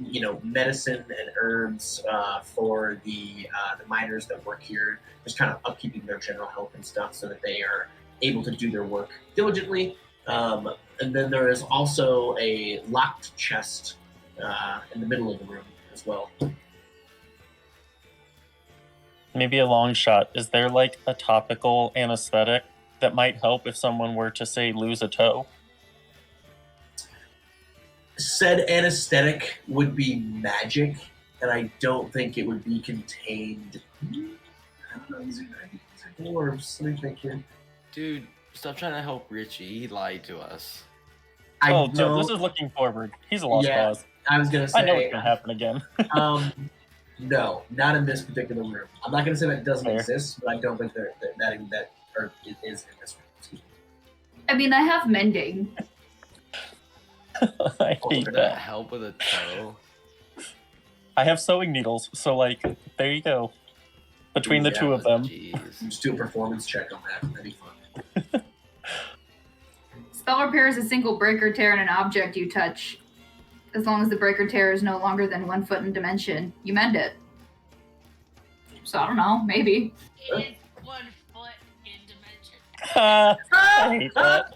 medicine and herbs for the miners that work here, just kind of upkeeping their general health and stuff so that they are able to do their work diligently. And then there is also a locked chest in the middle of the room as well. Maybe a long shot. Is there like a topical anesthetic that might help if someone were to, say, lose a toe? Said anesthetic would be magic, and I don't think it would be contained. I don't know, these are dwarves. Let me think here. Dude, stop trying to help Richie. He lied to us. No, this is looking forward. He's a lost cause. I was gonna say. I know it's gonna happen again. No, not in this particular room. I'm not gonna say that doesn't Fair. exist, but I don't think that or it is in this room. Excuse me. I mean, I have mending. I hate For that. help with a toe. I have sewing needles, so like, there you go. Between the two of them. Jeez. Just do a performance check on that. That'd be fun. Spell repair is a single break or tear in an object you touch. As long as the break or tear is no longer than 1 foot in dimension, you mend it. So I don't know, maybe. It is 1 foot in dimension. I hate that.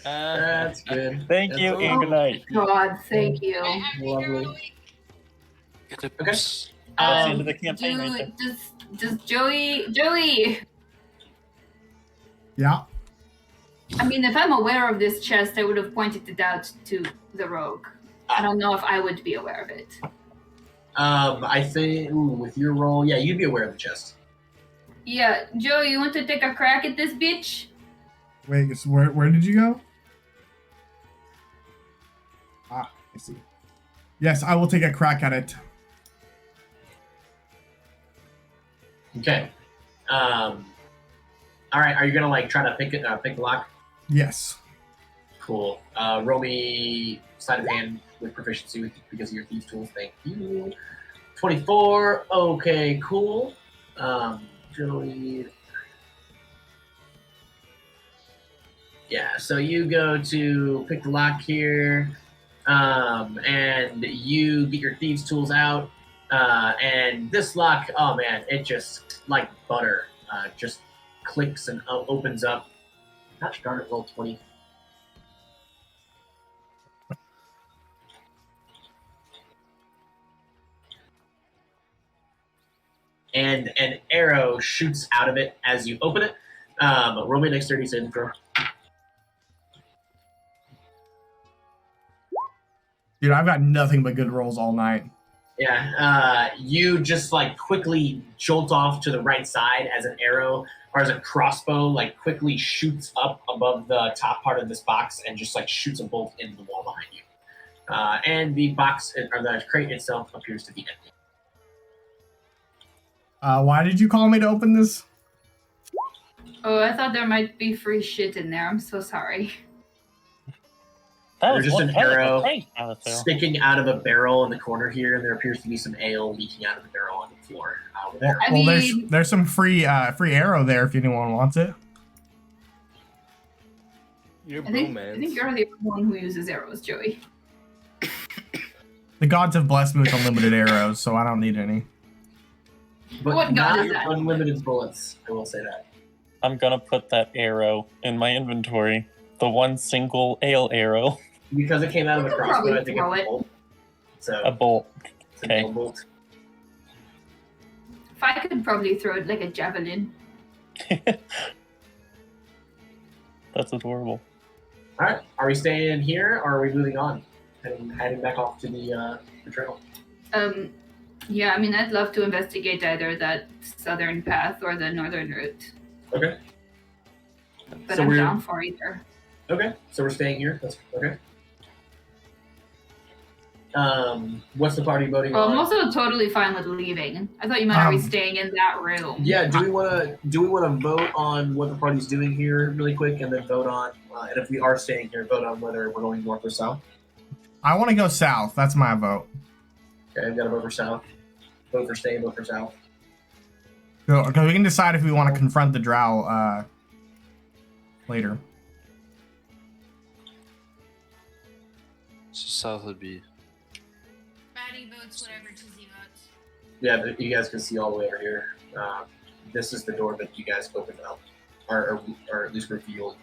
That's good. Thank That's you, all. and good night. God, thank you. Lovely. Get the- Okay. That's the end of the Do, campaign right there. does Joey, Yeah. I mean, if I'm aware of this chest, I would have pointed it out to the rogue. I don't know if I would be aware of it. I think with your roll, yeah, you'd be aware of the chest. Yeah, Joey, you want to take a crack at this bitch? Wait, so where did you go? Ah, I see. Yes, I will take a crack at it. Okay. All right. Are you gonna like try to pick the lock? Yes. Cool. Roll me sleight of hand with proficiency because of your thieves tools. Thank you. 24. Okay. Cool. Joey. Yeah, so you go to pick the lock here, and you get your thieves' tools out, and this lock, oh man, it just, like butter, just clicks and opens up. Gosh darn it, roll 20. And an arrow shoots out of it as you open it. Roll me a dexterity saving throw. Dude, I've got nothing but good rolls all night. Yeah, you just like quickly jolt off to the right side as an arrow or as a crossbow like quickly shoots up above the top part of this box and just like shoots a bolt into the wall behind you. And the box or the crate itself appears to be empty. Why did you call me to open this? Oh, I thought there might be free shit in there. I'm so sorry. That There's was just one an hell of a arrow prank, Alistair. sticking out of a barrel in the corner here, and there appears to be some ale leaking out of the barrel on the floor over there. I Well, mean- there's some free arrow there if anyone wants it. Your I think bromance. you're the one who uses arrows, Joey. The gods have blessed me with unlimited arrows, so I don't need any. But What god not is that? unlimited bullets, I will say that. I'm gonna put that arrow in my inventory. The one single ale arrow. Because it came out of You the could crossbow, probably I think throw it's it. a bolt. So A bolt. it's an okay. ale bolt. If I could probably throw it like a javelin. That's adorable. All right, are we staying here or are we moving on? Heading back off to the trail. Yeah, I mean, I'd love to investigate either that southern path or the northern route. Okay. But So I'm we're- down for either. Okay, so we're staying here. That's okay. What's the party voting Well, I'm on? also totally fine with leaving. I thought you meant are we staying in that room? Yeah, do we want to vote on what the party's doing here really quick, and then vote on, and if we are staying here, vote on whether we're going north or south. I want to go south. That's my vote. Okay, I've got to vote for south. Vote for stay. Vote for south. Because we can decide if we want to confront the drow later. So south would be. Maddie votes whatever Tizzy votes. Yeah, but you guys can see all the way over here. This is the door that you guys opened up, or at least revealed.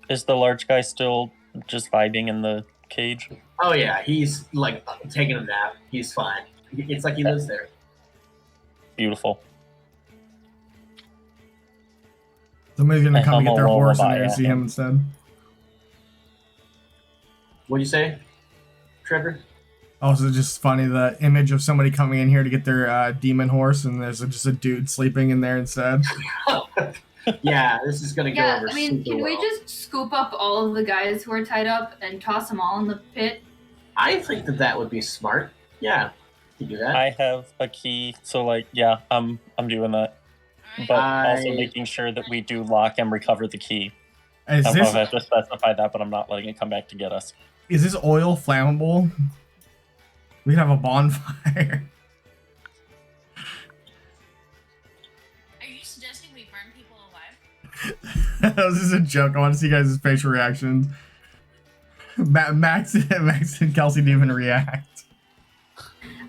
Is the large guy still just vibing in the cage? Oh yeah, he's like taking a nap. He's fine. It's like he lives there. Beautiful. Somebody's gonna I come and get their hum a horse in lullaby there and at see him instead. What'd you say, Trevor? Also, just funny the image of somebody coming in here to get their demon horse, and there's just a dude sleeping in there instead. Yeah, this is gonna go Yeah, over I mean, super can we well. just scoop up all of the guys who are tied up and toss them all in the pit? I think that would be smart. Yeah, you can do that. I have a key, so like, yeah, I'm doing that. But also I- making sure that we do lock and recover the key. Is I don't know this if I have to specify that, but I'm not letting it come back to get us. oil flammable? We could have a bonfire. Are you suggesting we burn people alive? That was just a joke. I want to see you guys' facial reactions. Max and Kelsey didn't even react.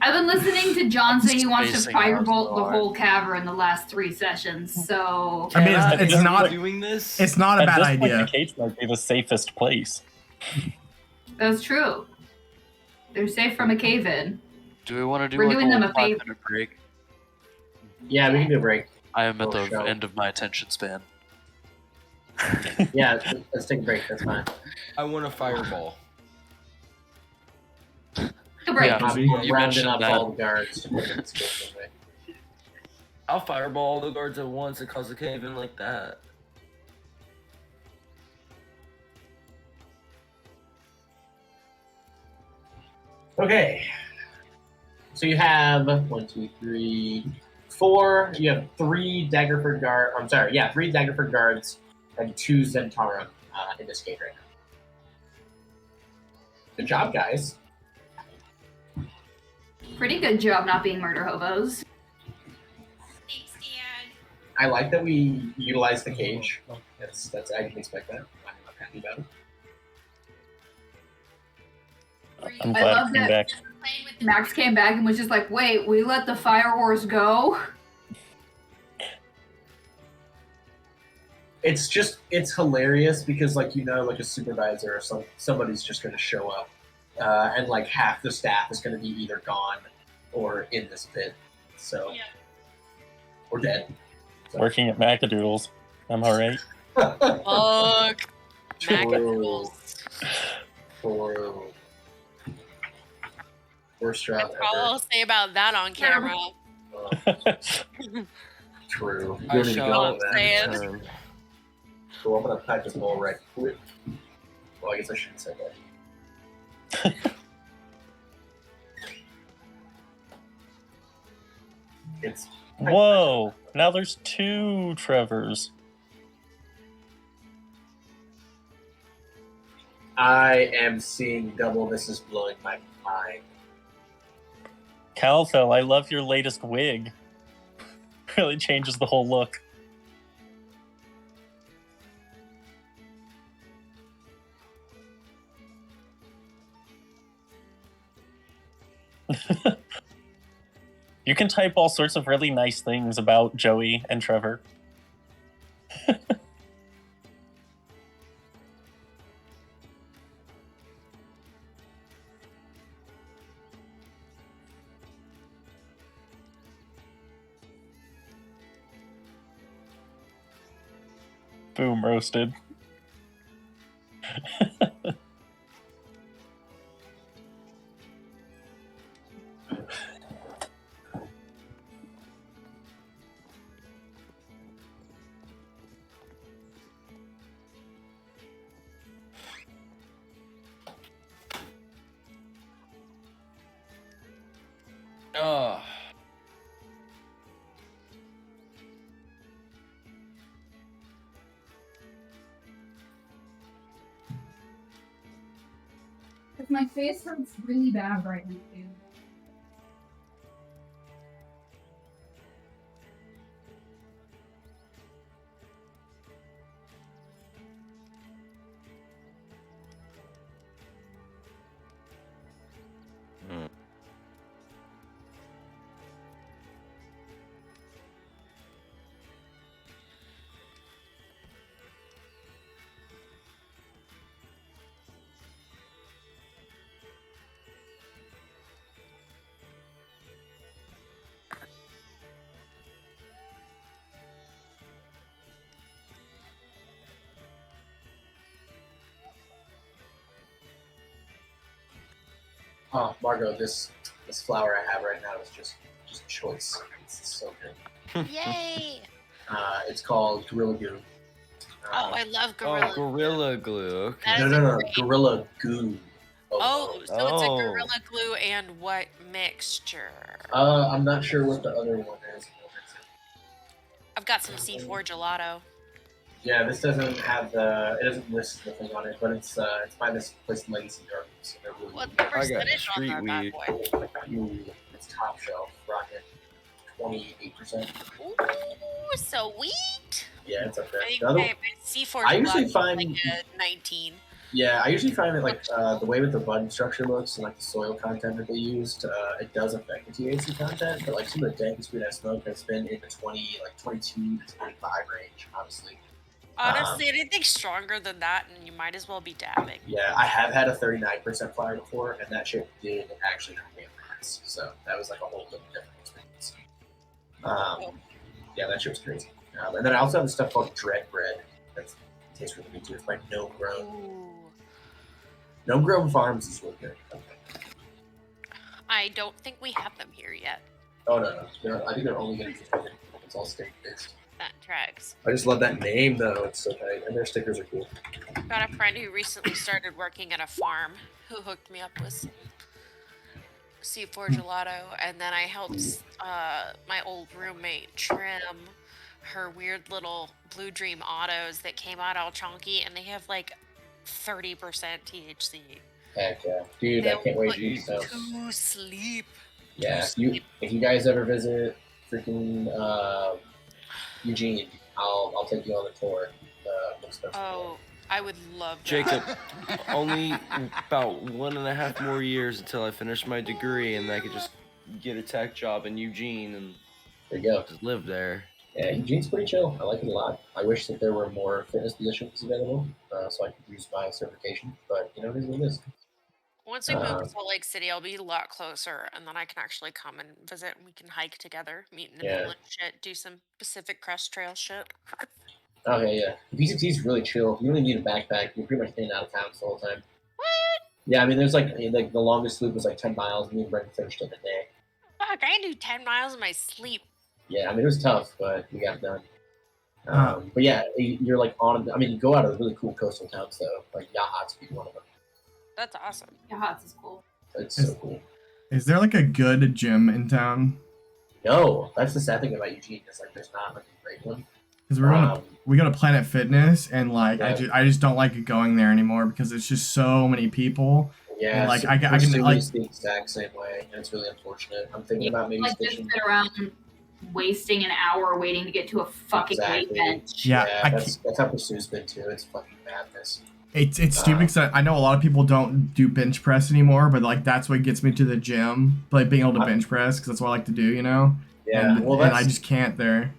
I've been listening to John say he wants to Spacing out firebolt the so whole cavern the last 3 sessions, so... I mean, it's Are not- we doing this. It's not a At bad this point, idea. the cage might be the safest place. That's true. They're safe from a cave-in. Do we want to do We're like doing them a a favor. 5-minute break? Yeah, we can do a break. I am at Oh, the sure. end of my attention span. Yeah, let's take a break. That's fine. I want a fireball. A break. Yeah. I'm You rounding mentioned up that. all the guards. To put this going away. I'll fireball all the guards at once and cause a cave in like that. Okay. So you have 1, 2, 3, 4. You have 3 Daggerford guard. I'm sorry. Yeah, 3 Daggerford guards and 2 Zentara in this cave right now. Good job, guys. Pretty good job not being murder hobos. Thanks, Dad. I like that we utilize the cage. That's I didn't expect that. I'm happy about it. I'm I glad love it came that back. Playing with the Max came back and was just like, "Wait, we let the fire horse go?" It's hilarious because like like a supervisor or somebody's just going to show up, and like half the staff is going to be either gone or in this pit, so Yeah. or dead. So. Working at Macadoodles. I'm alright. Fuck. True. Macadoodles. True. Worst job That's all I'll say about that on camera. ever. True. You I don't need to go shall on that. Saying. return. So I'm gonna pack this ball right quick. Well, I guess I shouldn't say that. It's Whoa! Now there's 2 Trevors. I am seeing double. This is blowing my mind. Calfel, I love your latest wig. Really changes the whole look. You can type all sorts of really nice things about Joey and Trevor. Boom, roasted. Oh. My face hurts really bad right now, dude. Oh, Margot, this flower I have right now is just choice. It's so good. Yay! It's called Gorilla Goo. Oh, I love Oh, gorilla. Gorilla Glue. Okay. That is No, great- Gorilla Goo. Oh, so it's a Oh. gorilla glue and what mixture? I'm not sure what the other one is. I've got some C4 gelato. Yeah, this doesn't have it doesn't list the thing on it, but it's by this place Legacy Gardens. So they're really What's the got percentage on street that bad weed. boy? Ooh, it's top shelf, rocking 28%. Ooh, sweet! Yeah, it's up there. I think The other- my C4 I usually gelato is find- like a 19. Yeah, I usually find that like the way that the bud structure looks and like the soil content that they used, it does affect the THC content. But like some of the dankest weed I smoke has been in the 22 to 25 range, honestly. Honestly, anything stronger than that, and you might as well be dabbing. Yeah, I have had a 39% flower before, and that shit did actually knock me on my ass. So that was like a whole different experience. Yeah, that shit was crazy. And then I also have this stuff called Dread Bread. That tastes really good too. It's like no grown. Ooh. No Grown Farms is really good. Okay. I don't think we have them here yet. Oh no. I think they're only going to be it's all state based. That tracks. I just love that name though. It's so tight, and their stickers are cool. Got a friend who recently started working at a farm who hooked me up with some C4 gelato, and then I helped my old roommate trim her weird little Blue Dream autos that came out all chunky, and they have like 30% THC. Heck yeah, dude! I can't wait to eat those. To sleep. Yeah, if you guys ever visit freaking Eugene, I'll take you on the tour. Oh, I would love that. Jacob, only about 1.5 more years until I finish my degree, and I could just get a tech job in Eugene and there you go. just live there. Yeah, Eugene's pretty chill. I like it a lot. I wish that there were more fitness positions available, so I could use my certification. But it is what it is. Once we move to Salt Lake City, I'll be a lot closer, and then I can actually come and visit, and we can hike together, meet in the middle and shit, do some Pacific Crest Trail shit. Okay, yeah. PCT's really chill. You only need a backpack. You're pretty much in and out of town the whole time. What? Yeah, I mean, there's like the longest loop was like 10 miles, and me and Brendan finished it in a day. Fuck, I do 10 miles in my sleep. Yeah, I mean, it was tough, but we got it done. But yeah, you're like on. I mean, you go out of really cool coastal towns though. Like Yahat's be one of them. That's awesome. Yahat's is cool. It's so cool. Is there like a good gym in town? No, that's the sad thing about Eugene. Is like there's not like a great one. Because we go to Planet Fitness, and like I just don't like going there anymore because it's just so many people. Yeah, and, like so I can like the exact same way, and it's really unfortunate. I'm thinking about maybe like just sit around wasting an hour waiting to get to a fucking weight bench. Yeah, that's how Pursue's been too. It's fucking madness. It's stupid because I know a lot of people don't do bench press anymore, but like that's what gets me to the gym, like being able to bench press because that's what I like to do, you know. Yeah, and I just can't there.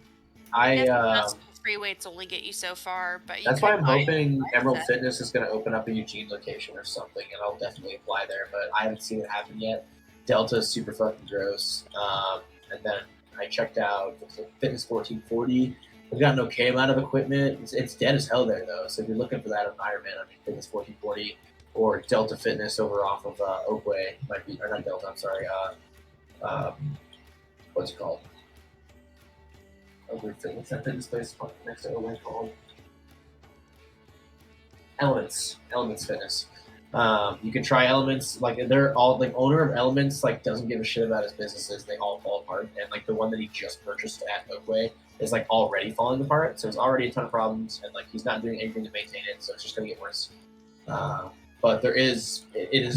Free weights only get you so far, but that's why I'm hoping Emerald Fitness is going to open up a Eugene location or something, and I'll definitely apply there. But I haven't seen it happen yet. Delta is super fucking gross, and then I checked out Fitness 1440. We've got an okay amount of equipment. It's dead as hell there though. So if you're looking for that environment, I mean, Fitness 1440 or Delta Fitness over off of Oakway might be, or not Delta. I'm sorry. What's it called? What's that fitness place next to Oakway called? Elements Fitness. You can try Elements. Like they're all like owner of Elements like doesn't give a shit about his businesses. They all fall apart, and like the one that he just purchased at Oakway is like already falling apart. So there's already a ton of problems, and like he's not doing anything to maintain it. So it's just gonna get worse. But it is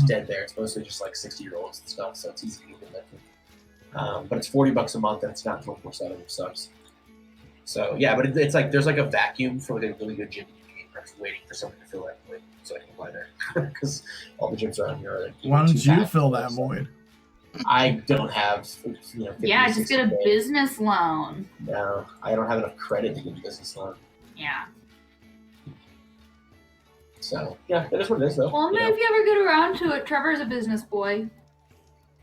dead there. It's mostly just like 60-year-olds and stuff. So it's easy to get into. But it's $40 a month, and it's not 24/7, which sucks. So yeah, but it's like there's like a vacuum for like a really good gym. I'm just waiting for someone to fill that void so I can apply there because all the gyms around here are like. Why don't you fill that void? I don't have, yeah, just get a business loan. No, I don't have enough credit to get a business loan. Yeah. So yeah, that is what it is though. Well, maybe if you ever get around to it, Trevor's a business boy.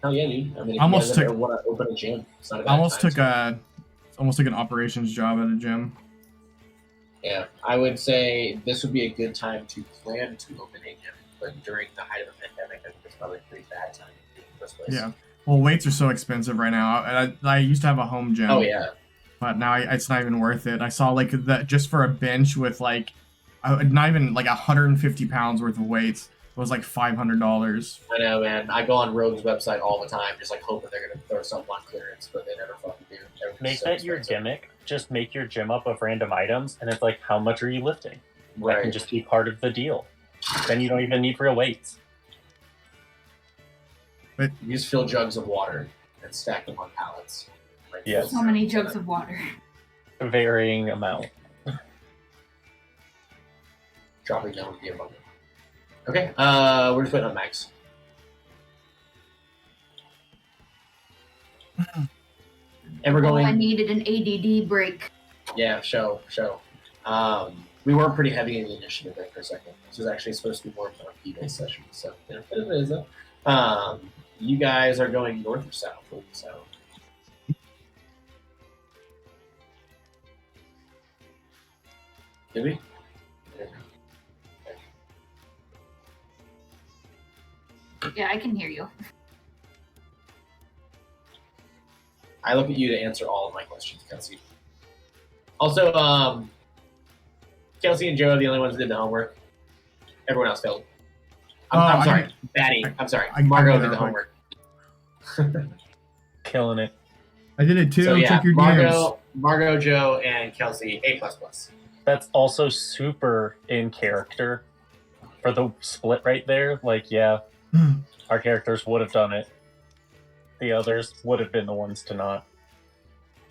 Hell yeah, dude. I mean, if almost you guys ever want to open a gym, it's not a bad almost time, took an operations job at a gym. Yeah, I would say this would be a good time to plan to open a gym, but during the height of the pandemic, I think it's probably a pretty bad time to do it in the first place. Yeah. Well, weights are so expensive right now. I used to have a home gym. Oh yeah. But now it's not even worth it. I saw like that just for a bench with like not even like 150 pounds worth of weights. It was like $500. I know, man. I go on Rogue's website all the time, just like hoping they're gonna throw something on clearance, but they never fucking do. Make that your gimmick. Just make your gym up of random items, and it's like, how much are you lifting? Right. That can just be part of the deal. Then you don't even need real weights. But you just fill jugs of water and stack them on pallets. Like, yes. So many jugs of water. A varying amount. Dropping down would be a moment. Okay, we're just waiting on Max. And we're going. I needed an ADD break. Yeah, show. We were pretty heavy in the initiative there for a second. This was actually supposed to be more of a P-based session, so it is though. You guys are going north or south? South. Did we? Yeah, I can hear you. I look at you to answer all of my questions, Kelsey. Also, Kelsey and Joe are the only ones that did the homework. Everyone else failed. I'm sorry, Batty. I'm sorry. Margot did the homework. Killing it. I did it too. So, yeah, check your Margot, Joe, and Kelsey, A++. That's also super in character for the split right there. Like, yeah, our characters would have done it. The others would have been the ones to not.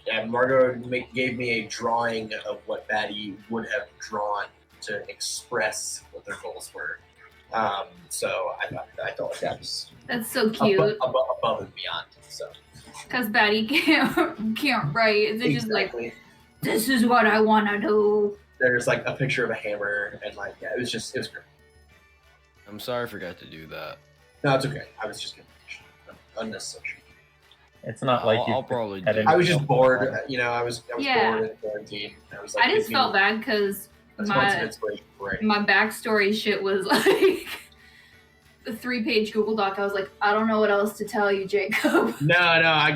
Yeah, Margot gave me a drawing of what Batty would have drawn to express what their goals were. So I thought like that was That's so cute. above and beyond. So Because Batty can't write. It's just like, exactly. this is what I want to do. There's like a picture of a hammer and like yeah, it was great. I'm sorry I forgot to do that. No, it's okay. I was just gonna unnecessary. It's not like you. I'll probably. had Do any- I was just bored. You know, I was Yeah. bored in quarantine. I was like, I just felt bad because Let's find some my inspiration for writing. my backstory shit was like the 3-page Google Doc. I was like, I don't know what else to tell you, Jacob. No, I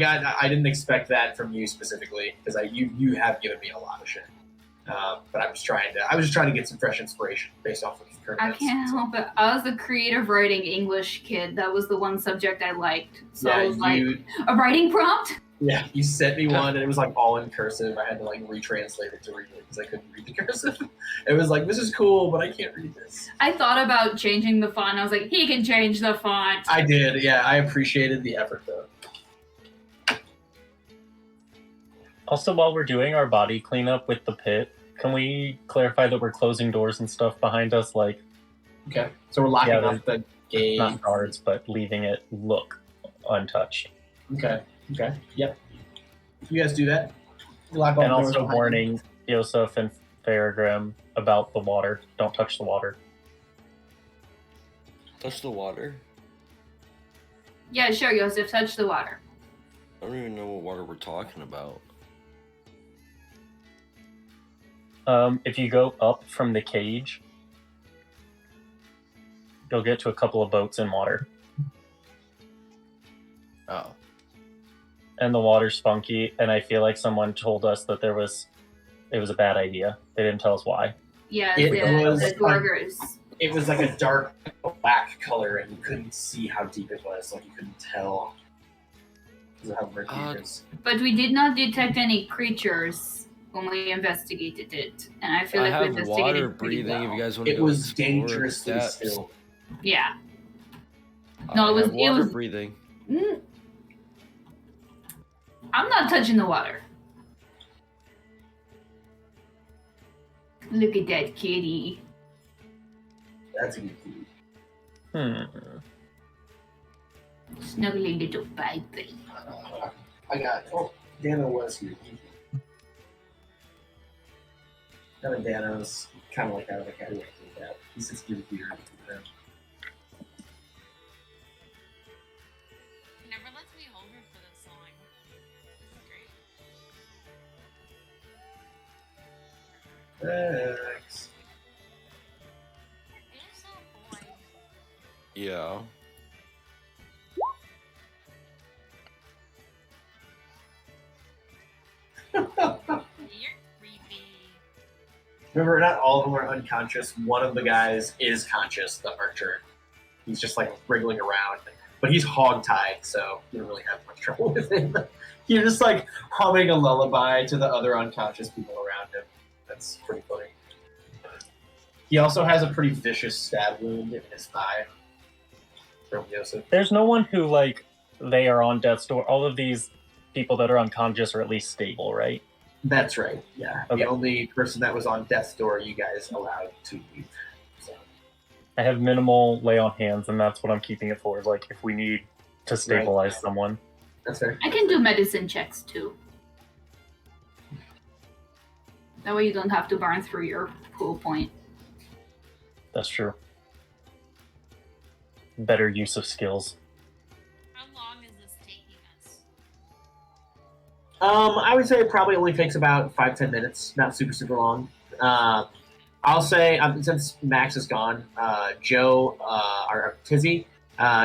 didn't expect that from you specifically because you have given me a lot of shit. But I was just trying to get some fresh inspiration based off of current I events. can't help it. I was a creative writing English kid. That was the one subject I liked. So Yeah, I was like, a writing prompt? Yeah, you sent me one and it was like all in cursive. I had to like retranslate it to read it because I couldn't read the cursive. It was like, this is cool, but I can't read this. I thought about changing the font. I was like, he can change the font. I did, yeah. I appreciated the effort though. Also, while we're doing our body cleanup with the pit, can we clarify that we're closing doors and stuff behind us? Like, Okay, so we're locking Yeah, off the gate. not guards, but leaving it look untouched. Okay, yep. You guys do that. You lock all And the doors also behind you. warning Yosef and Faragrim about the water. Don't touch the water. touch the water. Yeah, sure, Yosef, touch the water. I don't even know what water we're talking about. If you go up from the cage, you'll get to a couple of boats in water. Oh. And the water's funky, and I feel like someone told us that it was a bad idea. They didn't tell us why. Yeah, It was the burgers. It was like a dark black color, and you couldn't see how deep it was. Like you couldn't tell because of how murky it is. But we did not detect any creatures when we investigated it. And I feel I like we have investigated water pretty breathing. well. If you guys want to It go was explore dangerously depths. still. Yeah. I it was- have it water was- breathing. Mm. I'm not touching the water. Look at that kitty. That's a good food. Snuggly little baby. I got. Oh, Dano was here. Dano's kind of like out of the category like that. He sits through the theater. He never lets me hold her for this long. This is great. Thanks. You're so boy. Yeah. You're creepy. Remember, not all of them are unconscious. One of the guys is conscious, the archer. He's just like wriggling around. But he's hog-tied, so you don't really have much trouble with him. You're just like humming a lullaby to the other unconscious people around him. That's pretty funny. He also has a pretty vicious stab wound in his thigh from Yosef. There's no one who, like, they are on death's door. All of these people that are unconscious are at least stable, right? That's right, yeah. Okay. The only person that was on death's door you guys allowed to leave. So. I have minimal lay on hands, and that's what I'm keeping it for. Like, if we need to stabilize someone. That's fair. I can do medicine checks too. That way you don't have to burn through your pool point. That's true. Better use of skills. How long is this taking us? I would say it probably only takes about 5-10 minutes, not super long. I'll say since Max is gone, Joe or Tizzy,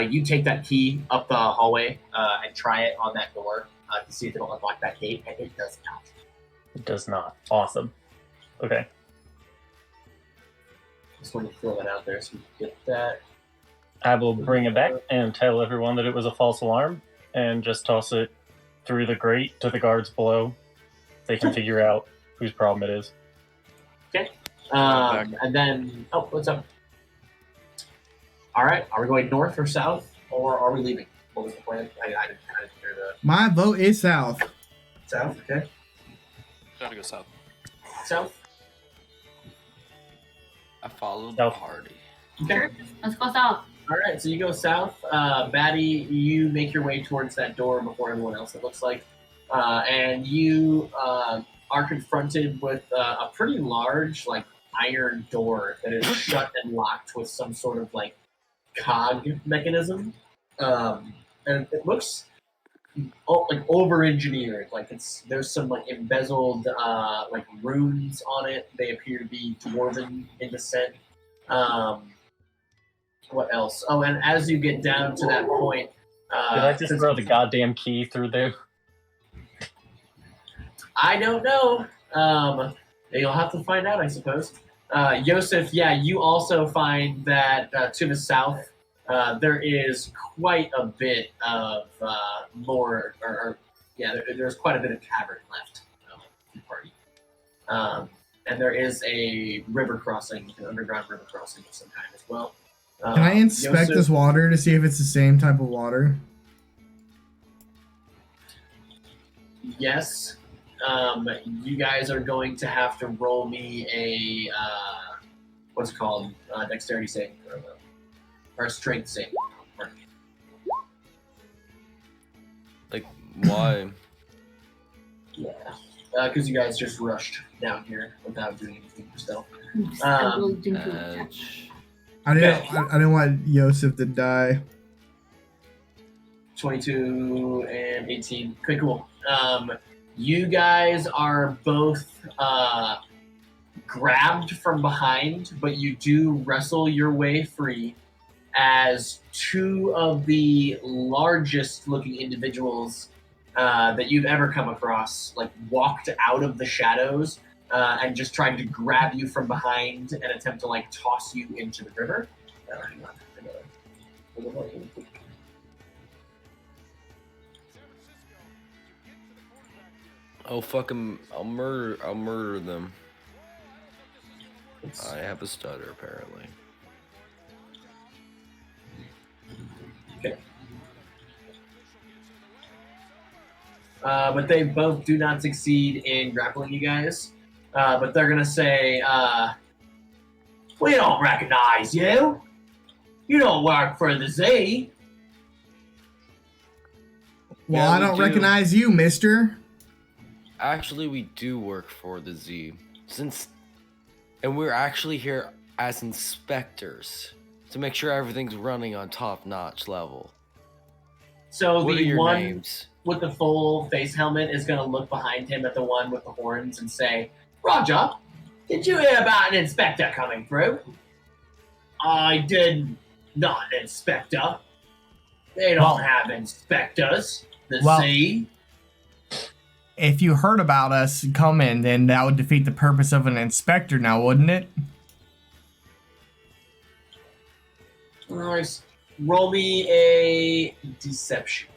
you take that key up the hallway and try it on that door to see if it'll unlock that gate, and it does not. It does not. Awesome. Okay. Just wanted to throw that out there so you can get that. I will bring it back and tell everyone that it was a false alarm and just toss it through the grate to the guards below. They can figure out whose problem it is. Okay. And then, what's up? All right, are we going north or south, or are we leaving? What was the plan? I didn't hear the My vote is south. south. Okay. Gotta go south. South. I followed the South. party. Okay. Let's go south. All right, so you go south. Batty, you make your way towards that door before everyone else, it looks like. And you are confronted with a pretty large, like, iron door that is shut and locked with some sort of, like, cog mechanism. And it looks like over-engineered. Like, there's some, like, embezzled, like, runes on it. They appear to be dwarven in descent. What else? Oh, and as you get down to that point, Did I just throw the goddamn key through there? I don't know. You'll have to find out, I suppose. Yosef, yeah, you also find that to the south, there is quite a bit of more, there's quite a bit of cavern left in the party. And there is a river crossing, an underground river crossing of some kind as well. Can I inspect Yosef, this water to see if it's the same type of water? Yes. You guys are going to have to roll me a what's it called? Dexterity save or a strength save. Like, why? Yeah. Because you guys just rushed down here without doing anything yourself. I didn't want Yosef to die. 22 and 18. Okay, cool. You guys are both grabbed from behind, but you do wrestle your way free as two of the largest looking individuals that you've ever come across, like, walked out of the shadows and just tried to grab you from behind and attempt to, like, toss you into the river. Hang on. Oh, fuck 'em. I'll murder them. I have a stutter, apparently. Okay. But they both do not succeed in grappling you guys. But they're gonna say, "We don't recognize you. You don't work for the Z." Well, Yeah, I we don't do. recognize you, mister. Actually, we do work for the Z. And we're actually here as inspectors to make sure everything's running on top-notch level. So What are the your one names? with the full face helmet is gonna look behind him at the one with the horns and say, "Roger, did you hear about an inspector coming through?" "I did not, Inspector. They don't Well- have inspectors. The Well- Z." If you heard about us coming, then that would defeat the purpose of an inspector now, wouldn't it? Nice. Roll me a deception.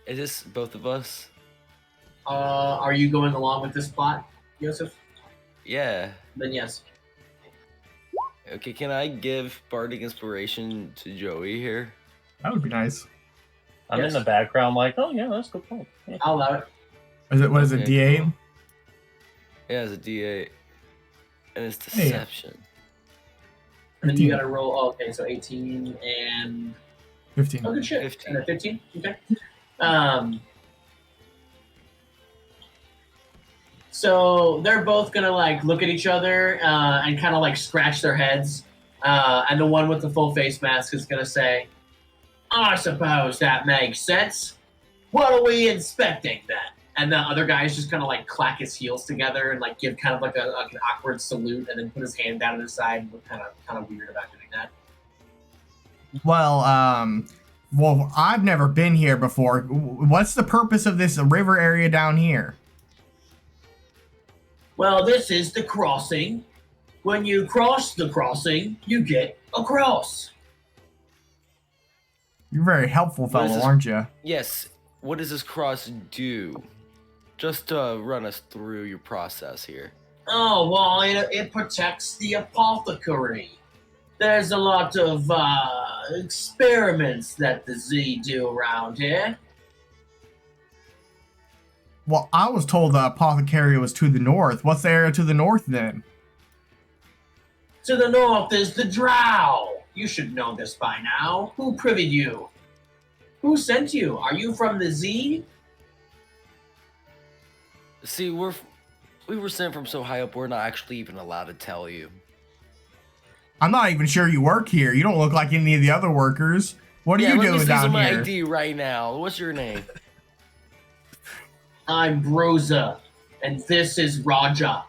Is this both of us? Are you going along with this plot, Yosef? Yeah. Then yes. Okay, can I give Bardic Inspiration to Joey here? That would be nice. I'm Yes. in the background like, oh yeah, that's a good point. Yeah. I'll allow it. What is it, Okay, D8? cool. Yeah, it's a D8. And it's Hey. Deception. And then you 15. gotta roll. Oh, okay, so 18 and 15. oh, good shit. 15. And a 15. Okay. So they're both gonna, like, look at each other and kind of, like, scratch their heads. And the one with the full face mask is gonna say, "I suppose that makes sense. What are we inspecting then?" And the other guys just kind of, like, clack his heels together and, like, give kind of like an awkward salute, and then put his hand down to his side and look kind of weird about doing that. Well, I've never been here before. What's the purpose of this river area down here? Well, this is the crossing. When you cross the crossing, you get across. You're a very helpful What is fellow, this? aren't you? Yes. What does this cross do? Just to run us through your process here. Oh, well, it protects the apothecary. There's a lot of experiments that the Z do around here. Well, I was told the apothecary was to the north. What's the area to the north then? To the north is the Drow. You should know this by now. Who privied you? Who sent you? Are you from the Z? See, we were sent from so high up, we're not actually even allowed to tell you. I'm not even sure you work here. You don't look like any of the other workers. What are you let me doing see down some here? ID right now. What's your name? I'm Broza, and this is Raja.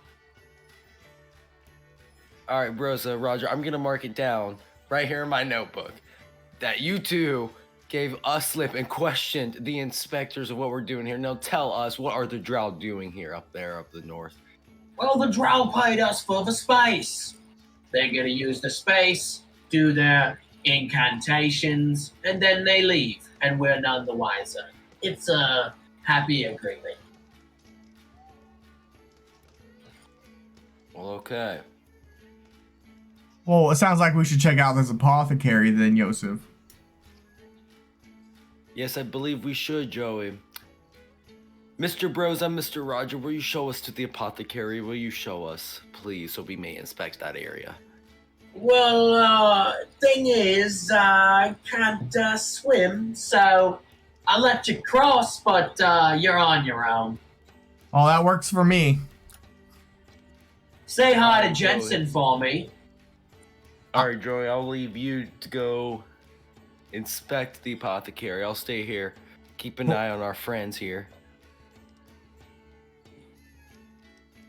All right, Brosa, Roger, I'm going to mark it down right here in my notebook that you two gave us slip and questioned the inspectors of what we're doing here. Now tell us, what are the Drow doing here up there, up the north? Well, the Drow paid us for the space. They're gonna use the space, do their incantations, and then they leave, and we're none the wiser. It's a happy agreement. Well, okay. Well, it sounds like we should check out this apothecary then, Yosef. Yes, I believe we should, Joey. Mr. Bros, I'm Mr. Roger. Will you show us to the apothecary? Will you show us, please, so we may inspect that area? Well, thing is, I can't swim, so I let you cross, but you're on your own. Oh, that works for me. Say hi to Jensen for me. All right, Joey, I'll leave you to go inspect the apothecary. I'll stay here. Keep an eye on our friends here.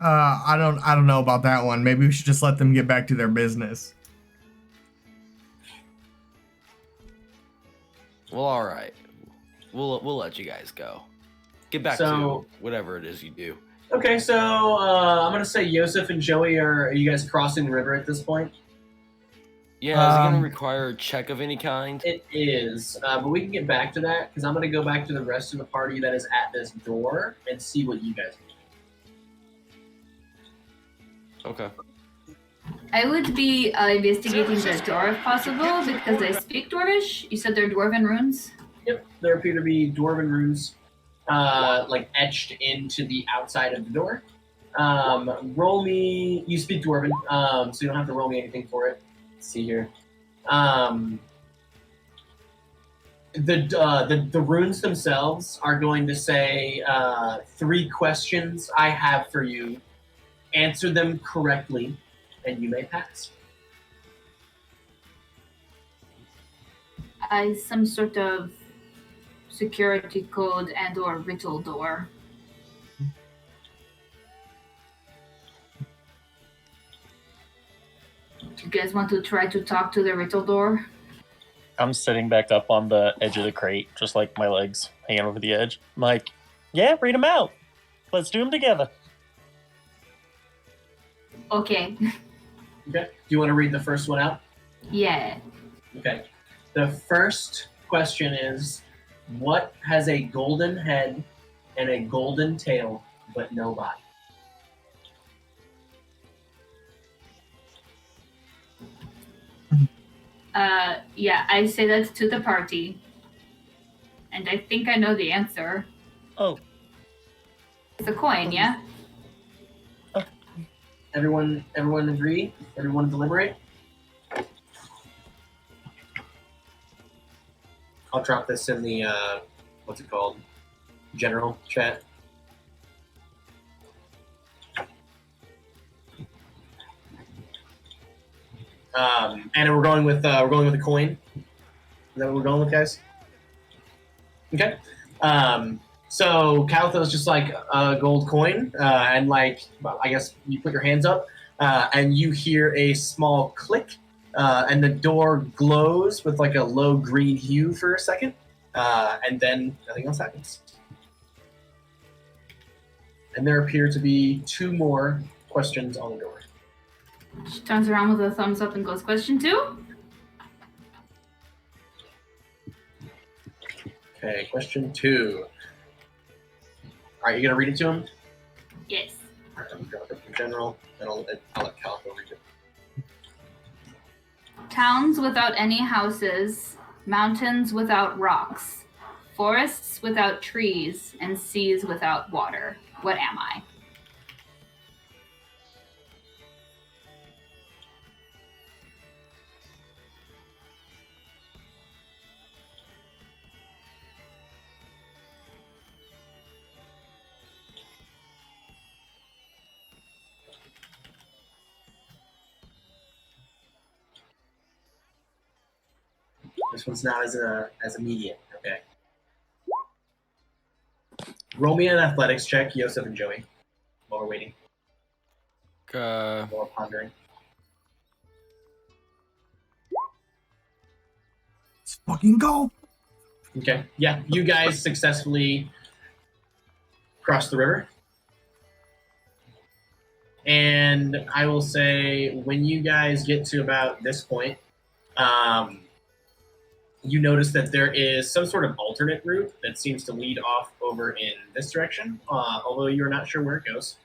I don't know about that one. Maybe we should just let them get back to their business. Well, all right. We'll let you guys go. Get back to whatever it is you do. Okay, so I'm gonna say Yosef and Joey are you guys crossing the river at this point? Yeah, is it gonna require a check of any kind? It is, but we can get back to that because I'm gonna go back to the rest of the party that is at this door and see what you guys do. Okay. I would be investigating the door if possible because I speak Dwarvish. You said they're Dwarven runes? Yep, there appear to be Dwarven runes like etched into the outside of the door. Roll me, you speak Dwarven, so you don't have to roll me anything for it. Let's see here. The runes themselves are going to say 3 questions I have for you. Answer them correctly, and you may pass. Some sort of security code and or ritual door. Do you guys want to try to talk to the ritual door? I'm sitting back up on the edge of the crate, just like my legs hanging over the edge. I'm like, yeah, read them out. Let's do them together. Okay. Okay. Do you want to read the first one out? Yeah. Okay. The first question is, what has a golden head and a golden tail, but no body? Yeah, I say that to the party. And I think I know the answer. Oh. It's a coin, yeah? Everyone agree? Everyone deliberate? I'll drop this in the, what's it called? General chat. And we're going with a coin. Is that what we're going with, guys? Okay. So Calitho's just like a gold coin, and like I guess you put your hands up, and you hear a small click, and the door glows with like a low green hue for a second, and then nothing else happens. And there appear to be 2 more questions on the door. She turns around with a thumbs up and goes, question 2? Okay, question 2. All right, you gonna read it to him? Yes. All right, I'm gonna drop it in general, and I'll let Calico read it. Towns without any houses, mountains without rocks, forests without trees and seas without water. What am I? This one's not as immediate. Okay. Roll me an athletics check, Yosef and Joey, while we're waiting. While we're pondering. Let's fucking go. Okay. Yeah, you guys successfully cross the river. And I will say, when you guys get to about this point, you notice that there is some sort of alternate route that seems to lead off over in this direction, although you're not sure where it goes.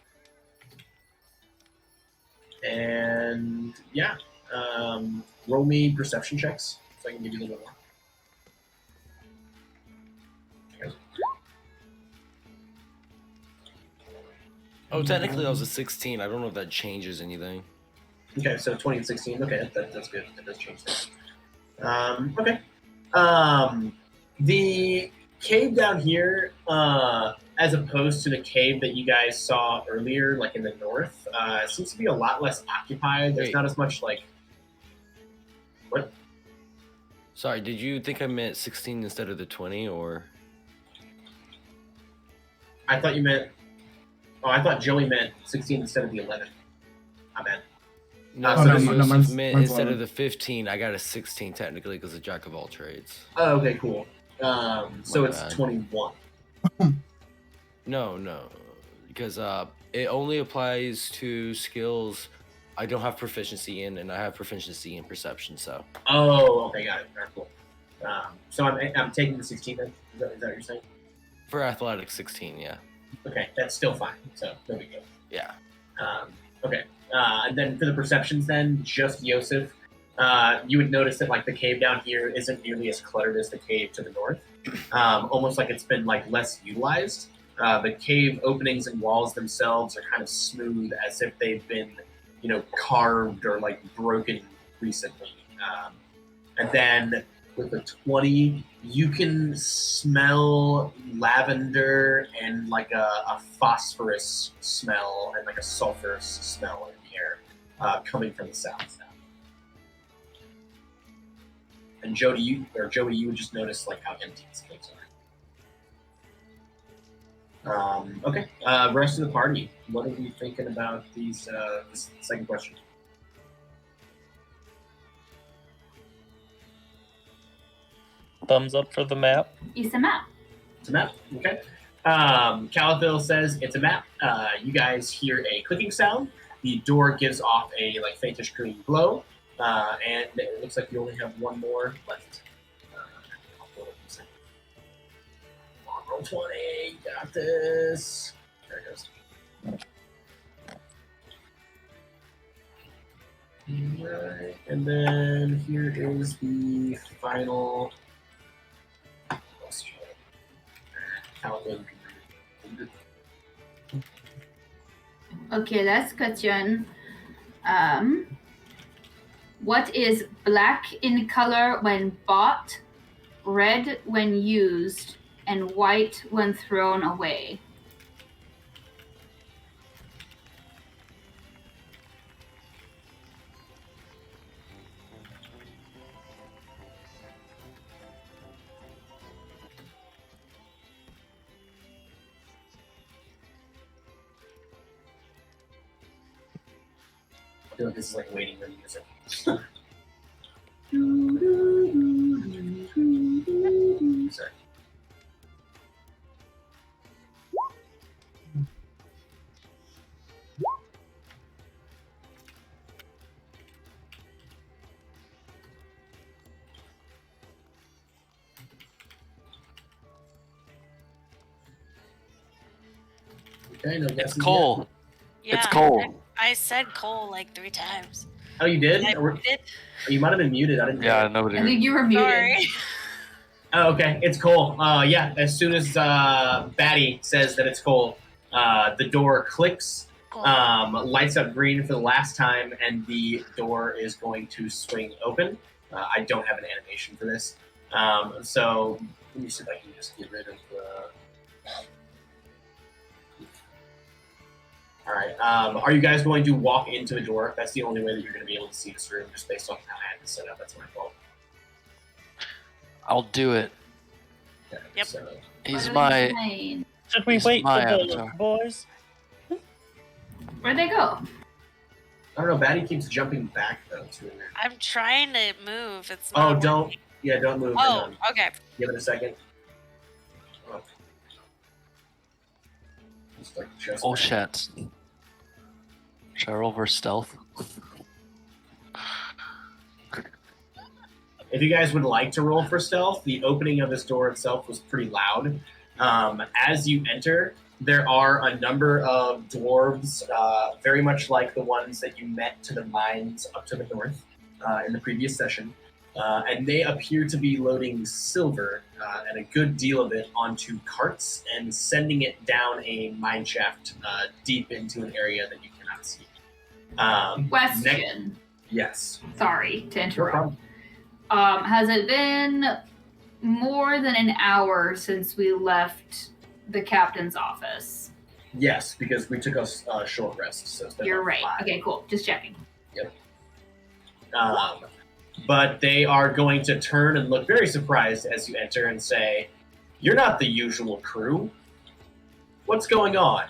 And yeah, roll me perception checks so I can give you a little bit more. Oh, technically that was a 16. I don't know if that changes anything. Okay, so 20 and 16. Okay, that's good. That does change things. Okay. The cave down here, as opposed to the cave that you guys saw earlier, like in the north, seems to be a lot less occupied. There's Wait. not as much like. What? Sorry, did you think I meant 16 instead of the 20, or? I thought you meant. Oh, I thought Joey meant 16 instead of the 11. I meant. No, so so this Joseph mine's meant 11. instead of the 15, I got a 16 technically because of Jack of all trades. Oh, okay, cool. So My it's bad. 21. No, because it only applies to skills I don't have proficiency in, and I have proficiency in perception. So Oh, okay, got it. Very cool. So I'm taking the 16 then? Is that what you're saying? for athletics, 16, yeah, Okay, that's still fine. So no big deal. yeah. Okay. And then for the perceptions, then just Yosef, you would notice that like the cave down here isn't nearly as cluttered as the cave to the north. Almost like it's been like less utilized. The cave openings and walls themselves are kind of smooth, as if they've been, carved or like broken recently. And then with the 20, you can smell lavender and like a phosphorus smell and like a sulfurous smell in the air coming from the south now. And Joey, you would just notice like how empty these caves are. Okay, rest of the party. What are we thinking about these? This second question. Thumbs up for the map. It's a map. It's a map. Okay. Calathil says it's a map. You guys hear a clicking sound. The door gives off a like faintish green glow, and it looks like you only have one more left. Roll 20. Got this. There it goes. Alright, and then here is the final question. Calvin. Okay, last question. What is black in color when bought, red when used, and white when thrown away? I feel like this is like waiting room music. Sorry. Okay, no guesses It's coal. Yeah, It's coal. I said coal like 3 times. yet. Oh, you did? I Or did. you might have been muted. I didn't. Yeah, hear. nobody. I think you were muted. Sorry. Oh, okay, it's Cole. Yeah, as soon as Batty says that it's Cole, the door clicks, lights up green for the last time, and the door is going to swing open. I don't have an animation for this. So let me see if I can just get rid of the... All right. Are you guys going to walk into the door? That's the only way that you're going to be able to see this room, just based on how I had it set up. That's my fault. I'll do it. Okay, Yep. So, He's my. Should we He's wait for my the avatar. boys? Where'd they go? I don't know. Batty keeps jumping back though. To I'm trying to move. It's Oh, not don't. working. Yeah, don't move. Oh, Hang on. okay. Give it a second. Oh. Just like just Oh back. shit. Should I roll for stealth? If you guys would like to roll for stealth, the opening of this door itself was pretty loud. As you enter, there are a number of dwarves, very much like the ones that you met to the mines up to the north in the previous session. And they appear to be loading silver, and a good deal of it, onto carts and sending it down a mine shaft deep into an area that you cannot see. Question. Yes. Sorry to No interrupt. problem. Has it been more than an hour since we left the captain's office? Yes, because we took a short rest. So it's been You're about right. 5. Okay, cool. Just checking. But they are going to turn and look very surprised as you enter and say, "You're not the usual crew. What's going on?"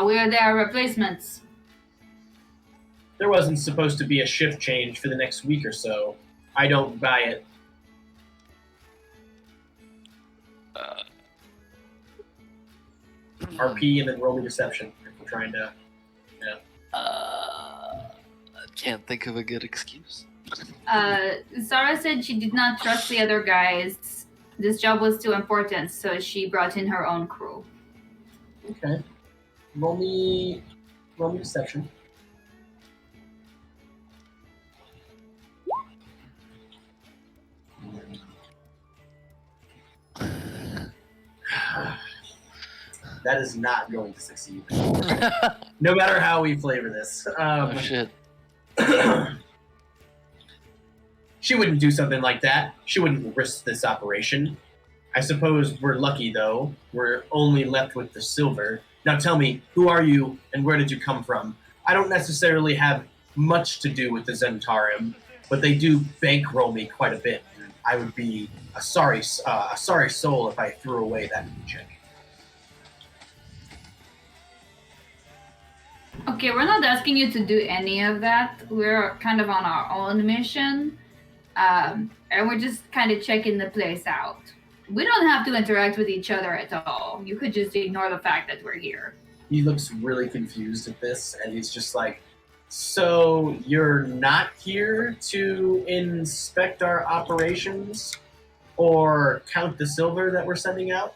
We are their replacements. There wasn't supposed to be a shift change for the next week or so. I don't buy it. RP and then roll me deception if we're trying to. I can't think of a good excuse. Sarah said she did not trust the other guys. This job was too important, so she brought in her own crew. Okay. Roll me deception. That is not going to succeed. No matter how we flavor this. Oh shit. She wouldn't do something like that. She wouldn't risk this operation. I suppose we're lucky, though. We're only left with the silver. Now tell me, who are you and where did you come from? I don't necessarily have much to do with the Zentarum, but they do bankroll me quite a bit. I would be a sorry soul if I threw away that check. Okay, we're not asking you to do any of that. We're kind of on our own mission, and we're just kind of checking the place out. We don't have to interact with each other at all. You could just ignore the fact that we're here. He looks really confused at this, and he's just like, "So you're not here to inspect our operations or count the silver that we're sending out?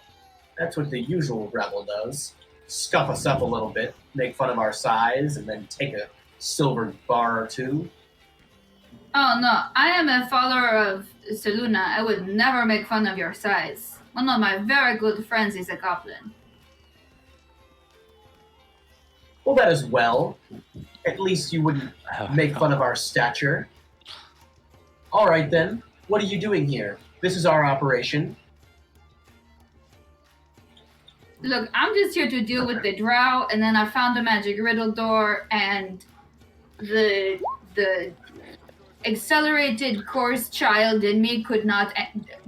That's what the usual rebel does. Scuff us up a little bit, make fun of our size, and then take a silver bar or two." Oh no, I am a follower of Seluna. I would never make fun of your size. One of my very good friends is a goblin. Well, that as well. At least you wouldn't make fun of our stature. All right, then. What are you doing here? This is our operation. Look, I'm just here to deal with the drow, and then I found the magic riddle door, and the accelerated course child in me could not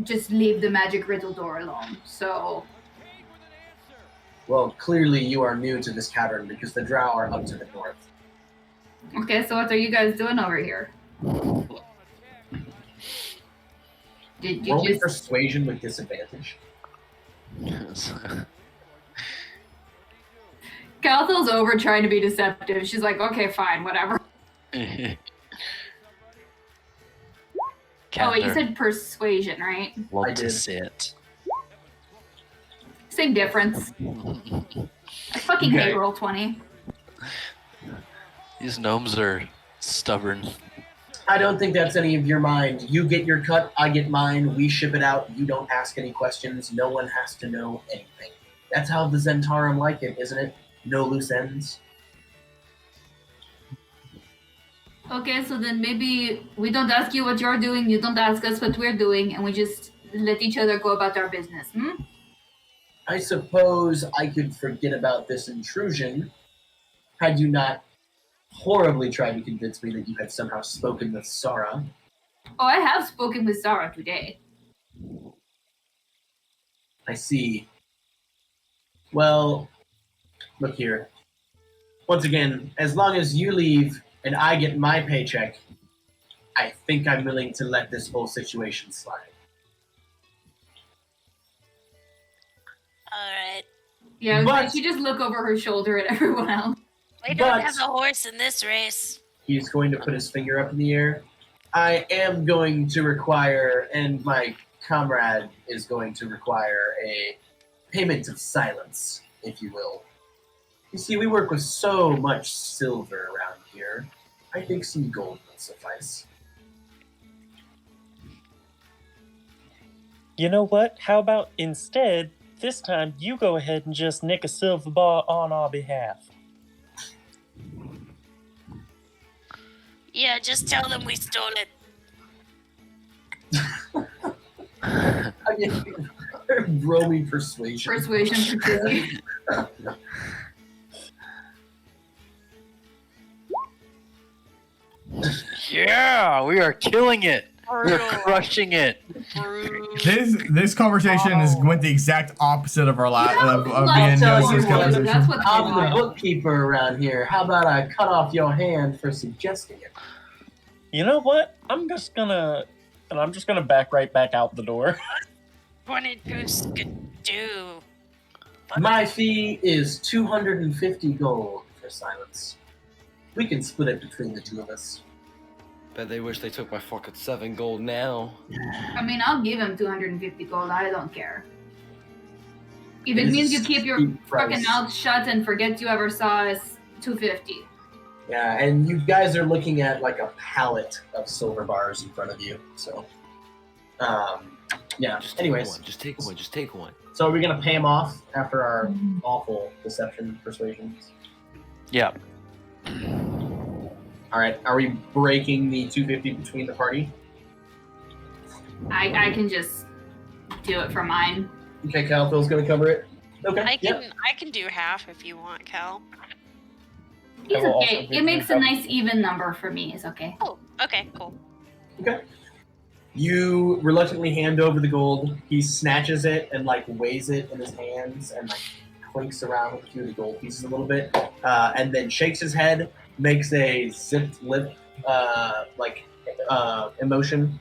just leave the magic riddle door alone. So, Well, clearly you are new to this cavern because the drow are up to the north. okay, so what are you guys doing over here? Did you Roll me just... persuasion with disadvantage. Calthel's over trying to be deceptive. She's like, okay, fine, whatever. Oh, wait, you said persuasion, right? Love I to did. sit. Same difference. I fucking Okay. hate Roll20. These gnomes are stubborn. I don't think that's any of your mind. You get your cut, I get mine, we ship it out, you don't ask any questions, no one has to know anything. That's how the Zentarum like it, isn't it? No loose ends. Okay, so then maybe we don't ask you what you're doing, you don't ask us what we're doing, and we just let each other go about our business, I suppose I could forget about this intrusion had you not horribly tried to convince me that you had somehow spoken with Sara. Oh, I have spoken with Zara today. I see. Well, look here. Once again, as long as you leave and I get my paycheck, I think I'm willing to let this whole situation slide. Alright. Yeah, But- she just look over her shoulder at everyone else. We don't But- have a horse in this race. He's going to put his finger up in the air. I am going to require, and my comrade is going to require, a payment of silence, if you will. You see, we work with so much silver around here. I think some gold will suffice. You know what? How about instead, this time you go ahead and just nick a silver bar on our behalf? Yeah, just tell them we stole it. I mean, roll me persuasion. Persuasion for Tizzy. Yeah, we are killing it. We're Brutal. crushing it. This conversation is went the exact opposite of our I'll being tell Nose's you what, conversation. That's what I'm the they want. bookkeeper around here. How about I cut off your hand for suggesting it? You know what? I'm just gonna back right back out the door. 22 could do. My fee is 250 gold for silence. We can split it between the two of us. Bet they wish they took my fucking 7 gold now. I mean, I'll give him 250 gold. I don't care. If It it is means a you keep your steep price. fucking mouth shut and forget you ever saw us, 250. Yeah, and you guys are looking at like a pallet of silver bars in front of you. So, yeah. Just take Anyways, one. Just take one. Just take one. so are we gonna pay him off after our awful deception persuasions? Yeah. All right. Are we breaking the 250 between the party? I can just do it for mine. Okay, Calphil's gonna cover it. Okay. I Yep. can do half if you want, Cal. It's will also okay. give It makes a you- nice even number for me. It's okay. Oh, okay, cool. Okay. You reluctantly hand over the gold. He snatches it and like weighs it in his hands and like clinks around with a few of the gold pieces a little bit, and then shakes his head, makes a zipped lip emotion,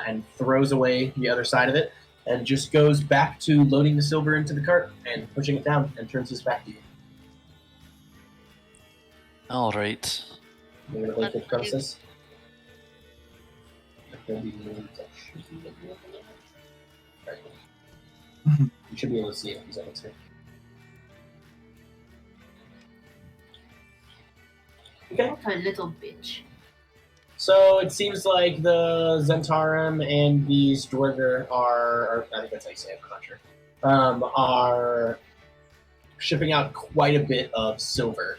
and throws away the other side of it, and just goes back to loading the silver into the cart and pushing it down, and turns his back to you. All right. You're gonna wait for the process. You should be able to see it in seconds here. Okay. What a little bitch. So it seems like the Zentarum and these Dwarger or I think that's how you say it, I'm not sure, are shipping out quite a bit of silver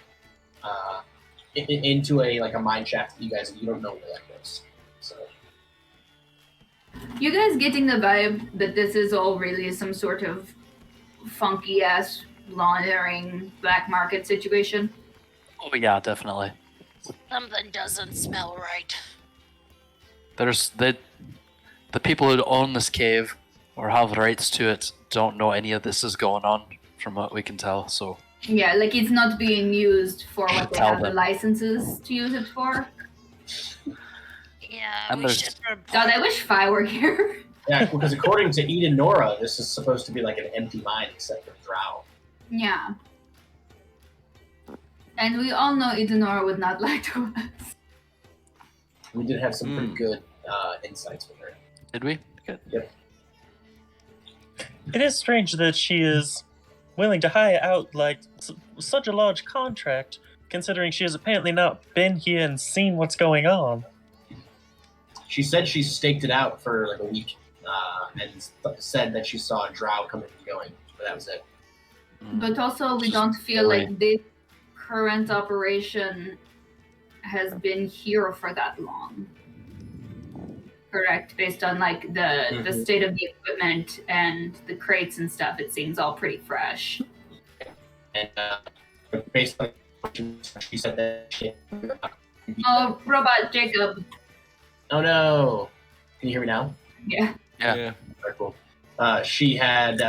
into a mine shaft that you don't know where that goes. So You guys getting the vibe that this is all really some sort of funky ass laundering black market situation? Oh yeah, definitely. Something doesn't smell right. There's the people who own this cave or have rights to it don't know any of this is going on, from what we can tell. So Yeah, like it's not being used for what they Tell have the them. licenses to use it for. Yeah, And we there's- should report. God, I wish Fi were here. yeah, because according to Eden Nora, this is supposed to be like an empty mine except for Drow. Yeah. And we all know Idenora would not lie to us. We did have some pretty good insights with her. did we? Good. It is strange that she is willing to hire out like such a large contract, considering she has apparently not been here and seen what's going on. She said she staked it out for like a week, and said that she saw a drow coming and going, but that was it. But also, we Just don't feel boring. like this current operation has been here for that long. Correct, based on like the state of the equipment and the crates and stuff, it seems all pretty fresh. And based on she said that she. Oh, robot Jacob. Oh no! Can you hear me now? Yeah. Yeah. Very cool. She had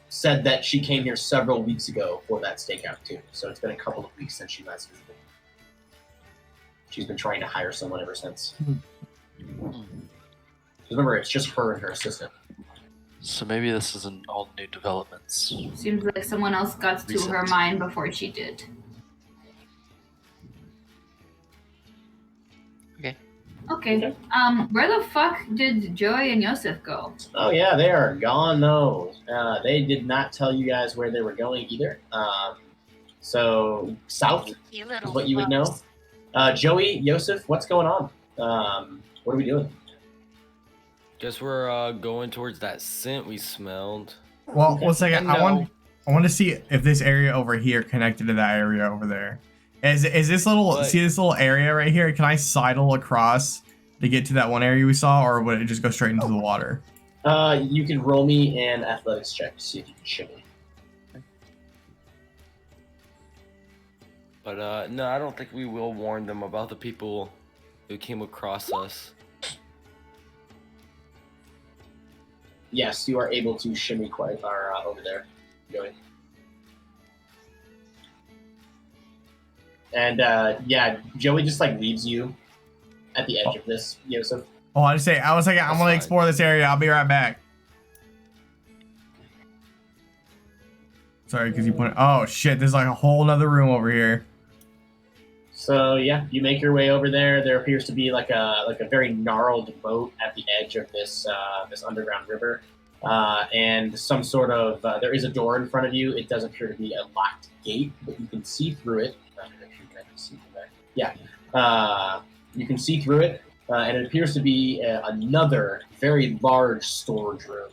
said that she came here several weeks ago for that stakeout too. So it's been a couple of weeks since she last visited. She's been trying to hire someone ever since. Remember, it's just her and her assistant. So maybe this isn't all new developments. Seems like someone else got to her mind before she did. Okay. Where the fuck did Joey and Yosef go? Oh yeah, they are gone though. They did not tell you guys where they were going either. So south You is little what you would know. fucks. Joey, Yosef, what's going on? What are we doing? Guess we're going towards that scent we smelled. Well, one second. No. I want to see if this area over here connected to that area over there. Is this little What? see this little area right here? Can I sidle across to get to that one area we saw, or would it just go straight into the water? You can roll me an athletics check to see if you can shimmy. But no, I don't think we will warn them about the people who came across us. Yes, you are able to shimmy quite far over there. Joey. And yeah, Joey just like leaves you at the edge of this, Yosef. Oh, I was like, I'm That's gonna fine. explore this area. I'll be right back. Sorry, because you put. Oh shit! There's like a whole nother room over here. So yeah, you make your way over there. There appears to be like a very gnarled boat at the edge of this this underground river, and some sort of there is a door in front of you. It does appear to be a locked gate, but you can see through it. Yeah, you can see through it, and it appears to be another very large storage room,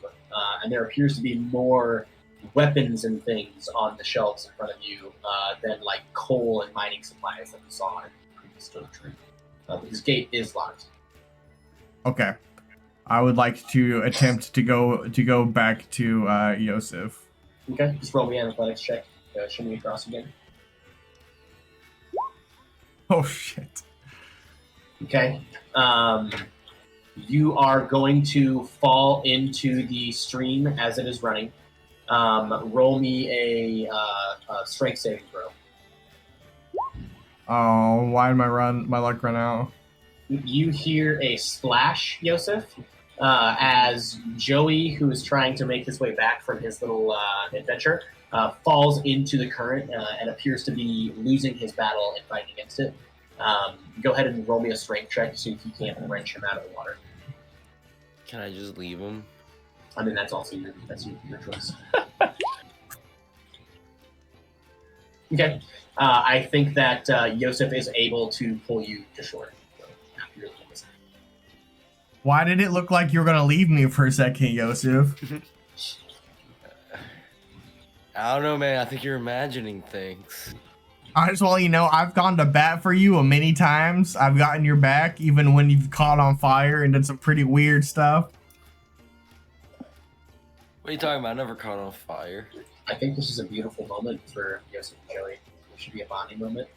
and there appears to be more weapons and things on the shelves in front of you than like coal and mining supplies that you saw in the previous storage room. But this gate is locked. Okay, I would like to attempt to go back to Yosef. Okay, just roll me an athletics check. Shimmy across again. Oh shit! Okay. You are going to fall into the stream as it is running. Roll me a strength saving throw. Oh, why did my luck run out? You hear a splash, Yosef, as Joey, who is trying to make his way back from his little adventure, falls into the current and appears to be losing his battle and fighting against it. Go ahead and roll me a strength check to see if you can't wrench him out of the water. Can I just leave him? I mean, that's also your choice. Okay. I think that Yosef is able to pull you to shore. So, after your limits. Why did it look like you were gonna leave me for a second, Yosef? I don't know, man. I think you're imagining things. I just want to let you know I've gone to bat for you many times. I've gotten your back even when you've caught on fire and done some pretty weird stuff. What are you talking about? I never caught on fire. I think this is a beautiful moment for Yosef and Joey. It should be a bonding moment.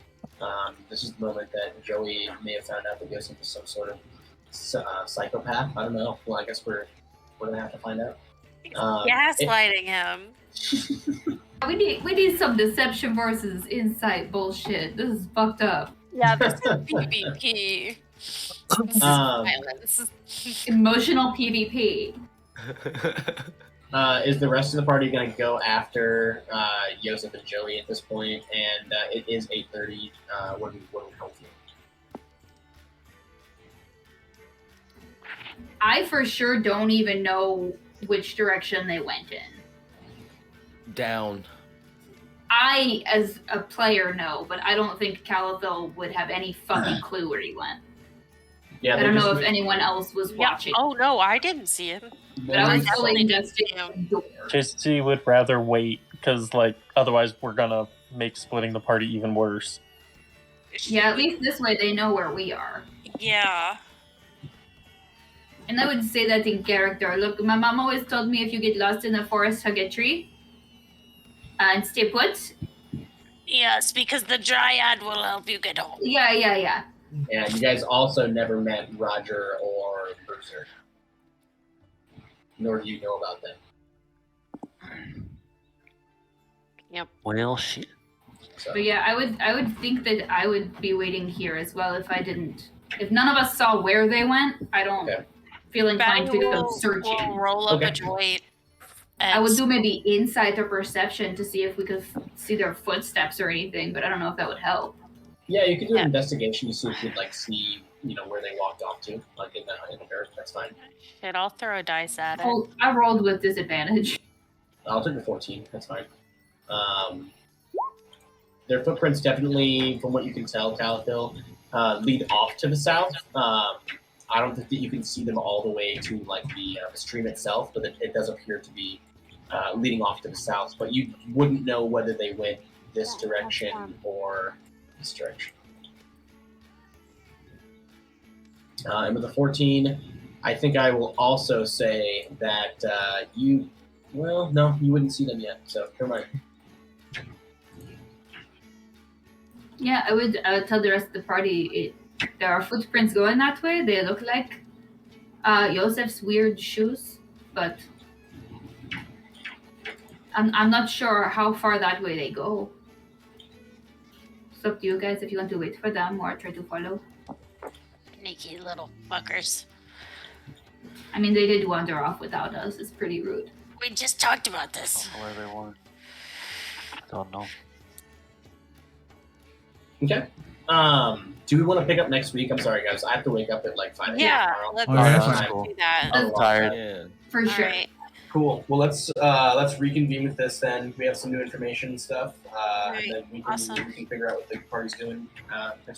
This is the moment that Joey may have found out that Yosef is some sort of psychopath. I don't know. Well, I guess we're gonna have to find out. Gaslighting him. We need some deception versus insight bullshit. This is fucked up. Yeah, this is PvP. This is violence. Emotional PvP. Is the rest of the party going to go after Yosef and Joey at this point? And it is 8:30. What do we hope for? I for sure don't even know which direction they went in. Down. I, as a player, know, but I don't think Caliphil would have any fucking clue where he went. Yeah, I don't know if anyone else was Yeah. watching. Oh no, I didn't see him. But I was definitely fully didn't see investigating the door. JC would rather wait because, like, otherwise we're gonna make splitting the party even worse. Yeah, at least this way they know where we are. Yeah. And I would say that in character. Look, my mom always told me if you get lost in the forest, hug a tree and stay put. Yes, because the Dryad will help you get home. Yeah. Yeah, you guys also never met Roger or Bruiser. Nor do you know about them. Yep. Well, shit. So. But yeah, I would think that I would be waiting here as well if I didn't. If none of us saw where they went, I don't feel inclined to go searching. We'll roll up a joint. I would do maybe insight or perception to see if we could see their footsteps or anything, but I don't know if that would help. Yeah, you can do an investigation to see if you'd like see, where they walked off to, like in the dirt. That's fine. Shit, I'll throw a dice at it. Oh, I rolled with disadvantage. I'll take the 14. That's fine. Their footprints definitely, from what you can tell, Calathil, lead off to the south. I don't think that you can see them all the way to like the stream itself, but it does appear to be leading off to the south. But you wouldn't know whether they went this direction or this direction. And with the 14, I think I will also say that you wouldn't see them yet. So never mind. Yeah, I would tell the rest of the party there are footprints going that way. They look like Yosef's weird shoes, but I'm not sure how far that way they go. It's up to you guys if you want to wait for them or try to follow. Sneaky little fuckers. I mean, they did wander off without us. It's pretty rude. We just talked about this. I don't know where they were. Don't know. Okay. Do we want to pick up next week? I'm sorry, guys. I have to wake up at like 5 a.m. Yeah, tomorrow. let's that's cool. do that. I'm tired. Yeah. For sure. Alright. Cool. Well, let's reconvene with this then. We have some new information and stuff, and then we can Awesome. figure out what the party's doing next week.